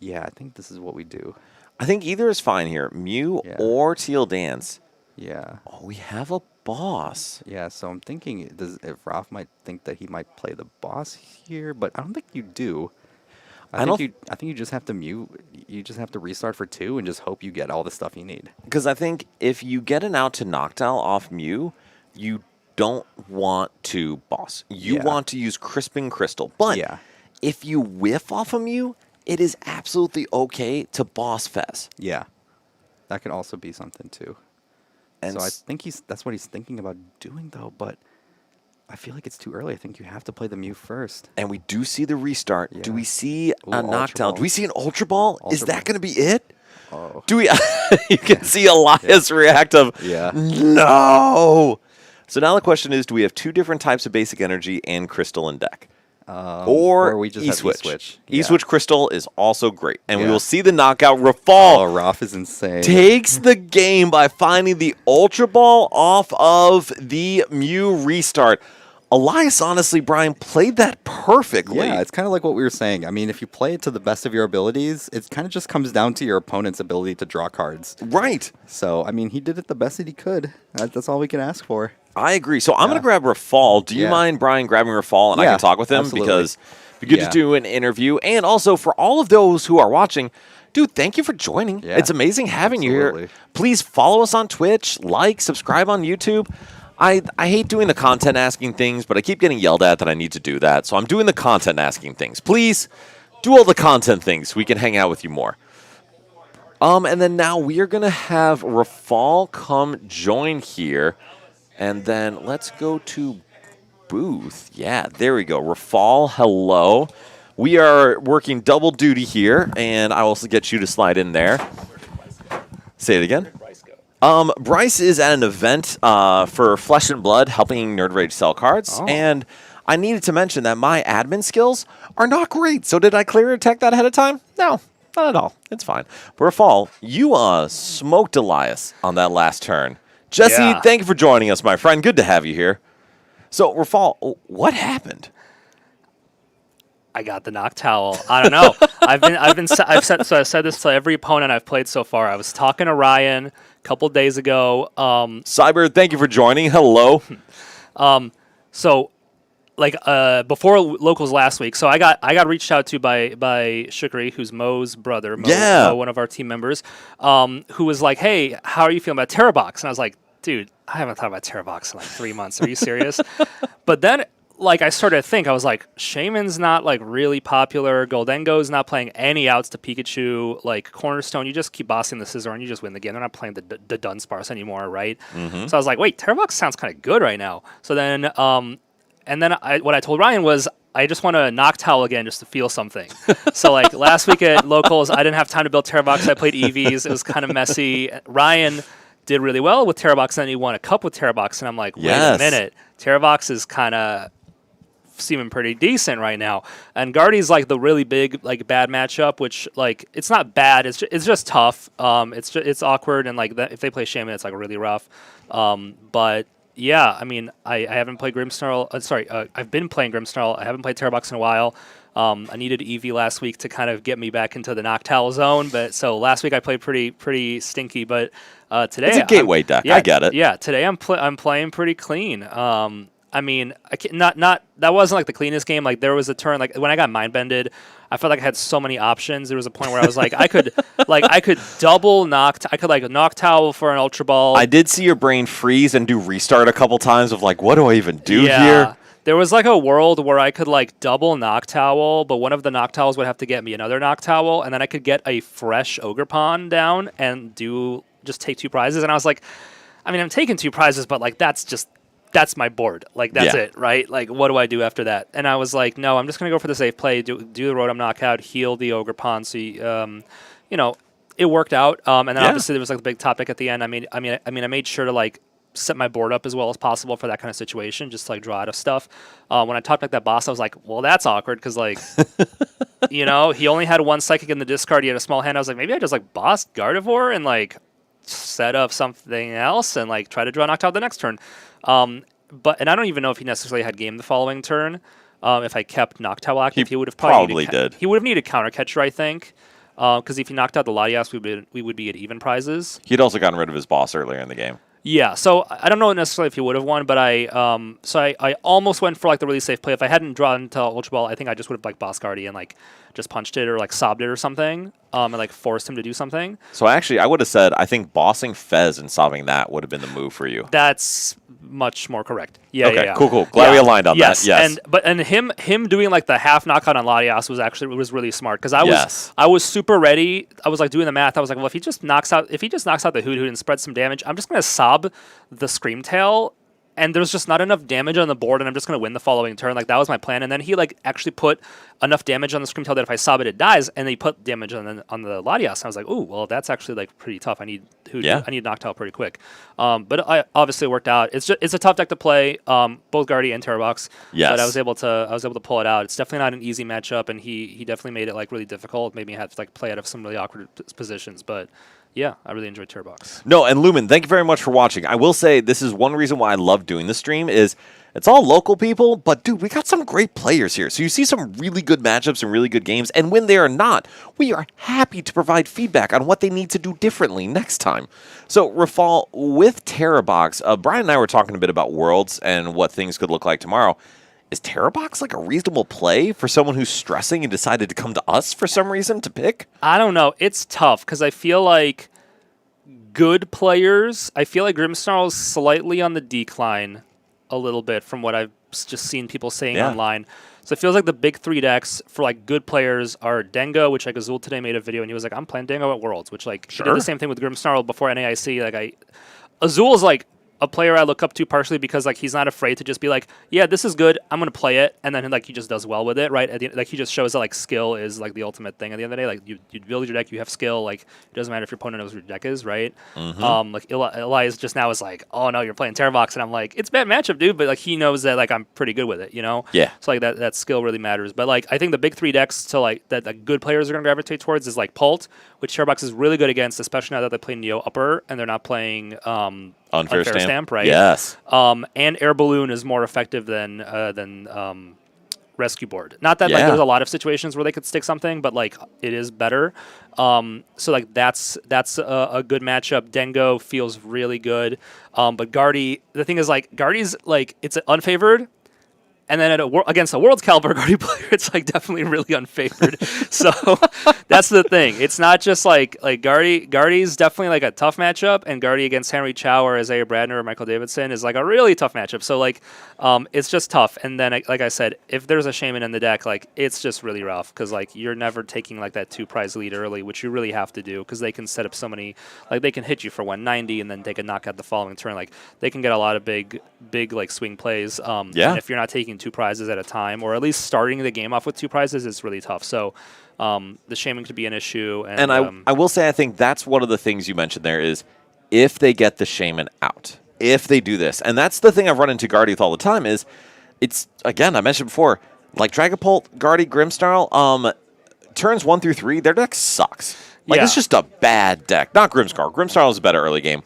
I think this is what we do. I think either is fine here, Mew or Teal Dance. Yeah. Oh, we have a boss. Yeah, so I'm thinking, if Ralph might think that he might play the boss here, but I don't think you do. I don't I think you just have to mute. You just have to restart for 2 and just hope you get all the stuff you need. because I think if you get an out to Noctowl off Mew, you don't want to boss. You Yeah. want to use Crispin Crystal. But Yeah. if you whiff off of Mew, it is absolutely okay to boss Fez. Yeah, that could also be something too. And So I think that's what he's thinking about doing though. But I feel like it's too early. I think you have to play the Mew first. and we do see the restart. Do Yeah. we see Ooh, a Ultra Noctowl? Ball. Do we see an Ultra Ball? Is Ultra that Ball. going to be it? Oh. Do we? You can see Elias react of Yeah. no. So now the question is: do we have 2 different types of basic energy and crystal in deck? Or we just E-Switch. have E-Switch. E-Switch Crystal is also great. And we Yeah. will see the knockout. Oh, Rafal Ralph is insane. takes the game by finding the Ultra Ball off of the Mew restart. Elias, honestly, Brian, played that perfectly. Yeah, it's kind of like what we were saying. I mean, if you play it to the best of your abilities, it kind of just comes down to your opponent's ability to draw cards. Right. So, I mean, he did it the best that he could. That's all we can ask for. I agree. So I'm Yeah. going to grab Rafal. Do you Yeah. mind, Brian, grabbing Rafal and I Yeah, can talk with him? absolutely. Because it'd be good Yeah. to do an interview. And also, for all of those who are watching, dude, thank you for joining. Yeah. It's amazing having you here. Absolutely. Please follow us on Twitch, like, subscribe on YouTube. I hate doing the content asking things, but I keep getting yelled at that I need to do that. So I'm doing the content asking things. Please do all the content things so we can hang out with you more. And then now we are going to have Rafal come join here. And then let's go to Booth. Yeah, there we go. Rafal, hello. We are working double duty here, and I will also get you to slide in there. Say it again. Bryce is at an event for Flesh and Blood, helping Nerd Rage sell cards. Oh. And I needed to mention that my admin skills are not great. So did I clear attack that ahead of time? No, not at all. It's fine. But Rafal, you smoked Elias on that last turn. Jesse, Yeah. thank you for joining us, my friend. Good to have you here. So, Rafal, what happened? I got the Noctowl. I don't know. I said this to every opponent I've played so far. I was talking to Ryan a couple days ago. Cyber, thank you for joining. Hello. So, like before locals last week, so I got reached out to by Shukri, who's Mo's brother, Yeah. Mo, one of our team members, who was like, "Hey, how are you feeling about Terrabox?" And I was like, "Dude, I haven't thought about Terrabox in like 3 months. Are you serious?" But then, like, I started to think, I was like, Shaman's not like really popular. Goldengo's not playing any outs to Pikachu. Like Cornerstone, you just keep bossing the Scizor and you just win the game. They're not playing the Dunsparce anymore, right? So I was like, wait, Terrabox sounds kind of good right now. So then, what I told Ryan was, I just want to Noctowl again just to feel something. So like last week at locals, I didn't have time to build Terrabox. I played EVs. It was kind of messy. Ryan did really well with Terrabox, and then he won a cup with Terrabox, and I'm like, wait Yes. a minute, Terrabox is kind of seeming pretty decent right now. And Guardy's like the really big, like bad matchup, which like it's not bad. It's just tough. It's awkward, and like if they play Shaman, it's like really rough. But yeah, I mean, I haven't played Grimmsnarl. I've been playing Grimmsnarl. I haven't played Terrabox in a while. I needed Eevee last week to kind of get me back into the Noctowl zone, but so last week I played pretty stinky, but today It's a gateway deck. I get it. Yeah, today I'm playing pretty clean. I mean, not that wasn't like the cleanest game. Like there was a turn like when I got mind bended, I felt like I had so many options. There was a point where I was like, I could double I could like Noctowl for an Ultra Ball. I did see your brain freeze and do restart a couple times of like, what do I even do here? There was like a world where I could like double Noctowl, but one of the Noctowls would have to get me another Noctowl, and then I could get a fresh Ogerpon down and just take 2 prizes. And I was like, I mean, I'm taking 2 prizes, but like that's my board. Like that's it, right? Like what do I do after that? And I was like, no, I'm just gonna go for the safe play, do the Rotom knockout, heal the Ogerpon. So it worked out. And then obviously there was like the big topic at the end. I made sure to like set my board up as well as possible for that kind of situation, just to like draw out of stuff. When I talked like that boss, I was like, well, that's awkward because like, he only had 1 psychic in the discard. He had a small hand. I was like, maybe I just like boss Gardevoir and like set up something else and like try to draw Noctowl the next turn. And I don't even know if he necessarily had game the following turn. If I kept Noctowl active, he would have probably did. He would have needed counter catcher, I think. Because if he knocked out the Latias, we would be at even prizes. He'd also gotten rid of his boss earlier in the game. Yeah, so I don't know necessarily if he would have won, but I almost went for like the really safe play. If I hadn't drawn to Ultra Ball, I think I just would have like Boss Guardy and like just punched it or like sobbed it or something, and like forced him to do something. So actually, I would have said I think bossing Fez and solving that would have been the move for you. That's much more correct. Yeah, Okay, yeah, yeah. cool. Glad we aligned on that. Yes. And him doing like the half knockout on Latias was really smart because Yes. I was super ready. I was like doing the math. I was like, well, if he just knocks out the Hoot and spreads some damage, I'm just gonna sob the Screamtail. And there's just not enough damage on the board, and I'm just going to win the following turn. Like, that was my plan. And then he, like, actually put enough damage on the Screamtail that if I sob it, it dies. And then he put damage on the Latias. And I was like, ooh, well, that's actually, like, pretty tough. I need Noctowl pretty quick. But I obviously worked out. It's a tough deck to play, both Guardy and Terrorbox. Yes. But I was able to pull it out. It's definitely not an easy matchup, and he definitely made it, like, really difficult. Made me have to, like, play out of some really awkward positions. But yeah, I really enjoyed Terrorbox. No, and Lumen, thank you very much for watching. I will say this is one reason why I love doing the stream is it's all local people, but dude, we got some great players here. So you see some really good matchups and really good games, and when they are not, we are happy to provide feedback on what they need to do differently next time. So Rafal, with Terrorbox, Brian and I were talking a bit about Worlds and what things could look like tomorrow. Is Terrorbox like a reasonable play for someone who's stressing and decided to come to us for some reason to pick? I don't know. It's tough because I feel like good players. I feel like Grimmsnarl's slightly on the decline a little bit from what I've just seen people saying online. So it feels like the big three decks for like good players are Dengo, which like Azul today made a video and he was like, I'm playing Dengo at Worlds, which like he did the same thing with Grimmsnarl before NAIC. Azul is like a player I look up to partially because like he's not afraid to just be like, yeah, this is good, I'm gonna play it, and then like he just does well with it, right? Like he just shows that like skill is like the ultimate thing at the end of the day. Like you build your deck, you have skill. Like it doesn't matter if your opponent knows what your deck is, right? Like Elias just now is like, oh no, you're playing Terrorbox, and I'm like, it's a bad matchup, dude, but like he knows that like I'm pretty good with it, you know? Yeah. So like that skill really matters. But like I think the big three decks to like that the good players are gonna gravitate towards is like Pult, which Terrorbox is really good against, especially now that they play Neo Upper and they're not playing Unfair Stamp, right? Yes. And Air Balloon is more effective than Rescue Board. Not that like there's a lot of situations where they could stick something, but like it is better. So like that's a good matchup. Dengo feels really good. But Guardy, the thing is like Guardy's like it's unfavored. And then against a World's Caliber Guardy player, it's like definitely really unfavored. So that's the thing. It's not just like Guardy's definitely like a tough matchup, and Guardy against Henry Chow or Isaiah Bradner or Michael Davidson is like a really tough matchup. So like it's just tough. And then like I said, if there's a Shaman in the deck, like it's just really rough because like you're never taking like that 2-prize lead early, which you really have to do because they can set up so many, like they can hit you for 190 and then take a knockout the following turn. Like they can get a lot of big like swing plays. And if you're not taking 2 prizes at a time, or at least starting the game off with 2 prizes, is really tough. So the Shaman could be an issue. And I will say I think that's one of the things you mentioned there is if they get the Shaman out, if they do this. And that's the thing I've run into Guardy with all the time is it's, again, I mentioned before, like Dragapult, Guardy, Grimmsnarl, turns 1 through 3, their deck sucks. Like it's just a bad deck. Not Grimmsnarl. Grimmsnarl is a better early game.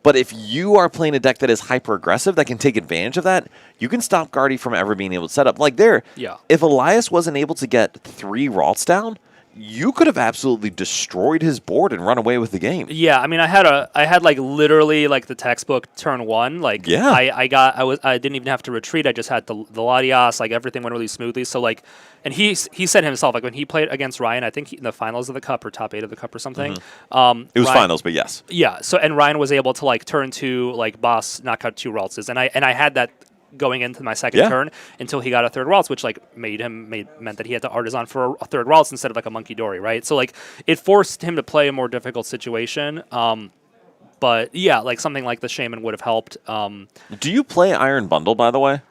But if you are playing a deck that is hyper-aggressive, that can take advantage of that, you can stop Guardy from ever being able to set up. Like if Elias wasn't able to get 3 Ralts down, you could have absolutely destroyed his board and run away with the game. Yeah, I mean, I had like literally like the textbook turn 1. Like I didn't even have to retreat. I just had the Latias. Like everything went really smoothly. So like, and he said himself, like when he played against Ryan, I think in the finals of the Cup or top 8 of the Cup or something. It was Ryan, finals, but yes. Yeah. So and Ryan was able to like turn 2 like boss knock out 2 Raltses, and I had that going into my second turn until he got a 3rd Ralts, which like meant that he had to artisan for a 3rd Ralts instead of like a Monkey Dory, right? So like it forced him to play a more difficult situation. But yeah, like something like the Shaman would have helped. Do you play Iron Bundle, by the way?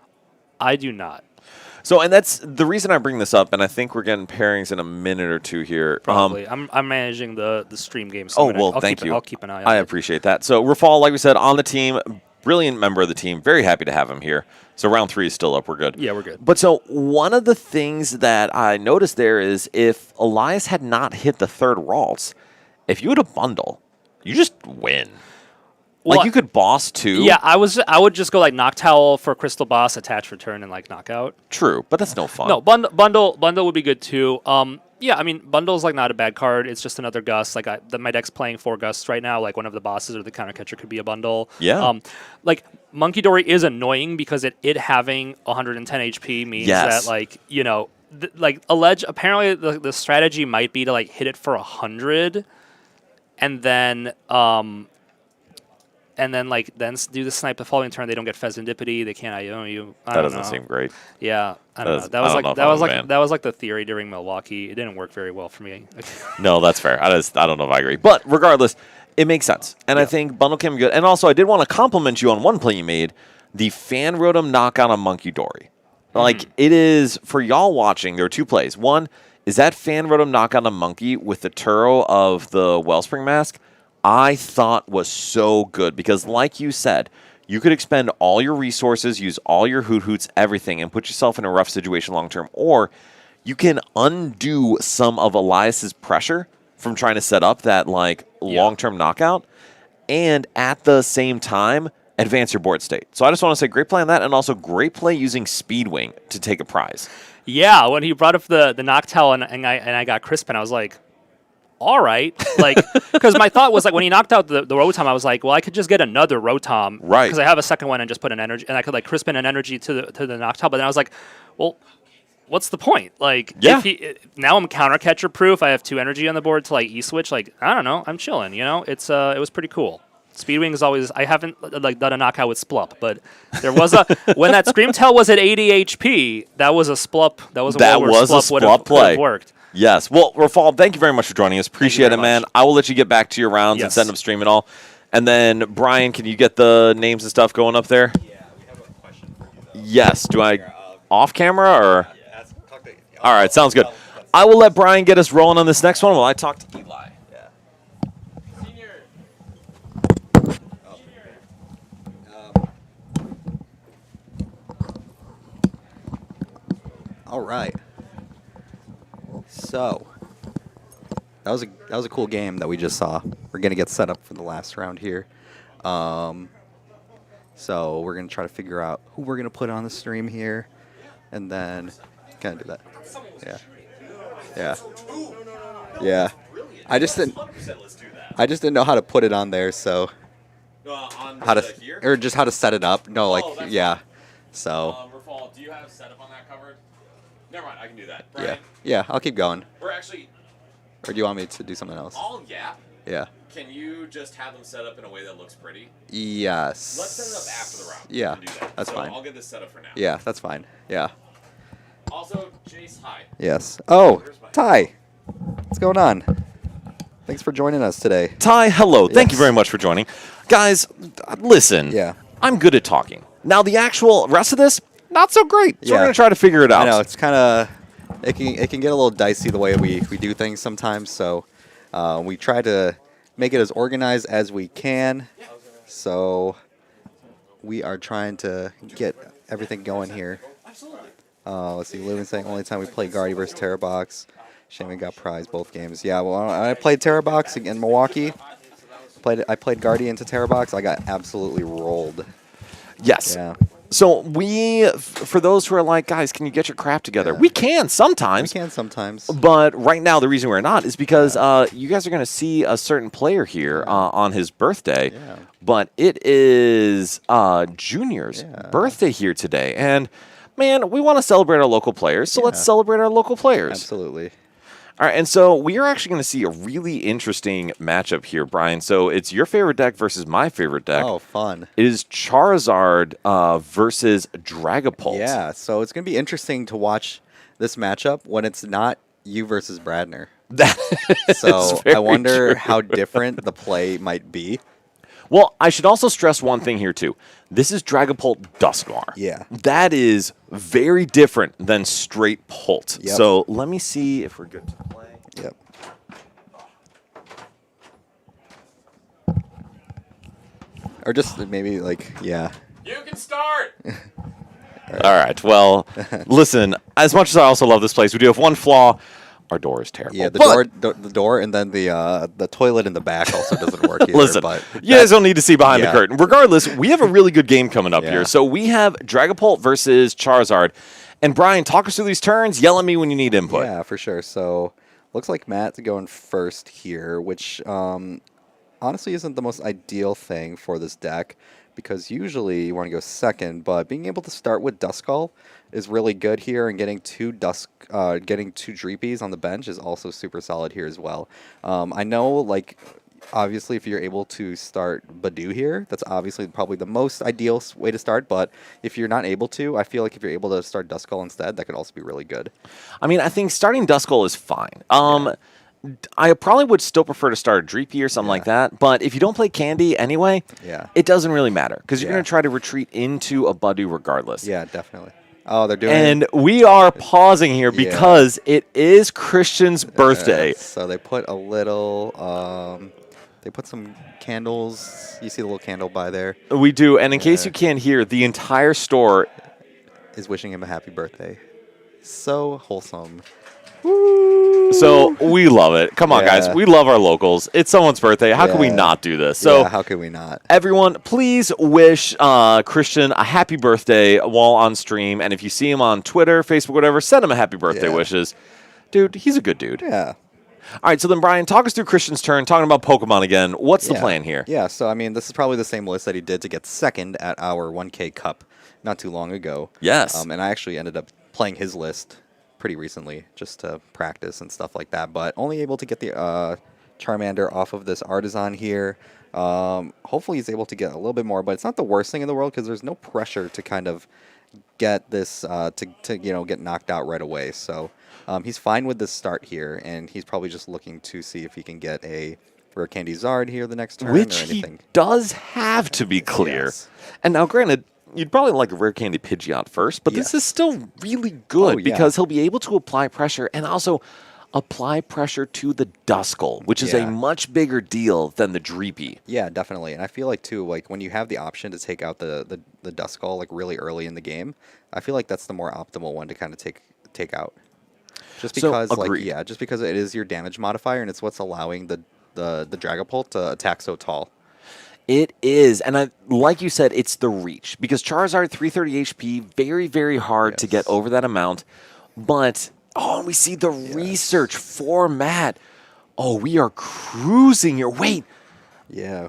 I do not. So, and that's the reason I bring this up, and I think we're getting pairings in a minute or two here. Probably. I'm managing the stream game. So thank you. I'll keep an eye on it. I appreciate that. So Rafal, like we said, on the team, brilliant member of the team. Very happy to have him here. So round 3 is still up. We're good. Yeah, we're good. But so one of the things that I noticed there is if Elias had not hit the 3rd Ralts, if you had a bundle, you just win. Well, like you could boss 2. Yeah, I would just go like Noctowl for Crystal Boss, attach return, and like knockout. True, but that's no fun. No, bundle would be good too. Yeah, I mean, Bundle's like not a bad card. It's just another Gust. Like my deck's playing 4 Gusts right now. Like one of the bosses or the counter catcher could be a bundle. Yeah. Like Monkey Dory is annoying because it having 110 HP means Yes. that like like alleged. Apparently the strategy might be to like hit it for 100, and then like do the snipe the following turn. They don't get Pheasantipity. They can't IO you. That doesn't seem great. Yeah, I don't know. I don't know if I'm a fan. That was like the theory during Milwaukee. It didn't work very well for me. No, that's fair. I don't know if I agree. But regardless, it makes sense. And I think Bundle can be good. And also, I did want to compliment you on one play you made, the Fan Rotom knockout on Monkey Dory. Like, it is, for y'all watching, there are 2 plays. One is that Fan Rotom knockout on Monkey with the Turo of the Wellspring Mask, I thought was so good. Because like you said, you could expend all your resources, use all your Hoot-Hoots, everything, and put yourself in a rough situation long-term. Or you can undo some of Elias's pressure from trying to set up that like long-term knockout, and at the same time advance your board state. So I just want to say great play on that, and also great play using Speedwing to take a prize. Yeah, when he brought up the Noctowl and I got Crispin, I was like, all right, like because my thought was like when he knocked out the Rotom, I was like, well, I could just get another Rotom, right? Because I have a second one and just put an energy, and I could like Crispin an energy to the Noctowl. But then I was like, well, what's the point? Like, yeah. Now I'm counter catcher proof. I have 2 energy on the board to like E-switch. Like, I don't know, I'm chilling. It was pretty cool. Speedwing is always. I haven't like done a knockout with Splup, but there was a when that Screamtail was at 80 HP. That was a Splup. That was a Splup would have worked. Yes. Well, Rafal, thank you very much for joining us. Appreciate it, man. I will let you get back to your rounds and send up stream and all. And then, Brian, can you get the names and stuff going up there? Yeah, we have a question for you, though. Yes. Do I off camera or? Yeah, talk to, all right, sounds good. I will let Brian get us rolling on this next one while I talk to Eli. Yeah. Senior. All right. So that was a cool game that we just saw. We're gonna get set up for the last round here. So we're gonna try to figure out who we're gonna put on the stream here, and then kind of do that. Yeah. Yeah. Yeah. I just didn't know how to put it on there, so how to set it up. No, like yeah. So. Rafal, do you have setup on that covered? Never mind, I can do that. Yeah. Brian, Yeah, I'll keep going. we're actually Or do you want me to do something else? all Yeah. Can you just have them set up in a way that looks pretty? Yes. Let's set it up after the round. Yeah, We can do that. that's so fine. I'll get this set up for now. Yeah, that's fine. Yeah. Also, Jace, hi. Yes. Oh, Ty. What's going on? Thanks for joining us today. Ty, hello. Thank you Yes. very much for joining. Guys, listen. Yeah. I'm good at talking. Now, the actual rest of this, not so great. So we're Yeah. going to try to figure it out. I know it's kind of it can get a little dicey the way we do things sometimes. So we try to make it as organized as we can. So we are trying to get everything going here. Let's see. Living saying only time we played Guardy versus Terrabox. Shaman got prize both games. Yeah, well, I played Terrabox in Milwaukee. I played Guardy into Terrabox. I got absolutely rolled. Yes. Yeah. So for those who are like, guys, can you get your crap together? Yeah. We can sometimes. We can sometimes. But right now, the reason we're not is because you guys are going to see a certain player here on his birthday. Yeah. But it is Junior's birthday here today. And, man, we want to celebrate our local players, so let's celebrate our local players. Absolutely. All right, and so we are actually going to see a really interesting matchup here, Brian. So it's your favorite deck versus my favorite deck. Oh, fun. It is Charizard versus Dragapult. Yeah, so it's going to be interesting to watch this matchup when it's not you versus Bradner. That So is very I wonder true. how different the play might be. Well, I should also stress one thing here, too. This is Dragapult Dusknoir. Yeah. That is very different than straight Pult. Yep. So let me see if we're good to play. Yep. Or just maybe like, yeah. You can start! All right. Well, listen, as much as I also love this place, we do have one flaw. Our door is terrible. Yeah, the But- door, and then the toilet in the back also doesn't work either. Listen, but you guys don't need to see behind the Yeah. curtain. Regardless, we have a really good game coming up Yeah. here. So we have Dragapult versus Charizard. And Brian, talk us through these turns. Yell at me when you need input. yeah, for sure. So Looks like Matt's going first here, which honestly isn't the most ideal thing for this deck because usually you want to go second, but being able to start with Duskull is really good here, and getting two Dreepies on the bench is also super solid here as well. I know, like, obviously if you're able to start Badu here, that's obviously probably the most ideal way to start, but if you're not able to, I feel like if you're able to start Duskull instead, that could also be really good. I mean, I think starting Duskull is fine. I probably would still prefer to start a Dreepy or something like that, but if you don't play Candy anyway, it doesn't really matter because you're going to try to retreat into a Badu regardless. Yeah, definitely. Oh, they're doing And we are pausing here because it is Christian's birthday. So they put a little, they put some candles. You see the little candle by there? We do, and in case you can't hear, the entire store is wishing him a happy birthday. So wholesome. So we love it. Come on, guys. We love our locals. It's someone's birthday. How can we not do this? So how can we not? Everyone, please wish Christian a happy birthday while on stream. And if you see him on Twitter, Facebook, whatever, send him a happy birthday wishes. Dude, he's a good dude. Yeah. All right, so then, Brian, talk us through Christian's turn, talking about Pokemon again. What's the plan here? Yeah, so, I mean, this is probably the same list that he did to get second at our 1K Cup not too long ago. Yes. And I actually ended up playing his list pretty recently just to practice and stuff like that, but only able to get the Charmander off of this Artisan here. Hopefully he's able to get a little bit more, but it's not the worst thing in the world because there's no pressure to kind of get this to get knocked out right away. So he's fine with this start here, and he's probably just looking to see if he can get a Rare Candy Zard here the next turn Which or anything. He does have to be clear. Yes. And now, granted, you'd probably like a Rare Candy Pidgeot first, but this is still really good because he'll be able to apply pressure and also apply pressure to the Duskull, which is a much bigger deal than the Dreepy. Yeah, definitely. And I feel like, too, like when you have the option to take out the Duskull like really early in the game, I feel like that's the more optimal one to kind of take out. Just because, just because it is your damage modifier and it's what's allowing the Dragapult to attack so tall. It is, and like you said, it's the reach. Because Charizard, 330 HP, very, very hard to get over that amount. But, and we see the research for Matt. Oh, we are cruising here. Wait. Yeah.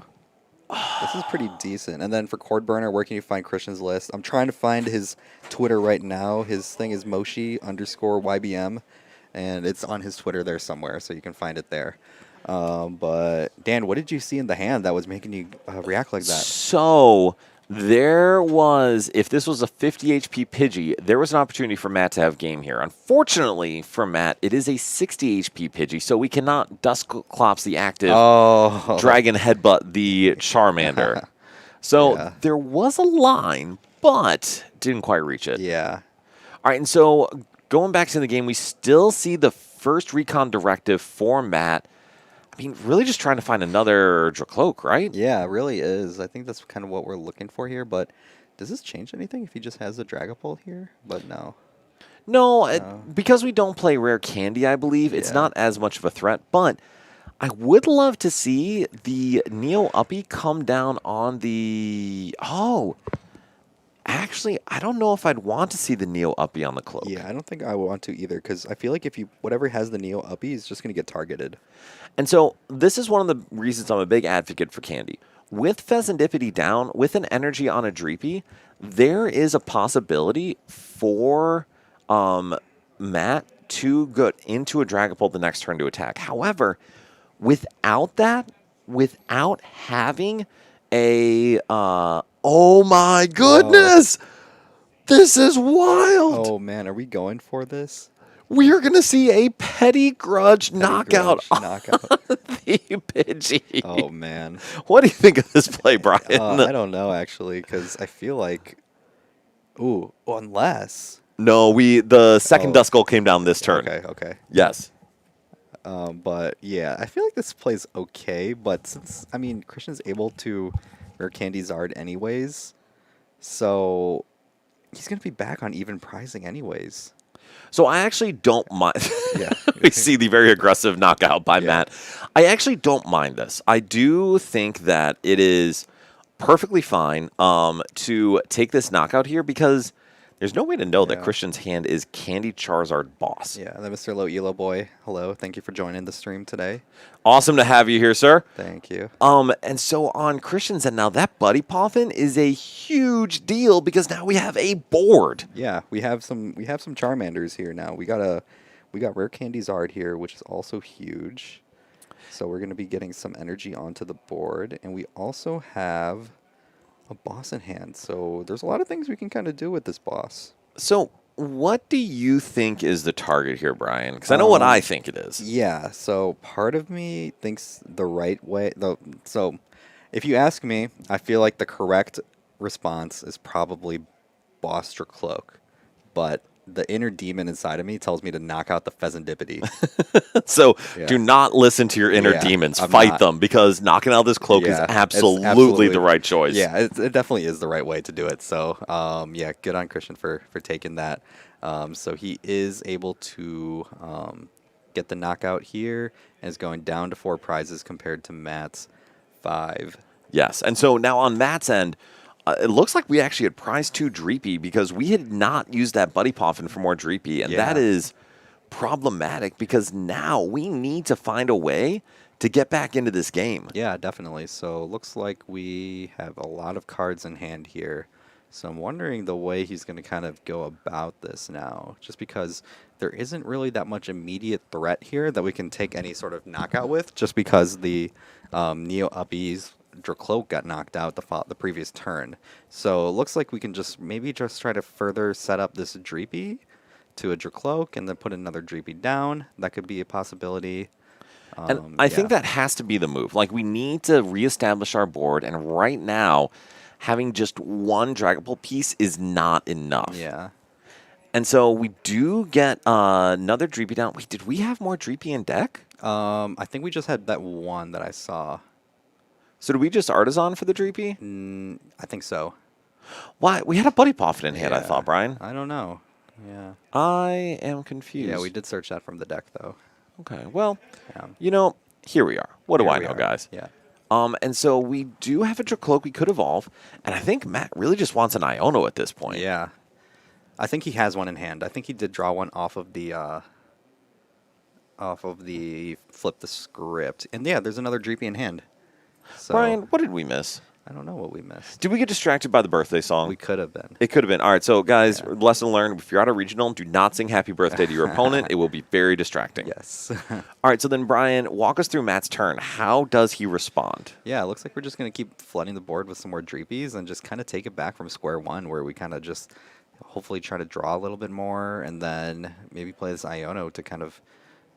This is pretty decent. And then for Cord Burner, where can you find Christian's list? I'm trying to find his Twitter right now. His thing is Moshi_YBM, and it's on his Twitter there somewhere, so you can find it there. But Dan, what did you see in the hand that was making you react like that? So there was, if this was a 50 HP Pidgey, there was an opportunity for Matt to have game here. Unfortunately for Matt, it is a 60 HP Pidgey, so we cannot Dusclops the active Dragon Headbutt the Charmander. So there was a line, but didn't quite reach it. Yeah. All right, and so going back to the game, we still see the first Recon Directive for Matt. I mean, really just trying to find another Dracloak, right? Yeah, it really is. I think that's kind of what we're looking for here, but does this change anything if he just has the Dragapult here? But no. No, because we don't play Rare Candy, I believe, it's not as much of a threat, but I would love to see the Neo Uppy come down on the... Actually, I don't know if I'd want to see the Neo Uppy on the Cloak. Yeah, I don't think I want to either, because I feel like if whatever has the Neo Uppy is just going to get targeted. And so this is one of the reasons I'm a big advocate for Candy. With Pheasantipity down, with an energy on a Dreepy, there is a possibility for Matt to go into a Dragapult the next turn to attack. However, without that, without having a... oh my goodness! This is wild! Oh man, are we going for this? We are going to see a Petty Grudge knockout on the Pidgey. Oh man. What do you think of this play, Brian? I don't know actually, because I feel like... Ooh, unless... No, the second Duskull came down this turn. Okay. Yes. But yeah, I feel like this plays okay, but since, I mean, Christian's able to Rare Candy Zard anyways, so he's going to be back on even pricing anyways. So I actually don't mind. We see the very aggressive knockout by Matt. I actually don't mind this. I do think that it is perfectly fine to take this knockout here because There's no way to know that Yeah. Christian's hand is Candy Charizard Boss. Yeah, and then Mr. Low Elo Boy, hello. Thank you for joining the stream today. Awesome to have you here, sir. Thank you. And so on Christian's end now, that Buddy Poffin is a huge deal because now we have a board. Yeah, we have some Charmanders here now. We got Rare Candy Zard here, which is also huge. So we're going to be getting some energy onto the board, and we also have a boss in hand. So there's a lot of things we can kind of do with this boss. So what do you think is the target here, Brian? Because I know what I think it is. Yeah, so part of me thinks the right way. So if you ask me, I feel like the correct response is probably Boss or Cloak. But the inner demon inside of me tells me to knock out the Pheasantipity. So Yeah. do not listen to your inner Yeah, demons. I'm Fight not. them because knocking out this cloak is Yeah, it's absolutely the right choice. Yeah, it definitely is the right way to do it. So, yeah, good on Christian for taking that. So he is able to get the knockout here and is going down to 4 prizes compared to Matt's 5. Yes. And so now on Matt's end, it looks like we actually had prize 2 Dreepy because we had not used that Buddy Poffin for more Dreepy. And that Yeah. is problematic because now we need to find a way to get back into this game. Yeah, definitely. So looks like we have a lot of cards in hand here. So I'm wondering the way he's going to kind of go about this now, just because there isn't really that much immediate threat here that we can take any sort of knockout with, just because the Neo Uppies Dracloak got knocked out the previous turn. So it looks like we can maybe just try to further set up this Dreepy to a Dracloak and then put another Dreepy down. That could be a possibility. And I think that has to be the move. Like, we need to reestablish our board, and right now, having just one Dragapult piece is not enough. Yeah. And so we do get another Dreepy down. Wait, did we have more Dreepy in deck? I think we just had that one that I saw. So did we just Artisan for the Dreepy? I think so. Why? We had a Buddy Poffin in hand, I Yeah. thought, Brian. I don't know. Yeah. I am confused. Yeah, we did search that from the deck, though. Okay, well, Yeah. here we are. What do Here I we know, are. guys? Yeah. And so we do have a Dracloak we could evolve, and I think Matt really just wants an Iono at this point. Yeah. I think he has one in hand. I think he did draw one off of the flip the script. And yeah, there's another Dreepy in hand. So Brian, what did we miss? I don't know what we missed. Did we get distracted by the birthday song? We could have been. It could have been. All right, so guys, Yeah. lesson learned, if you're at a regional, do not sing happy birthday to your opponent. It will be very distracting. Yes. All right, so then Brian, walk us through Matt's turn. How does he respond? Yeah, it looks like we're just going to keep flooding the board with some more Dreepies and just kind of take it back from square one, where we kind of just hopefully try to draw a little bit more and then maybe play this Iono to kind of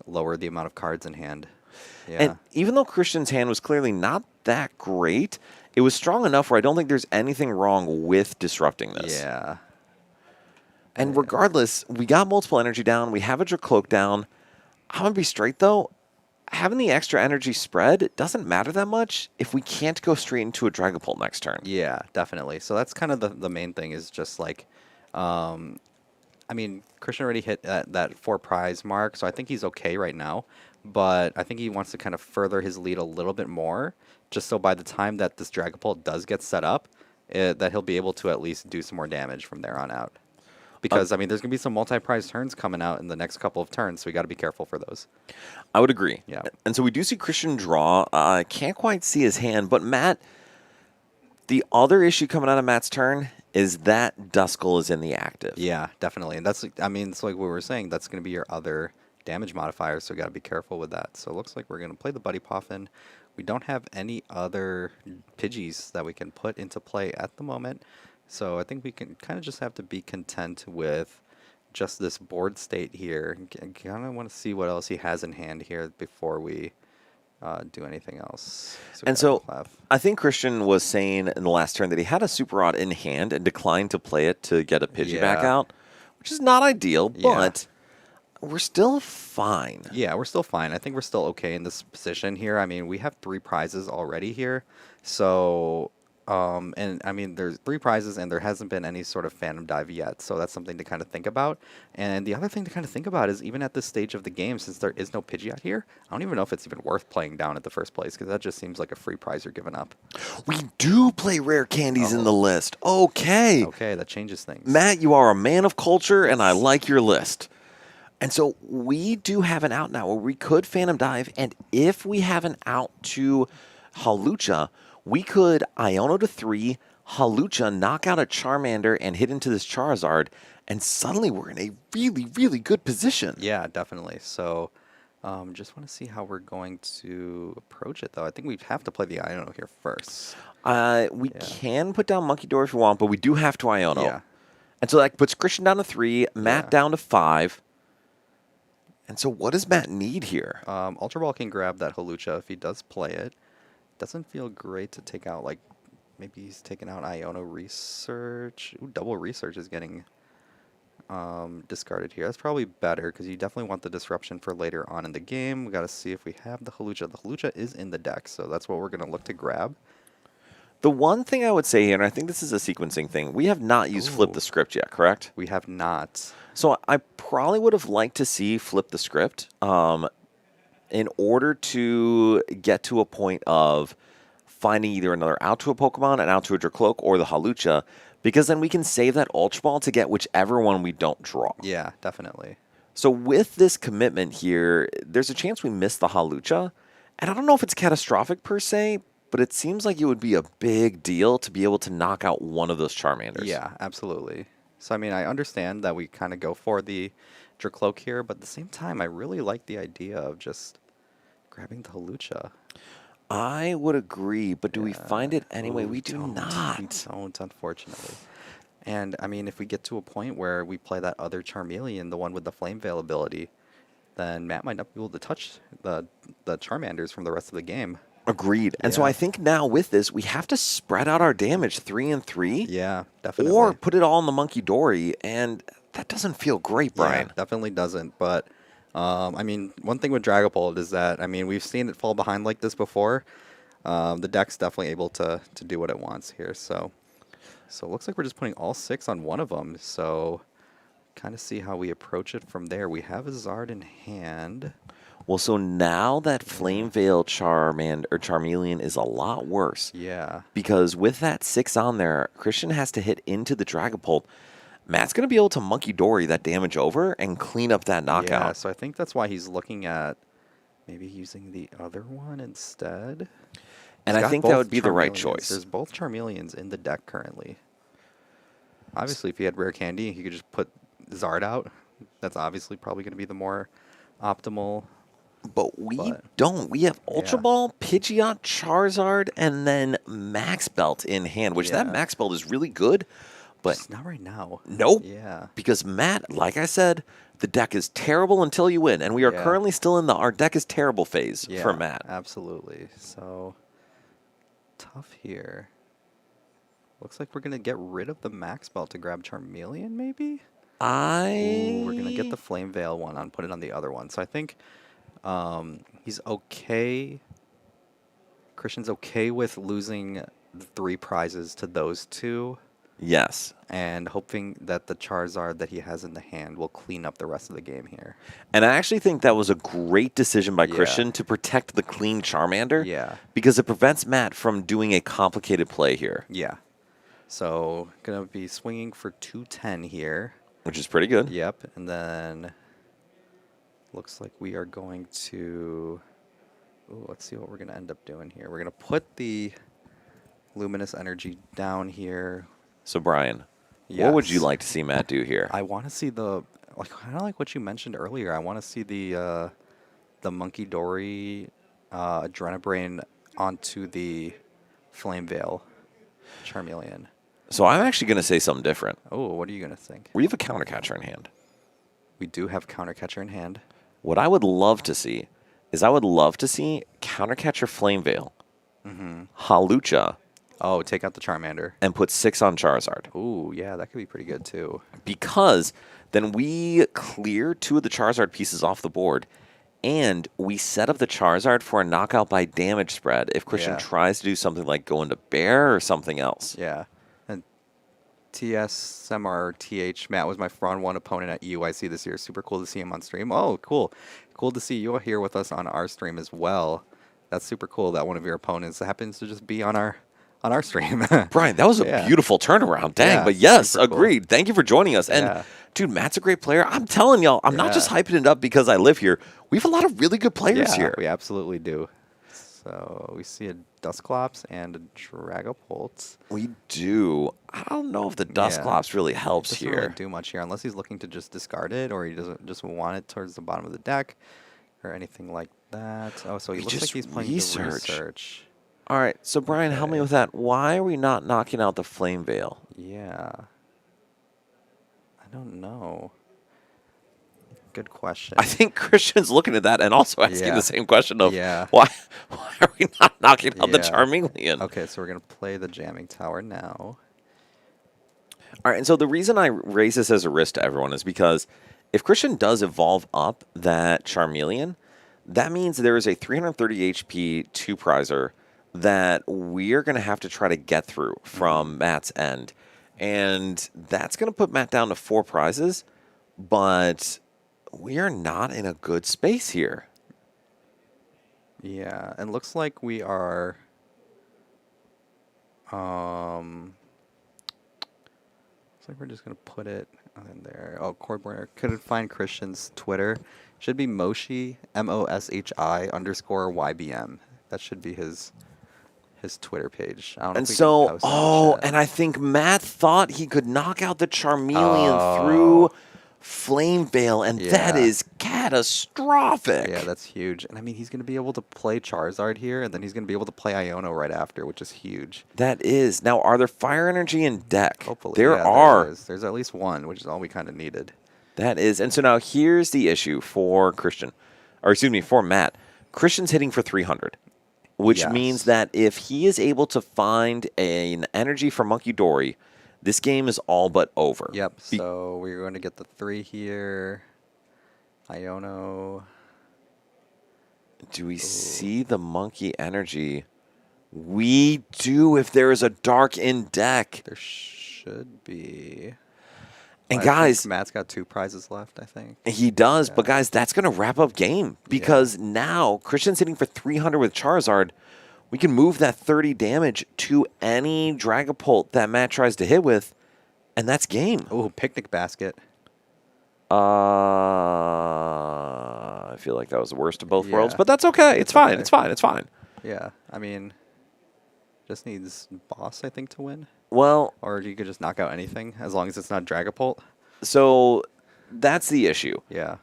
lower the amount of cards in hand. Yeah. And even though Christian's hand was clearly not that great, it was strong enough where I don't think there's anything wrong with disrupting this. Yeah. And regardless, we got multiple energy down. We have a Dracloak down. I'm going to be straight, though. Having the extra energy spread, it doesn't matter that much if we can't go straight into a Dragapult next turn. Yeah, definitely. So that's kind of the main thing is just like, I mean, Christian already hit that 4 prize mark, so I think he's okay right now. But I think he wants to kind of further his lead a little bit more, just so by the time that this Dragapult does get set up, that he'll be able to at least do some more damage from there on out. Because, I mean, there's going to be some multi-prize turns coming out in the next couple of turns, so we got to be careful for those. I would agree. Yeah. And so we do see Christian draw. I can't quite see his hand, but Matt, the other issue coming out of Matt's turn is that Duskull is in the active. Yeah, definitely. And that's, I mean, it's like what we were saying, that's going to be your other damage modifier, so we got to be careful with that. So it looks like we're going to play the Buddy Poffin. We don't have any other Pidgeys that we can put into play at the moment. So I think we can kind of just have to be content with just this board state here. Kind of want to see what else he has in hand here before we do anything else. And so I think Christian was saying in the last turn that he had a Super Rod in hand and declined to play it to get a Pidgey back Yeah. out, which is not ideal, Yeah. but we're still fine. Yeah, we're still fine. I think we're still okay in this position here. I mean, we have 3 prizes already here. So And I mean, there's 3 prizes, and there hasn't been any sort of Phantom Dive yet, so that's something to kind of think about. And the other thing to kind of think about is even at this stage of the game, since there is no Pidgeot here, I don't even know if it's even worth playing down at the first place, because that just seems like a free prize you're giving up. We do play rare candies in the list. Okay. Okay, that changes things. Matt, you are a man of culture, and I like your list. And so we do have an out now where we could Phantom Dive, and if we have an out to Hawlucha, we could Iono to 3, Hawlucha, knock out a Charmander, and hit into this Charizard, and suddenly we're in a really, really good position. Yeah, definitely. So, just want to see how we're going to approach it, though. I think we have to play the Iono here first. We can put down Monkey Door if we want, but we do have to Iono. Yeah. And so that puts Christian down to 3, Matt Yeah. down to 5. And so what does Matt need here? Ultra Ball can grab that Hawlucha if he does play it. Doesn't feel great to take out, like, maybe he's taking out Iono Research. Ooh, double Research is getting discarded here. That's probably better because you definitely want the disruption for later on in the game. We got to see if we have the Hawlucha. The Hawlucha is in the deck, so that's what we're going to look to grab. The one thing I would say here, and I think this is a sequencing thing, we have not used Flip the Script yet, correct? We have not. So I probably would have liked to see Flip the Script in order to get to a point of finding either another out to a Pokemon, an out to a Dracloak, or the Hawlucha, because then we can save that Ultra Ball to get whichever one we don't draw. Yeah, definitely. So with this commitment here, there's a chance we miss the Hawlucha, and I don't know if it's catastrophic per se, but it seems like it would be a big deal to be able to knock out one of those Charmanders. Yeah, absolutely. So, I mean, I understand that we kind of go for the Dracloak here, but at the same time, I really like the idea of just grabbing the Hawlucha. I would agree, but do we Yeah. find it anyway? Ooh, We do don't. not. We don't, unfortunately. And, I mean, if we get to a point where we play that other Charmeleon, the one with the Flame Veil ability, then Matt might not be able to touch the Charmanders from the rest of the game. Agreed. And so Yeah. I think now with this, we have to spread out our damage 3 and 3. Yeah, definitely. Or put it all in the Monkey Dory, and that doesn't feel great, Brian. Yeah, definitely doesn't. But, I mean, one thing with Dragapult is that, I mean, we've seen it fall behind like this before. The deck's definitely able to do what it wants here. So it looks like we're just putting all 6 on one of them. So kind of see how we approach it from there. We have a Zard in hand. Well, so now that Flame Veil Charmeleon is a lot worse. Yeah. Because with that 6 on there, Christian has to hit into the Dragapult. Matt's going to be able to Monkey Dory that damage over and clean up that knockout. Yeah, so I think that's why he's looking at maybe using the other one instead. And He's I got think that both would be the right Charmeleons. choice. There's both Charmeleons in the deck currently. Obviously, if he had Rare Candy, he could just put Zard out. That's obviously probably going to be the more optimal. But we But- don't. We have Ultra Yeah. Ball, Pidgeot, Charizard, and then Max Belt in hand, which that Yeah. Max Belt is really good. But Just not right now. nope. Yeah. Because Matt, like I said, the deck is terrible until you win. And we are Yeah. currently still in the our deck is terrible phase Yeah, for Matt. absolutely. So, tough here. Looks like we're going to get rid of the Max Belt to grab Charmeleon, maybe? Ooh, we're going to get the Flame Veil one on, put it on the other one. So I think he's okay. Christian's okay with losing the 3 prizes to those 2 Yes. and hoping that the Charizard that he has in the hand will clean up the rest of the game here. And I actually think that was a great decision by Yeah. Christian to protect the clean Charmander. Yeah. Because it prevents Matt from doing a complicated play here, Yeah. So, going to be swinging for 210 here. which is pretty good. Yep, and then looks like we are going to. Ooh, let's see what we're going to end up doing here. We're going to put the Luminous Energy down here. So, Brian, what would you Yes. like to see Matt do here? I want to see kind of like what you mentioned earlier. I want to see the Monkey Dory Adrenabrain onto the Flame Veil Charmeleon. So I'm actually going to say something different. Oh, what are you going to think? We have a counter catcher in hand. We do have Counter Catcher in hand. What I would love to see is counter catcher Flame Veil, Hawlucha, Oh, take out the Charmander. and put 6 on Charizard. Ooh, yeah, that could be pretty good too. Because then we clear 2 of the Charizard pieces off the board, And we set up the Charizard for a knockout by damage spread if Christian Yeah. tries to do something like go into Bear or something else. Yeah. And TSMRTH, Matt was my round 1 opponent at EUIC this year. Super cool to see him on stream. Oh, cool. Cool to see you here with us on our stream as well. That's super cool that one of your opponents happens to just be on our stream. Brian, that was a Yeah. beautiful turnaround. Dang. Yeah, But yes, super cool. agreed. Thank you for joining us. And Yeah. dude, Matt's a great player. I'm telling y'all, I'm not just Yeah. hyping it up because I live here. We have a lot of really good players Yeah, here. we absolutely do. So we see a Dusclops and a Dragapult. We do. I don't know if the Dusclops really helps Doesn't here. really do much here unless he's looking to just discard it or he doesn't just want it towards the bottom of the deck or anything like that. Oh, so he We looks like just he's playing the research. research. All right, so Brian, help me Okay. with that. Why are we not knocking out the Flame Veil? Yeah. I don't know. Good question. I think Christian's looking at that and also asking Yeah. the same question of Yeah. why are we not knocking out the Yeah. Charmeleon? Okay, so we're going to play the Jamming Tower now. All right, and so the reason I raise this as a risk to everyone is because if Christian does evolve up that Charmeleon, that means there is a 330 HP 2-prizer that we're going to have to try to get through from Matt's end. And that's going to put Matt down to 4 prizes, but we are not in a good space here. Yeah, and looks like we are looks like we're just gonna put it in there. Oh, Corborner couldn't find Christian's Twitter. Should be Moshi MOSHI_YBM. That should be his Twitter page. I don't know And if we can so, post it in the chat. and I think Matt thought he could knock out the Charmeleon through Flame Veil, and that Yeah. is catastrophic. Yeah, that's huge. And I mean, he's going to be able to play Charizard here, and then he's going to be able to play Iono right after, which is huge. That is. Now, are there Fire Energy in deck? Hopefully. There yeah, are. There's at least one, which is all we kind of needed. That is. And so now here's the issue for Christian, or excuse me, for Matt. Christian's hitting for 300, which Yes. means that if he is able to find an energy for Monkey Dory, this game is all but over. Yep, so we're going to get the 3 here. Iono. Do we see the Monkey Energy? We do if there is a dark in deck. There should be. And I think guys, Matt's got 2 prizes left, I think. he does, but guys, that's going to wrap up game because now Christian's hitting for 300 with Charizard. We can move that 30 damage to any Dragapult that Matt tries to hit with, and that's game. Oh, Picnic Basket. I feel like that was the worst of both worlds, Yeah. but that's okay. It's fine. okay. It's fine. It's fine. Yeah, I mean, just needs Boss, I think, to win. Well, Or you could just knock out anything, as long as it's not Dragapult. so that's the issue. Yeah.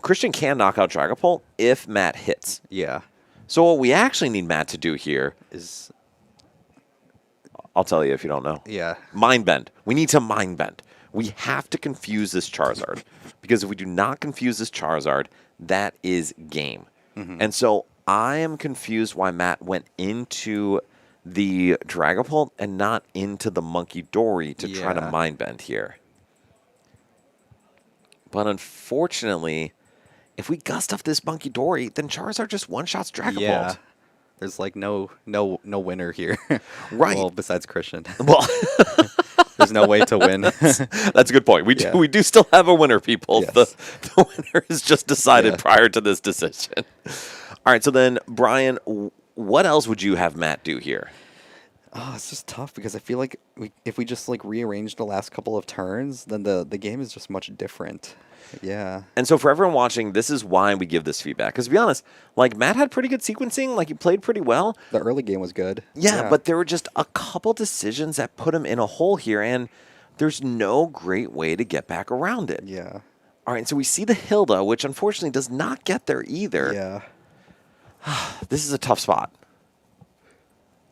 Christian can knock out Dragapult if Matt hits. Yeah. So what we actually need Matt to do here, Is, I'll tell you if you don't know. yeah. Mind bend. We need to mind bend. We have to confuse this Charizard because if we do not confuse this Charizard, that is game. And so I am confused why Matt went into the Dragapult and not into the Monkey Dory to try to Yeah. mind bend here. But unfortunately, if we gust off this Monkey Dory, then Charizard just one-shots Dragapult. Yeah. There's like no winner here. Right. Well, besides Christian. Well, There's no way to win. that's a good point. Yeah. We do still have a winner, people. Yes. The winner is just decided Yeah. prior to this decision. All right, so then, Brian, what else would you have Matt do here? Oh, it's just tough because I feel like if we just like rearrange the last couple of turns, then the game is just much different. Yeah. And so for everyone watching, this is why we give this feedback. Because to be honest, like Matt had pretty good sequencing. Like he played pretty well. The early game was good. Yeah, but there were just a couple decisions that put him in a hole here. And there's no great way to get back around it. Yeah. All right, so we see the Hilda, which unfortunately does not get there either. Yeah. This is a tough spot.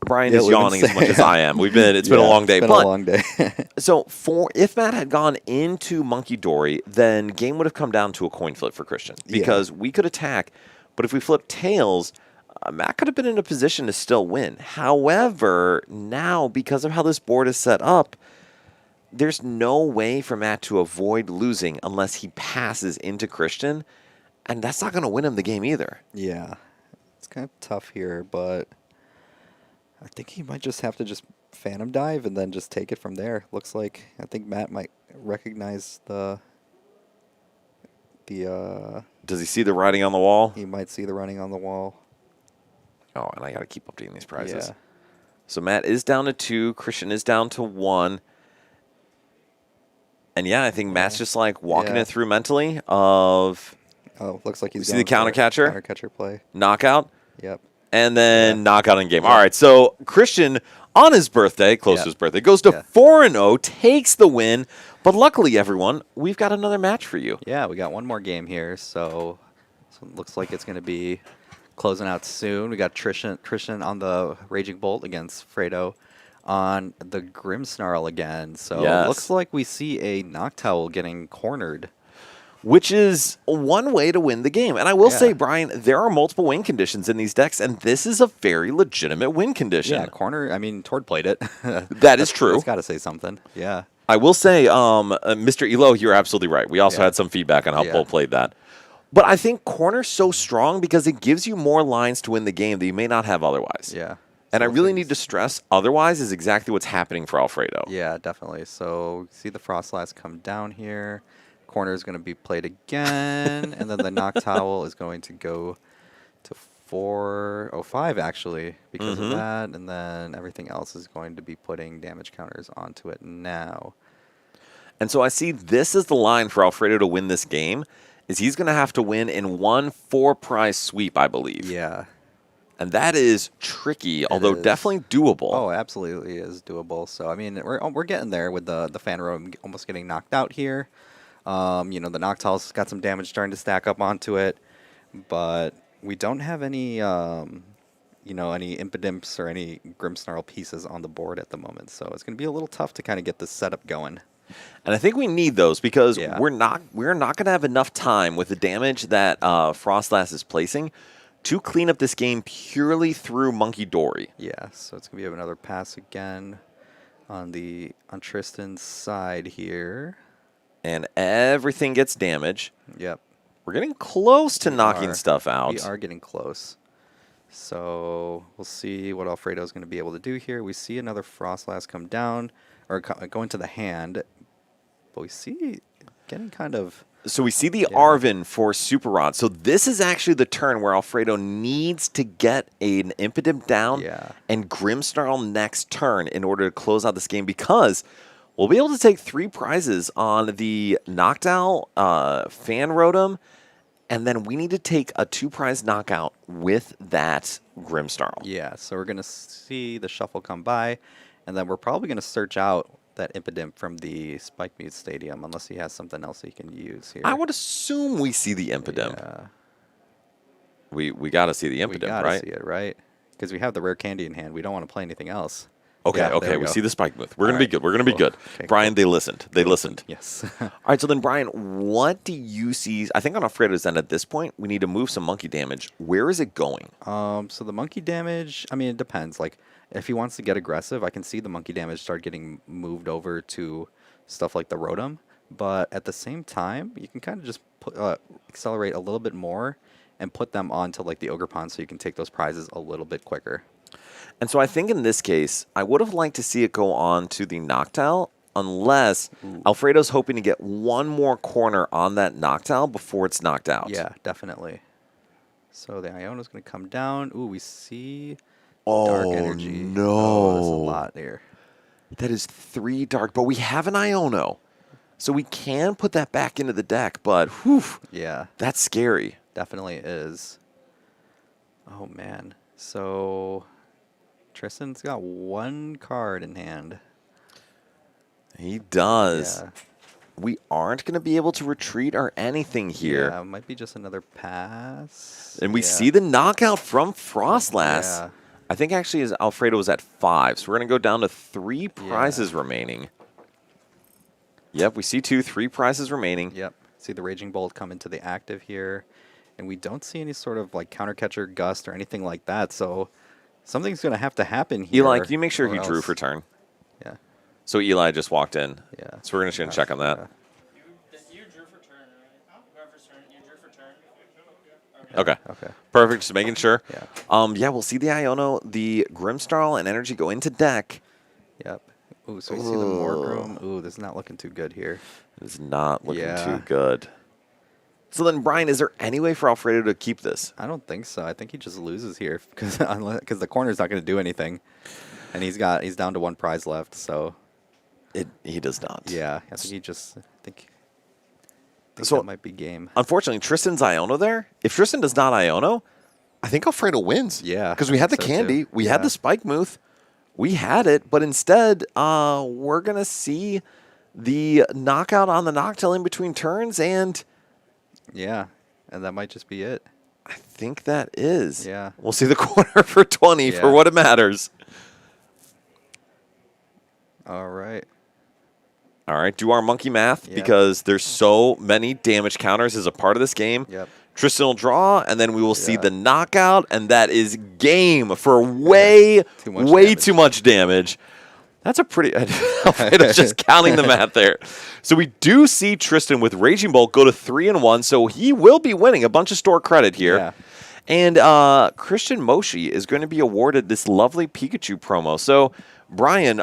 Brian Yeah, is we've been yawning as much saying- as I am. It's been a Yeah, long day. It's been But a long day. so if Matt had gone into Monkey Dory, then game would have come down to a coin flip for Christian because we could attack, but if we flip tails, Matt could have been in a position to still win. However, now because of how this board is set up, there's no way for Matt to avoid losing unless he passes into Christian. And that's not going to win him the game either. Yeah. It's kind of tough here, but I think he might just have to just Phantom Dive and then just take it from there. Looks like I think Matt might recognize the Does he see the writing on the wall? he might see the running on the wall. Oh, and I got to keep updating these prizes. Yeah. So Matt is down to 2. Christian is down to 1. And yeah, I think Matt's just like walking Yeah. it through mentally of Oh, looks like he's see the going counter for catcher? Counter catcher play. knockout Yep. and then knockout in game. Yeah. All right, so Christian on his birthday, close to Yeah. his birthday, goes to Yeah. 4-0, takes the win. But luckily, everyone, we've got another match for you. Yeah, we got one more game here, so it looks like it's going to be closing out soon. We got Christian on the Raging Bolt against Fredo on the Grimmsnarl again. So Yes. it looks like we see a Noctowl getting cornered. Which is one way to win the game. And I will Yeah. say, Brian, there are multiple win conditions in these decks, and this is a very legitimate win condition. Yeah, corner. I mean, Tord played it. That is true. That's got to say something. Yeah. I will say, Mr. Elo, you're absolutely right. We also Yeah. had some feedback on how Yeah. Bull played that. But I think corner's so strong because it gives you more lines to win the game that you may not have otherwise. Yeah. And I So really things- need to stress, otherwise is exactly what's happening for Alfredo. Yeah, definitely. So see the Frostlass come down here. Corner is going to be played again, and then the Noctowl is going to go to 405 actually because of that, and then everything else is going to be putting damage counters onto it now. And so I see this is the line for Alfredo to win this game, is he's going to have to win in one 4-prize sweep, I believe. Yeah. And that is tricky, although is. definitely doable. Oh, absolutely is doable. So I mean, we're getting there with the fan room almost getting knocked out here. You know, the Noctowl's got some damage starting to stack up onto it, but we don't have any, you know, any Impidimps or any Grimmsnarl pieces on the board at the moment. So it's going to be a little tough to kind of get this setup going. And I think we need those because Yeah. we're not going to have enough time with the damage that Frostlass is placing to clean up this game purely through Monkey Dory. Yeah, so it's going to be another pass again on Tristan's side here. And everything gets damage. Yep. We're getting close to We knocking are. stuff out. We are getting close. So we'll see what Alfredo's going to be able to do here. We see another Frostlass come down, or go into the hand. But we see getting kind of... So we see the Arvin for Super Rod. So this is actually the turn where Alfredo needs to get an Impidimp down Yeah. and Grimmsnarl next turn in order to close out this game because we'll be able to take 3 prizes on the Noctowl, Fan Rotom, and then we need to take a 2-prize knockout with that Grimmsnarl. Yeah, so we're going to see the shuffle come by, and then we're probably going to search out that Impidimp from the Spike Mute Stadium, unless he has something else he can use here. I would assume we see the Impidimp. Yeah, We got to see the we Impidimp, gotta right? see it, right? Because we have the rare candy in hand. We don't want to play anything else. Okay, Yeah, there okay, we go. see the Spike Move. We're All going to be right, good. We're going to be cool. good. Okay, Brian, cool. they listened. They listened. Yes. All right, so then, Brian, what do you see? I think on Alfredo's end at this point, we need to move some monkey damage. Where is it going? So the monkey damage, I mean, it depends. Like, if he wants to get aggressive, I can see the monkey damage start getting moved over to stuff like the Rotom. But at the same time, you can kind of just accelerate a little bit more and put them onto, like, the Ogre Pond so you can take those prizes a little bit quicker. And so I think in this case, I would have liked to see it go on to the Noctowl, unless Alfredo's hoping to get one more corner on that Noctowl before it's knocked out. Yeah, definitely. So the Iona's going to come down. Ooh, we see Oh, Dark Energy. no. Oh, that's a lot there. That is 3 dark, but we have an Iono. So we can put that back into the deck, but whew, Yeah, that's scary. definitely is. Oh, man. So Tristan's got 1 card in hand. He does. Yeah. We aren't going to be able to retreat or anything here. Yeah, might be just another pass. And we Yeah. see the knockout from Frostlass. Yeah. I think actually as Alfredo was at 5, so we're going to go down to 3 prizes remaining. Yep, we see 3 prizes remaining. Yep. See the Raging Bolt come into the active here. And we don't see any sort of like counter catcher, gust, or anything like that. So something's going to have to happen here. Eli, can you make sure or he drew else- for turn? Yeah. So Eli just walked in. Yeah. So we're going to check on that. Yeah. You drew for turn, right? Whoever's turn, you drew for turn. Okay. Okay. Perfect. Just making sure. Yeah. Yeah, we'll see the Iono, the Grimsnarl, and Energy go into deck. Yep. Ooh, so we see the Morgroom. Ooh, this is not looking too good here. It's not looking Yeah. too good. So then, Brian, is there any way for Alfredo to keep this? I don't think so. I think he just loses here because the corner's not going to do anything, and he's down to 1 prize left. So He does not. yeah, I think I think So- that might be game. Unfortunately, Tristan's Iono there. If Tristan does not Iono, I think Alfredo wins. Yeah, Because we had the I think so, candy, too. we had Yeah. the Spike Mooth, we had it, but instead, we're gonna see the knockout on the Noctowl in between turns, and Yeah, and that might just be it. I think that is. Yeah. We'll see the corner for 20 for Yeah. what it matters. All right. All right, do our monkey math Yep. because there's so many damage counters as a part of this game. Yep. Tristan will draw, and then we will see Yeah. the knockout, and that is game for way Too much damage. damage. That's a pretty... Alfredo's just counting the math there. So we do see Tristan with Raging Bolt go to 3-1, so he will be winning a bunch of store credit here. Yeah. And Christian Moshi is going to be awarded this lovely Pikachu promo. So, Brian,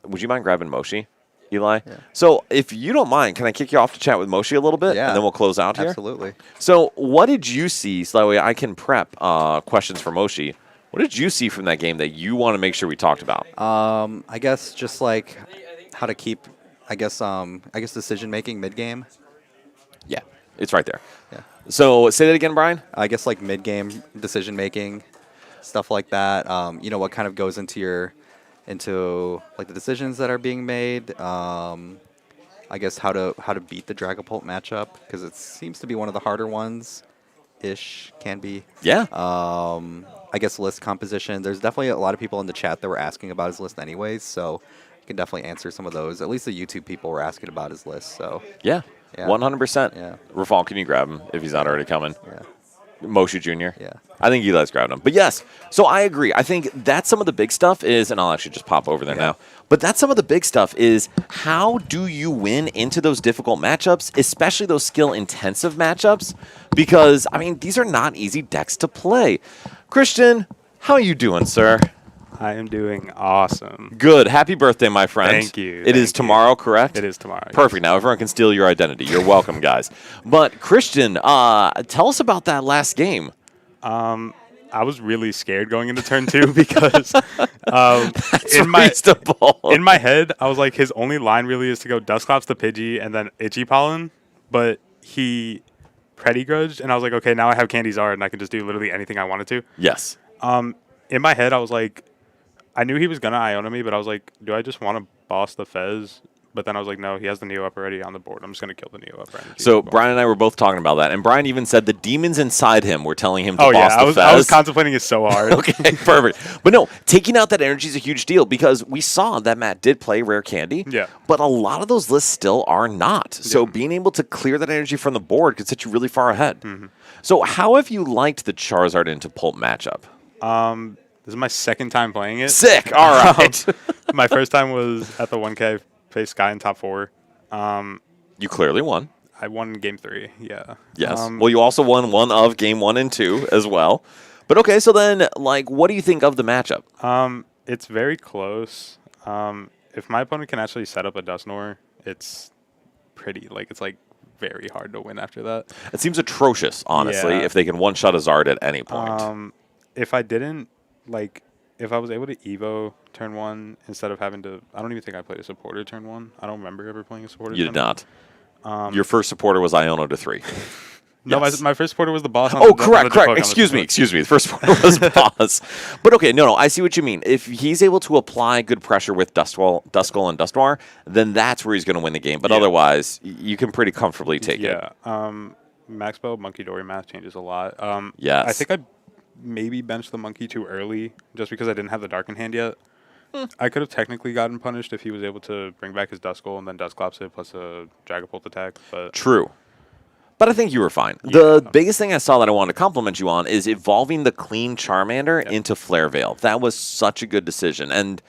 would you mind grabbing Moshi, Eli? Yeah. So, if you don't mind, can I kick you off to chat with Moshi a little bit? Yeah. And then we'll close out here? Absolutely. So, what did you see, so that way I can prep questions for Moshi. What did you see from that game that you want to make sure we talked about? I guess just like how to keep, I guess decision making mid game. Yeah, it's right there. Yeah. So, say that again, Brian. I guess like mid game decision making, stuff like that. What kind of goes into like the decisions that are being made. I guess how to beat the Dragapult matchup because it seems to be one of the harder ones. Can be. Yeah. I guess list composition. There's definitely a lot of people in the chat that were asking about his list anyways, so I can definitely answer some of those. At least the YouTube people were asking about his list, so Yeah. Yeah. 100%. Yeah. Rafal, can you grab him if he's not already coming? yeah. Moshi Jr. Yeah. I think Eli's grabbed him. But yes, so I agree. I think that's some of the big stuff is, and I'll actually just pop over there Yeah. now. But that's some of the big stuff is how do you win into those difficult matchups, especially those skill-intensive matchups? Because, I mean, these are not easy decks to play. Christian, how are you doing, sir? I am doing awesome. Good. Happy birthday, my friend. Thank you. It is Thank you. tomorrow, correct? It is tomorrow. yes. Perfect. Now everyone can steal your identity. You're welcome, guys. But Christian, tell us about that last game. I was really scared going into turn 2 because It's in my reasonable. in my head I was like his only line really is to go Dusclops to Pidgey and then Itchy Pollen, but he Pretty Grudged and I was like, okay, now I have Candy Zard and I can just do literally anything I wanted to. Yes. In my head I was like, I knew he was gonna Iona me, but I was like, do I just want to boss the Fez? But then I was like, no, he has the Neo up already on the board. I'm just going to kill the Neo up. So Brian and I were both talking about that, and Brian even said the demons inside him were telling him to Oh, yeah. boss the Fez. I was contemplating it so hard. Okay, perfect. But no, taking out that energy is a huge deal because we saw that Matt did play Rare Candy. Yeah. But a lot of those lists still are not. So being able to clear that energy from the board could set you really far ahead. Mm-hmm. So how have you liked the Charizard into Pulp matchup? This is my second time playing it. Sick. All right. My first time was at the 1K, faced Sky in top 4. You clearly won. I won game 3, yeah. Yes. Well, you also won one of game 1 and 2 as well. But okay, so then, like, what do you think of the matchup? It's very close. If my opponent can actually set up a Dusknoir, it's pretty, it's very hard to win after that. It seems atrocious, honestly, Yeah. if they can one-shot a Zard at any point. If I didn't, if I was able to Evo turn 1 instead of having to, I don't even think I played a supporter turn 1. I don't remember ever playing a supporter You turn did not. Your first supporter was Iono to 3. No, Yes. my first supporter was the boss. Oh, correct. Excuse me. The first supporter was boss. But okay, no, I see what you mean. If he's able to apply good pressure with Duskull and Dusknoir, then that's where he's going to win the game. But Yeah. otherwise, you can pretty comfortably take it. Yeah. Max Spell, Monkey Dory math changes a lot. Yes. I think I maybe benched the Monkey too early just because I didn't have the Dark in hand yet. I could have technically gotten punished if he was able to bring back his Duskull and then Dusclops it plus a Dragapult attack. But True. But I think you were fine. The biggest thing I saw that I wanted to compliment you on is evolving the clean Charmander into Flare Veil. That was such a good decision. And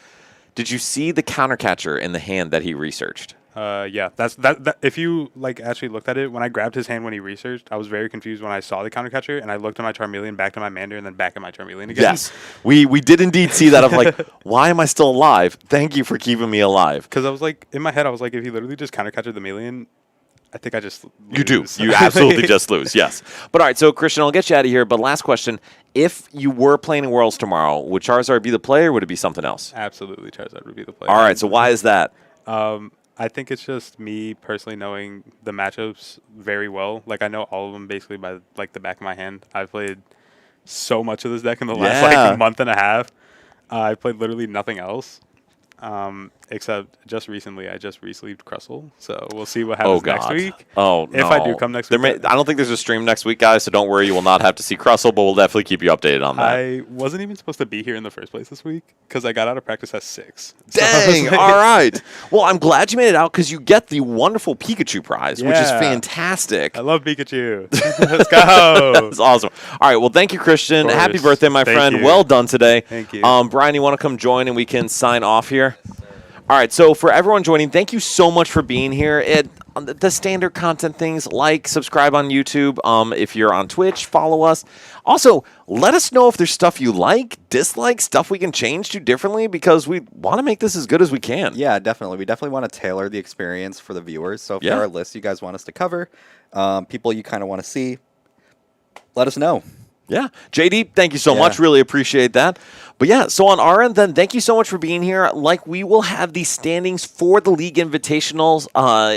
did you see the counter catcher in the hand that he researched? Yeah, that. If you like actually looked at it, when I grabbed his hand when he researched, I was very confused when I saw the counter catcher, and I looked at my Charmeleon, back to my Mander, and then back at my Charmeleon again. Yes, we did indeed see that. Of like, why am I still alive? Thank you for keeping me alive. Because I was like, in my head, I was like, if he literally just counter catchered the Melian, I think I just You do. lose. You absolutely just lose. Yes. But all right. So Christian, I'll get you out of here. But last question: if you were playing in Worlds tomorrow, would Charizard be the play, or would it be something else? Absolutely, Charizard would be the play. All right. So why is that? I think it's just me personally knowing the matchups very well. Like I know all of them basically by like the back of my hand. I've played so much of this deck in the last Yeah. like month and a half. I played literally nothing else, except just recently. I just re-sleeved Crustle, so we'll see what happens next week. Oh, if I do come next week. I don't think there's a stream next week, guys. So don't worry, you will not have to see Crustle, but we'll definitely keep you updated on that. I wasn't even supposed to be here in the first place this week because I got out of practice at 6. So I was Dang! like- All right. Well, I'm glad you made it out because you get the wonderful Pikachu prize, which is Yeah. fantastic. I love Pikachu. Let's go. That's awesome. All right. Well, thank you, Christian. Of Happy course. birthday, my Thank friend. you. Well done today. Thank you. Brian, you want to come join and we can sign off here? All right. So for everyone joining, thank you so much for being here. The standard content things, like, subscribe on YouTube. If you're on Twitch, follow us. Also, let us know if there's stuff you like, dislike, stuff we can change to differently because we want to make this as good as we can. Yeah, definitely. We definitely want to tailor the experience for the viewers. So if Yeah. there are lists you guys want us to cover, people you kind of want to see, let us know. Yeah. JD, thank you so Yeah. much. Really appreciate that. But yeah, so on our end, then, thank you so much for being here. Like, we will have the standings for the League Invitationals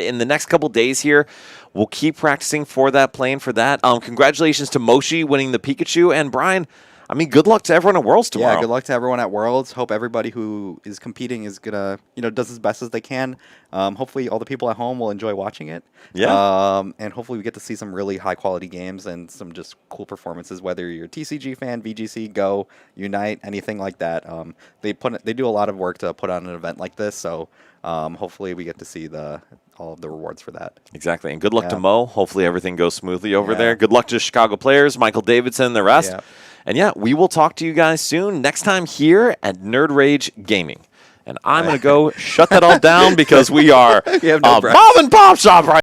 in the next couple days here. We'll keep practicing for that, playing for that. Congratulations to Moshi winning the Pikachu. And Brian, I mean, good luck to everyone at Worlds tomorrow. Yeah, good luck to everyone at Worlds. Hope everybody who is competing is gonna, does as best as they can. Hopefully, all the people at home will enjoy watching it. Yeah. And hopefully, we get to see some really high quality games and some just cool performances. Whether you're a TCG fan, VGC, Go, Unite, anything like that. They do a lot of work to put on an event like this. So hopefully, we get to see all of the rewards for that. Exactly. And good luck to Yeah. Mo. Hopefully, everything goes smoothly over Yeah. there. Good luck to Chicago players, Michael Davidson, the rest. Yeah. And yeah, we will talk to you guys soon. Next time here at Nerd Rage Gaming. And I'm going to go shut that all down because we are You have no breath. mom and pop shop right